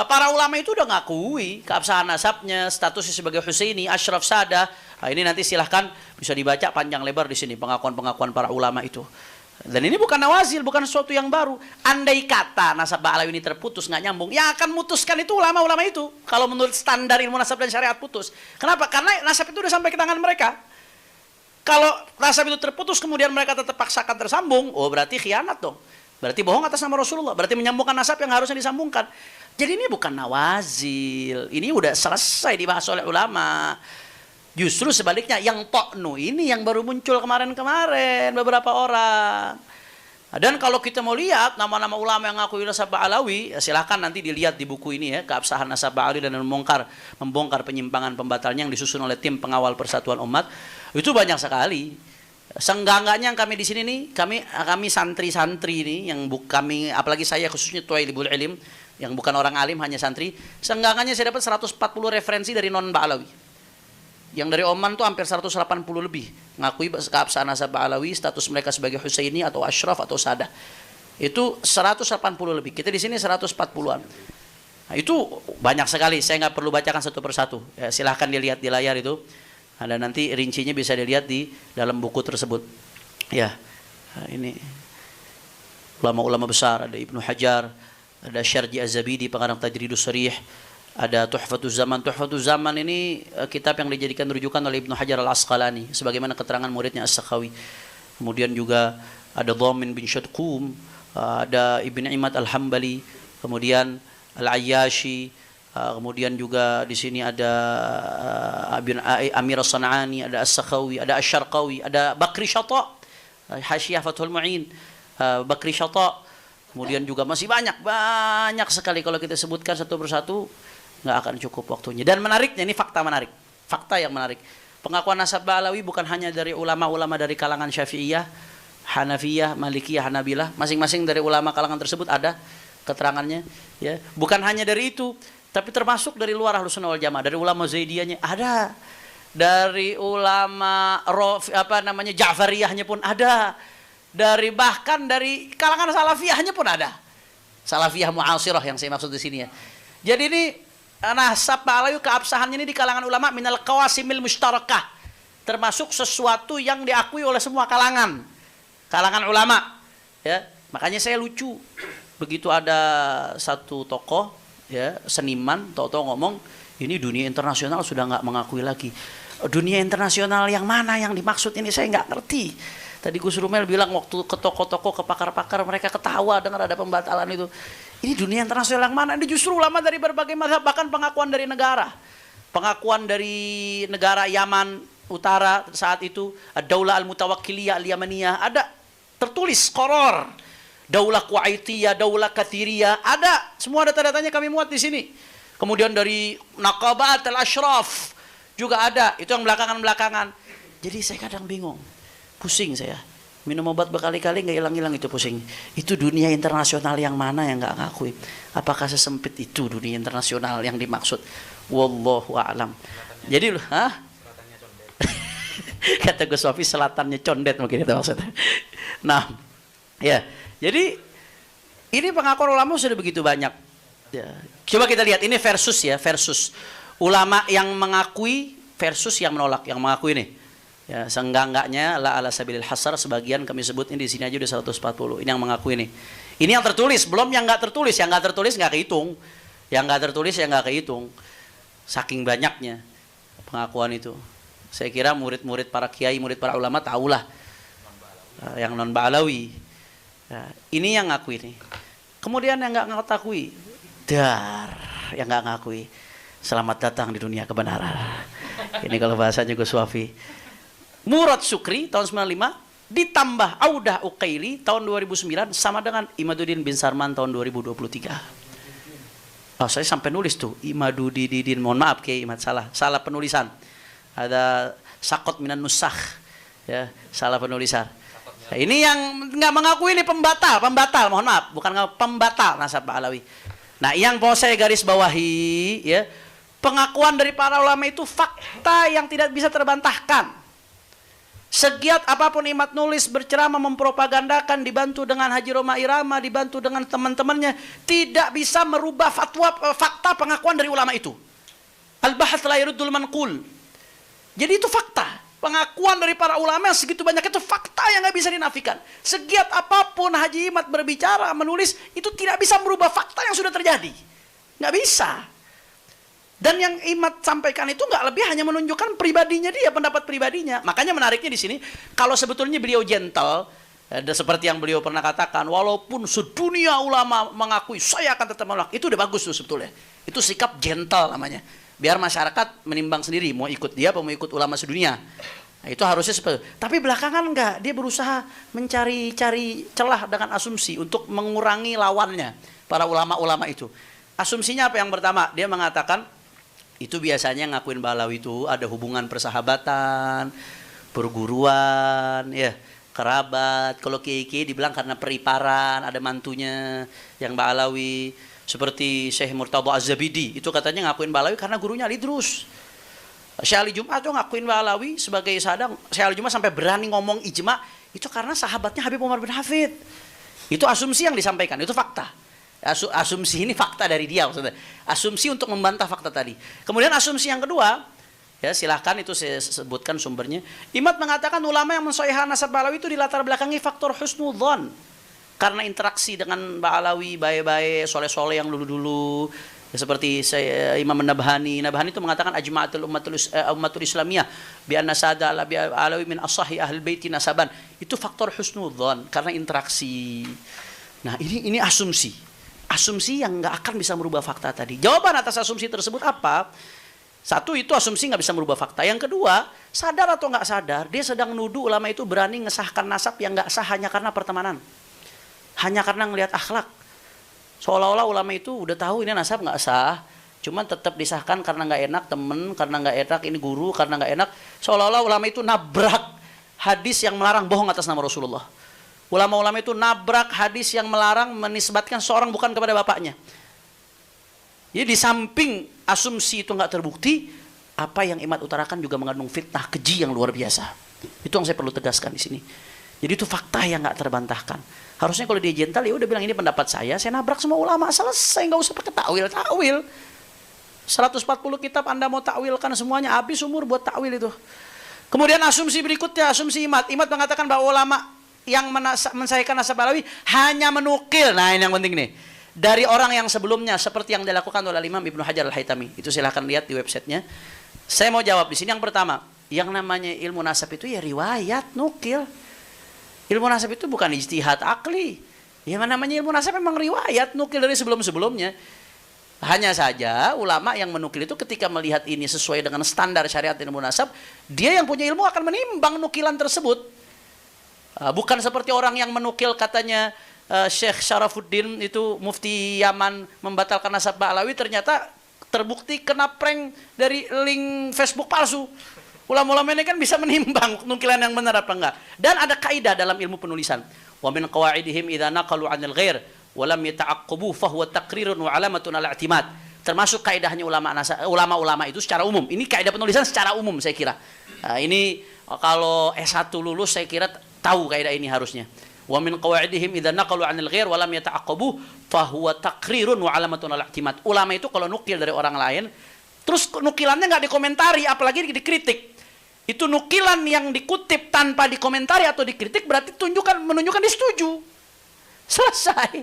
para ulama itu udah ngakui keabsahan nasabnya, statusnya sebagai Husaini, Ashraf Sada. Nah, ini nanti silahkan bisa dibaca panjang lebar di sini pengakuan-pengakuan para ulama itu. Dan ini bukan nawazil, bukan sesuatu yang baru. Andai kata nasab Ba'alawi ini terputus, nggak nyambung, yang akan memutuskan itu ulama-ulama itu. Kalau menurut standar ilmu nasab dan syariat putus. Kenapa? Karena nasab itu udah sampai ke tangan mereka. Kalau nasab itu terputus, kemudian mereka tetap paksakan tersambung, oh berarti khianat dong. Berarti bohong atas nama Rasulullah. Berarti menyambungkan nasab yang harusnya disambungkan. Jadi ini bukan nawazil. Ini udah selesai dibahas oleh ulama. Justru sebaliknya, yang ta'nu ini yang baru muncul kemarin-kemarin beberapa orang. Dan kalau kita mau lihat nama-nama ulama yang ngaku nasab Ba'alawi, silahkan nanti dilihat di buku ini ya, Keabsahan Nasab Ba'alawi dan membongkar penyimpangan pembatalnya yang disusun oleh tim pengawal Persatuan Umat. Itu banyak sekali. Seenggak-enggaknya kami di sini nih, kami santri-santri ini yang kami, apalagi saya khususnya Thailibul Ilm yang bukan orang alim hanya santri, seenggak-enggaknya saya dapat 140 referensi dari non Ba'alawi. Yang dari Oman tuh hampir 180 lebih ngakui keabsahan nasab Ba'alawi, status mereka sebagai Husaini atau Ashraf atau Sadah. Itu 180 lebih. Kita di sini 140-an. Nah, itu banyak sekali. Saya nggak perlu bacakan satu persatu. Ya, silahkan dilihat di layar itu. Ada nanti rincinya bisa dilihat di dalam buku tersebut. Ya, nah, ini ulama-ulama besar. Ada Ibnu Hajar, ada Syarji Az-Zabidi pengarang Tajridus Sharih. Ada Tuhfatuz Zaman. Tuhfatuz Zaman ini kitab yang dijadikan rujukan oleh Ibnu Hajar Al-Asqalani sebagaimana keterangan muridnya As-Sakhawi. Kemudian juga ada Dhamin bin Syadqum, ada Ibn Imad Al-Hambali, kemudian Al-Ayyashi, kemudian juga di sini ada Amir As-San'ani, ada As-Sakhawi, ada Asy-Syarqawi, ada Bakri Syata, Hasyiyah Fathul Mu'in, Bakri Syata. Kemudian juga masih banyak sekali kalau kita sebutkan satu persatu nggak akan cukup waktunya. Dan menariknya, ini fakta menarik, fakta yang menarik. Pengakuan nasab Ba'alawi bukan hanya dari ulama-ulama dari kalangan Syafi'iyah, Hanafiyah, Malikiyah, Hanabilah. Masing-masing dari ulama kalangan tersebut ada keterangannya. Ya, bukan hanya dari itu, tapi termasuk dari luar Ahlussunnah wal Jamaah, dari ulama Zaidiyahnya ada, dari ulama Ja'fariyahnya pun ada, bahkan dari kalangan Salafiyahnya pun ada. Salafiyah mu'asirah yang saya maksud di sini ya. Jadi ini nasab Ba'alawi keabsahannya ini di kalangan ulama minal qawasimil mushtarakah, termasuk sesuatu yang diakui oleh semua kalangan ulama ya. Makanya saya lucu begitu ada satu tokoh ya, seniman tahu-tahu ngomong ini dunia internasional sudah nggak mengakui lagi. Dunia internasional yang mana yang dimaksud ini saya nggak ngerti. Tadi Gus Rumel bilang waktu ke toko-toko, ke pakar-pakar, mereka ketawa dengar ada pembatalan itu. Ini dunia internasional yang mana? Ini justru ulama dari berbagai mazhab, bahkan pengakuan dari negara. Pengakuan dari negara Yaman Utara saat itu, Daulah Al-Mutawakkiliyah Al-Yamaniyah, ada tertulis Qoror. Daulah Kuwaitiyah, Daulah Kathiriyah, ada. Semua data-datanya kami muat di sini. Kemudian dari Naqabat Al-Ashraf juga ada. Itu yang belakangan-belakangan. Jadi saya kadang bingung. Pusing saya. Minum obat berkali-kali nggak hilang-hilang itu pusing. Itu dunia internasional yang mana yang nggak ngakui? Apakah sesempit itu dunia internasional yang dimaksud? Wallahu a'lam. Jadi, kata Gus Wafi selatannya condet mungkin itu maksudnya. Nah, ya. Jadi ini pengakuan ulama sudah begitu banyak. Ya. Coba kita lihat ini versus ulama yang mengakui versus yang menolak, yang mengakui ini. Ya, seenggak-enggaknya la ala sabilil hasar, sebagian kami sebut ini di sini aja udah 140. Ini yang mengaku ini. Ini yang tertulis, belum yang enggak tertulis. Yang enggak tertulis enggak kehitung. Yang enggak tertulis yang enggak kehitung. Saking banyaknya pengakuan itu. Saya kira murid-murid para kiai, murid para ulama tahulah. Yang non Ba'alawi. Ya, ini yang ngaku ini. Kemudian yang enggak ngakui, yang enggak ngakui. Selamat datang di dunia kebenaran. Ini kalau bahasanya Gus Wafi. Murad Syukri tahun 95 ditambah Audah Uqaili tahun 2009 sama dengan Imaduddin bin Sarman tahun 2023. Oh, saya sampai nulis tuh Imaduddin, mohon maaf Kiai Imad, salah penulisan. Ada Sakot minan nusakh ya, salah penulisan. Nah, ini yang nggak mengakui ini pembatal, mohon maaf, bukan pembatal nasab Ba'alawi. Nah, yang mau saya garis bawahi ya, pengakuan dari para ulama itu fakta yang tidak bisa terbantahkan. Segiat apapun Imad nulis, berceramah, mempropagandakan, dibantu dengan Haji Roma Irama, dibantu dengan teman-temannya, tidak bisa merubah fakta pengakuan dari ulama itu. Al-bahath la yaruddul manqul. Jadi itu fakta. Pengakuan dari para ulama yang segitu banyak itu fakta yang nggak bisa dinafikan. Segiat apapun Haji Imad berbicara, menulis, itu tidak bisa merubah fakta yang sudah terjadi. Nggak bisa. Dan yang Imad sampaikan itu nggak lebih hanya menunjukkan pribadinya dia, pendapat pribadinya. Makanya menariknya di sini, kalau sebetulnya beliau gentle, seperti yang beliau pernah katakan, walaupun sedunia ulama mengakui, saya akan tetap menolak. Itu udah bagus tuh sebetulnya. Itu sikap gentle namanya. Biar masyarakat menimbang sendiri, mau ikut dia apa mau ikut ulama sedunia. Nah, itu harusnya seperti itu. Tapi belakangan enggak, dia berusaha mencari-cari celah dengan asumsi untuk mengurangi lawannya, para ulama-ulama itu. Asumsinya apa yang pertama? Dia mengatakan itu biasanya ngakuin Ba'alawi itu ada hubungan persahabatan, perguruan, ya, kerabat. Kalau kiai-kiai dibilang karena periparan, ada mantunya yang Ba'alawi. Seperti Syekh Murtadha Az-Zabidi, itu katanya ngakuin Ba'alawi karena gurunya Al-Idrus. Syekh Ali Jum'ah tuh ngakuin Ba'alawi sebagai sadang. Syekh Ali Jum'ah sampai berani ngomong ijma, itu karena sahabatnya Habib Umar bin Hafid. Itu asumsi yang disampaikan, itu fakta. Asumsi ini fakta dari dia maksudnya. Asumsi untuk membantah fakta tadi. Kemudian asumsi yang kedua, ya silahkan itu saya sebutkan sumbernya. Imad mengatakan ulama yang mensahihkan nasab Ba'alawi itu dilatar belakangi faktor husnudzon. Karena interaksi dengan Ba'alawi, baik-baik, soleh-soleh yang dulu-dulu. Ya, seperti Imam Nabhani. Nabhani itu mengatakan ajma'atul ummatul islamiyah bi anna sada Ba'alawi min asahi ahlul baiti nasaban. Itu faktor husnudzon karena interaksi. Nah, ini asumsi. Asumsi yang nggak akan bisa merubah fakta tadi. Jawaban atas asumsi tersebut apa? Satu, itu asumsi nggak bisa merubah fakta. Yang kedua, sadar atau nggak sadar, dia sedang nuduh ulama itu berani ngesahkan nasab yang nggak sah hanya karena pertemanan, hanya karena ngelihat akhlak. Seolah-olah ulama itu udah tahu ini nasab nggak sah, cuman tetap disahkan karena nggak enak temen, karena nggak enak ini guru, karena nggak enak. Seolah-olah ulama itu nabrak hadis yang melarang bohong atas nama Rasulullah. Ulama-ulama itu nabrak hadis yang melarang menisbatkan seorang bukan kepada bapaknya. Jadi di samping asumsi itu nggak terbukti, apa yang Imad utarakan juga mengandung fitnah keji yang luar biasa. Itu yang saya perlu tegaskan di sini. Jadi itu fakta yang nggak terbantahkan. Harusnya kalau dia gentle ya udah bilang ini pendapat saya nabrak semua ulama, selesai, nggak usah pakai takwil. 140 kitab Anda mau takwilkan semuanya, habis umur buat takwil itu. Kemudian asumsi berikutnya, asumsi Imad. Imad mengatakan bahwa ulama yang mensahihkan nasab Ba'alawi hanya menukil, nah ini yang penting nih, dari orang yang sebelumnya seperti yang dilakukan oleh Imam Ibnu Hajar Al-Haytami. Itu silahkan lihat di websitenya. Saya mau jawab di sini. Yang pertama, yang namanya ilmu nasab itu ya riwayat, nukil. Ilmu nasab itu bukan ijtihad akli. Yang namanya ilmu nasab memang riwayat, nukil dari sebelum-sebelumnya. Hanya saja ulama yang menukil itu ketika melihat ini sesuai dengan standar syariat ilmu nasab, dia yang punya ilmu akan menimbang nukilan tersebut. Bukan seperti orang yang menukil katanya Syekh Syarafuddin itu mufti Yaman membatalkan nasab Ba'alawi, ternyata terbukti kena prank dari link Facebook palsu. Ulama-ulama ini kan bisa menimbang nukilan yang benar apa enggak. Dan ada kaidah dalam ilmu penulisan. Wa min qawaidihim idza naqalu 'anil ghair wa lam yata'aqqabu fa huwa taqrirun wa 'alamatun 'ala i'timad. Termasuk kaidahnya ulama-ulama itu secara umum. Ini kaidah penulisan secara umum saya kira. Ini kalau S1 lulus saya kira tahu kaidah ini harusnya. Wa min qawaidihim idza naqalu 'anil ghair wa lam yata'aqqabu fa huwa taqrirun wa 'alamatun 'ala i'timad. Ulama itu kalau nukil dari orang lain, terus nukilannya nggak dikomentari, apalagi dikritik. Itu nukilan yang dikutip tanpa dikomentari atau dikritik berarti menunjukkan dia setuju. Selesai.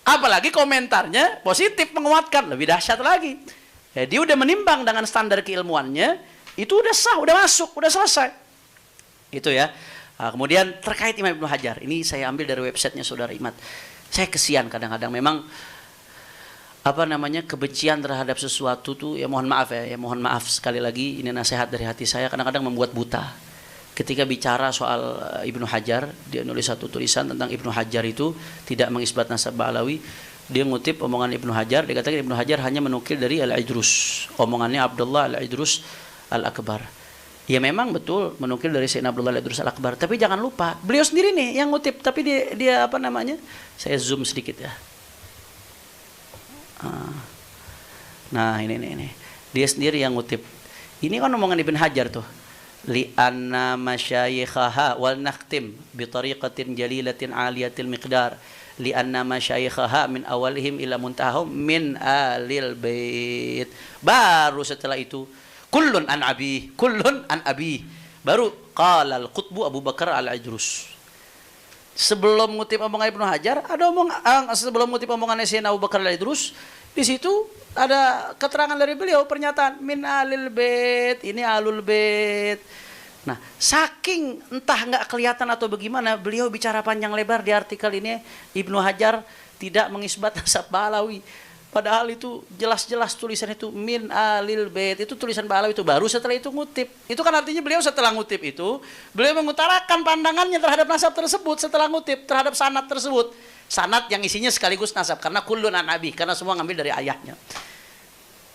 Apalagi komentarnya positif menguatkan, lebih dahsyat lagi. Ya, dia udah menimbang dengan standar keilmuannya, itu udah sah, udah masuk, udah selesai. Itu ya. Nah, kemudian terkait Imam Ibnu Hajar, ini saya ambil dari websitenya Saudara Imad. Saya kesian kadang-kadang memang kebencian terhadap sesuatu tuh ya mohon maaf sekali lagi, ini nasihat dari hati saya, kadang-kadang membuat buta. Ketika bicara soal Ibnu Hajar, dia nulis satu tulisan tentang Ibnu Hajar itu tidak mengisbat nasab Ba'alawi. Dia ngutip omongan Ibnu Hajar, dia katakan Ibnu Hajar hanya menukil dari Al-Idrus, omongannya Abdullah Al-Idrus Al-Akbar. Ya memang betul menukil dari Sayyidina Abdullah Al-Idrus Al-Akbar, tapi jangan lupa beliau sendiri nih yang ngutip, tapi dia saya zoom sedikit ya. Nah ini dia sendiri yang ngutip. Ini kan omongan Ibnu Hajar tuh. Li anna masyayikhaha wal nakhtim bi tariqatin jalilatin aliyatil miqdar li anna masyayikhaha min awalihim ila muntahum min alil bait. Baru setelah itu kullun an abi baru qala al-qutbu Abu Bakar al-Idrus. Sebelum ngutip omongan Ibnu Hajar ada sebelum ngutip omongan Sayyidina Abu Bakar al-Idrus, di situ ada keterangan dari beliau, pernyataan min alil bait, ini alul bait. Nah, saking entah nggak kelihatan atau bagaimana, beliau bicara panjang lebar di artikel ini, Ibnu Hajar tidak mengisbat nasab Ba'alawi. Padahal itu jelas-jelas tulisan itu min alil bait, itu tulisan Ba'alawi itu baru setelah itu ngutip. Itu kan artinya beliau setelah ngutip itu, beliau mengutarakan pandangannya terhadap nasab tersebut setelah ngutip, terhadap sanad tersebut. Sanad yang isinya sekaligus nasab, karena kullun an abi, karena semua ngambil dari ayahnya.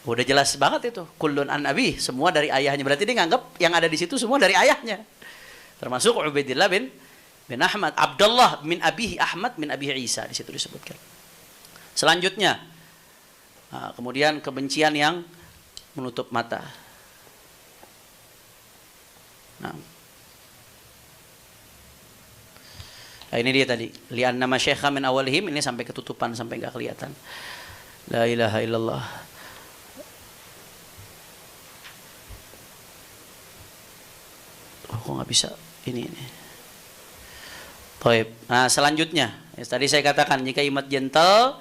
Udah jelas banget itu, kullun an abi, semua dari ayahnya. Berarti dia nganggap yang ada di situ semua dari ayahnya. Termasuk Ubaidillah bin Ahmad, Abdullah min abihi Ahmad min abihi Isa, di situ disebutkan. Selanjutnya, kemudian kebencian yang menutup mata. Nah, ini dia tadi. Li'an nama syekha min awalihim, ini sampai ketutupan, sampai nggak kelihatan. La ilaha illallah. Oh, kok nggak bisa ini. Baik. Nah, selanjutnya, tadi saya katakan jika imat gentle,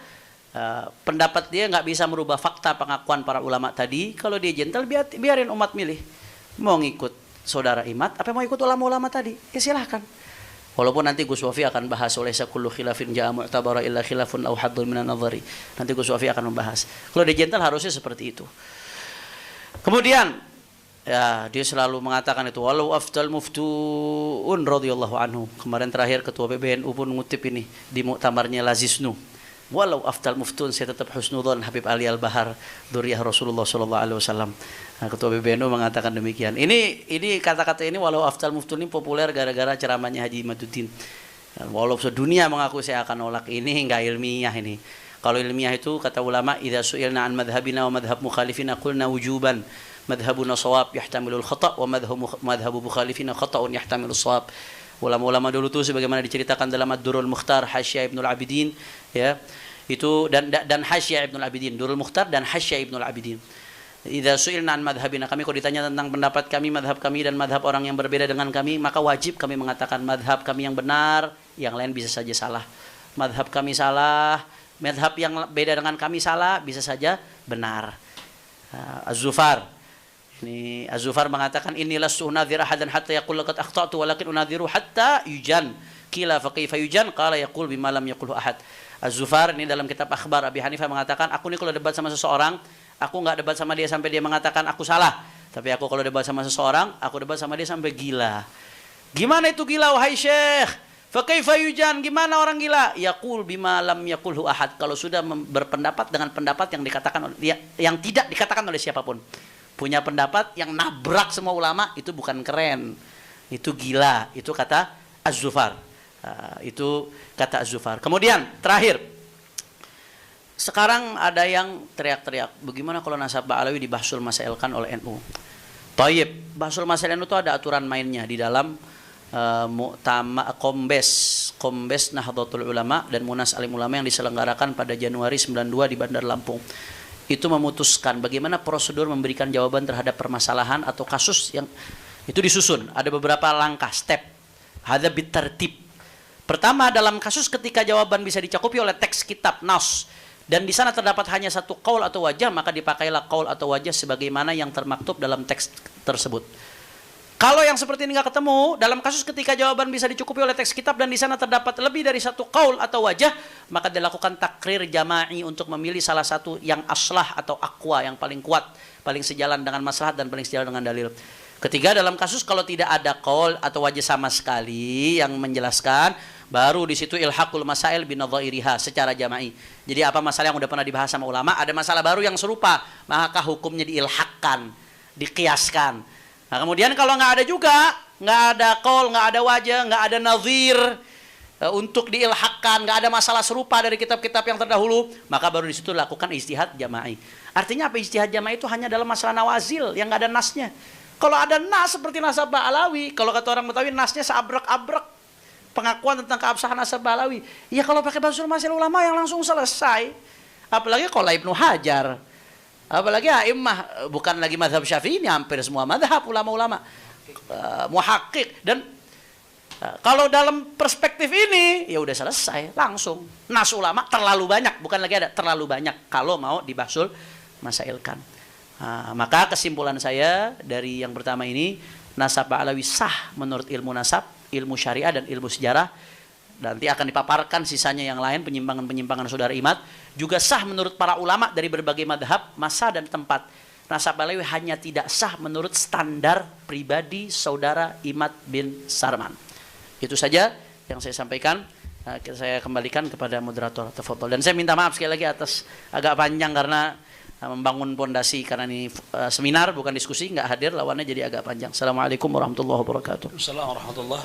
pendapat dia nggak bisa merubah fakta pengakuan para ulama tadi. Kalau dia gentle, biarin umat milih. Mau ngikut saudara imat, apa mau ikut ulama-ulama tadi? Ya silahkan. Walaupun nanti Gus Wafi akan bahas oleh kullu khilafin ja'a mu'tabara illa khilafun aw haddun minan nadhari. Nanti Gus Wafi akan membahas. Kalau dia gentle harusnya seperti itu. Kemudian ya, dia selalu mengatakan itu walau afdal muftuun radhiyallahu anhu. Kemarin terakhir ketua PBNU pun ngutip ini di muktamarnya Lazisnu. Walau afdal muftun, saya tetap husnudzon Habib Ali Al-Bahar, dzurriyyah Rasulullah sallallahu alaihi wasallam. Nah, ketua PBNU mengatakan demikian. Ini kata-kata ini walau afdal muftun ini populer gara-gara ceramahnya Haji Imaduddin. Walau sedunia mengaku saya akan nolak, ini enggak ilmiah ini. Kalau ilmiah itu kata ulama, idza su'ilna an madhhabina wa madhhab mukhalifina qulna wujuban. Madhhabuna shawab yahtamilul khata' wa madhhabu mukhalifina khata'un yahtamilus shawab. Ulama-ulama dulu tuh sebagaimana diceritakan dalam Ad-Durrul Mukhtar Hasyiah Ibnul Abidin, ya. Itu dan Hasyiah Ibnul Abidin, Durrul Mukhtar dan Hasyiah Ibnul Abidin. Idza su'ilna an madhhabina, kami kalau ditanya tentang pendapat kami, madhab kami dan madhab orang yang berbeda dengan kami, maka wajib kami mengatakan madhab kami yang benar, yang lain bisa saja salah. Madhab kami salah, madhab yang beda dengan kami salah, bisa saja benar. Az-Zufar, ini Az-Zufar mengatakan inilah sunnadzir ahadan hatta yaqul laqad akhtatu walakin unadhiru hatta yujan. Qila fa kaifa yujan? Qala yaqul bima lam yaqulhu ahad. Az-Zufar ini dalam kitab Akhbar Abi Hanifah mengatakan, aku ini kalau debat sama seseorang, aku enggak debat sama dia sampai dia mengatakan aku salah. Tapi aku kalau debat sama seseorang, aku debat sama dia sampai gila. Gimana itu gila wahai Syekh? Fa kaifa yujan? Gimana orang gila? Yaqul bima lam yaqulhu ahad. Kalau sudah berpendapat dengan pendapat yang dikatakan yang tidak dikatakan oleh siapapun. Punya pendapat yang nabrak semua ulama, itu bukan keren, itu gila. Itu kata Az-Zufar. Itu kata Az-Zufar. Kemudian terakhir, sekarang ada yang teriak-teriak, bagaimana kalau nasab Ba'alawi dibahsul masailkan oleh NU? Tayyib, bahsul masail NU itu ada aturan mainnya di dalam Kombes Nahdlatul Ulama dan Munas Alim Ulama yang diselenggarakan pada Januari 92 di Bandar Lampung. Itu memutuskan bagaimana prosedur memberikan jawaban terhadap permasalahan atau kasus yang itu disusun. Ada beberapa langkah, step. Hadza bitartib. Pertama, dalam kasus ketika jawaban bisa dicakupi oleh teks kitab nas dan di sana terdapat hanya satu qaul atau wajah, maka dipakailah qaul atau wajah sebagaimana yang termaktub dalam teks tersebut. Kalau yang seperti ini nggak ketemu, dalam kasus ketika jawaban bisa dicukupi oleh teks kitab dan di sana terdapat lebih dari satu qaul atau wajah, maka dilakukan takrir jama'i untuk memilih salah satu yang aslah atau aqwa, yang paling kuat, paling sejalan dengan maslahat dan paling sejalan dengan dalil. Ketiga, dalam kasus kalau tidak ada qaul atau wajah sama sekali yang menjelaskan, baru di situ ilhaqul masail binadhairiha secara jama'i. Jadi apa masalah yang udah pernah dibahas sama ulama, ada masalah baru yang serupa, maka hukumnya diilhaqkan, dikiaskan. Nah, kemudian kalau nggak ada juga, nggak ada qaul, nggak ada wajah, nggak ada nazir untuk diilhaqkan, nggak ada masalah serupa dari kitab-kitab yang terdahulu, maka baru di situ lakukan ijtihad jama'i. Artinya apa ijtihad jama'i itu hanya dalam masalah nawazil yang nggak ada nasnya. Kalau ada nas seperti nasab Ba'alawi, kalau kata orang Betawi nasnya seabrek-abrek pengakuan tentang keabsahan nasab Ba'alawi. Ya kalau pakai bahsul masail ulama yang langsung selesai. Apalagi kalau Ibnu Hajar. Apalagi a'immah, bukan lagi mazhab Syafi'i, ini hampir semua mazhab ulama-ulama muhaqqiq. Dan kalau dalam perspektif ini ya udah selesai langsung. Nas ulama terlalu banyak, bukan lagi ada, terlalu banyak kalau mau dibahsul masailkan. Maka kesimpulan saya dari yang pertama ini, nasab Ba'alawi sah menurut ilmu nasab, ilmu syariah dan ilmu sejarah. nanti akan dipaparkan sisanya yang lain, penyimpangan-penyimpangan saudara Imad, juga sah menurut para ulama dari berbagai madhab, masa dan tempat. Nasab Alawi hanya tidak sah menurut standar pribadi saudara Imad bin Sarman. Itu saja yang saya sampaikan. Saya kembalikan kepada moderator. Tafadhol. Dan saya minta maaf sekali lagi atas agak panjang karena membangun pondasi, karena ini seminar bukan diskusi, nggak hadir lawannya jadi agak panjang. Assalamualaikum warahmatullahi wabarakatuh. Assalamualaikum warahmatullahi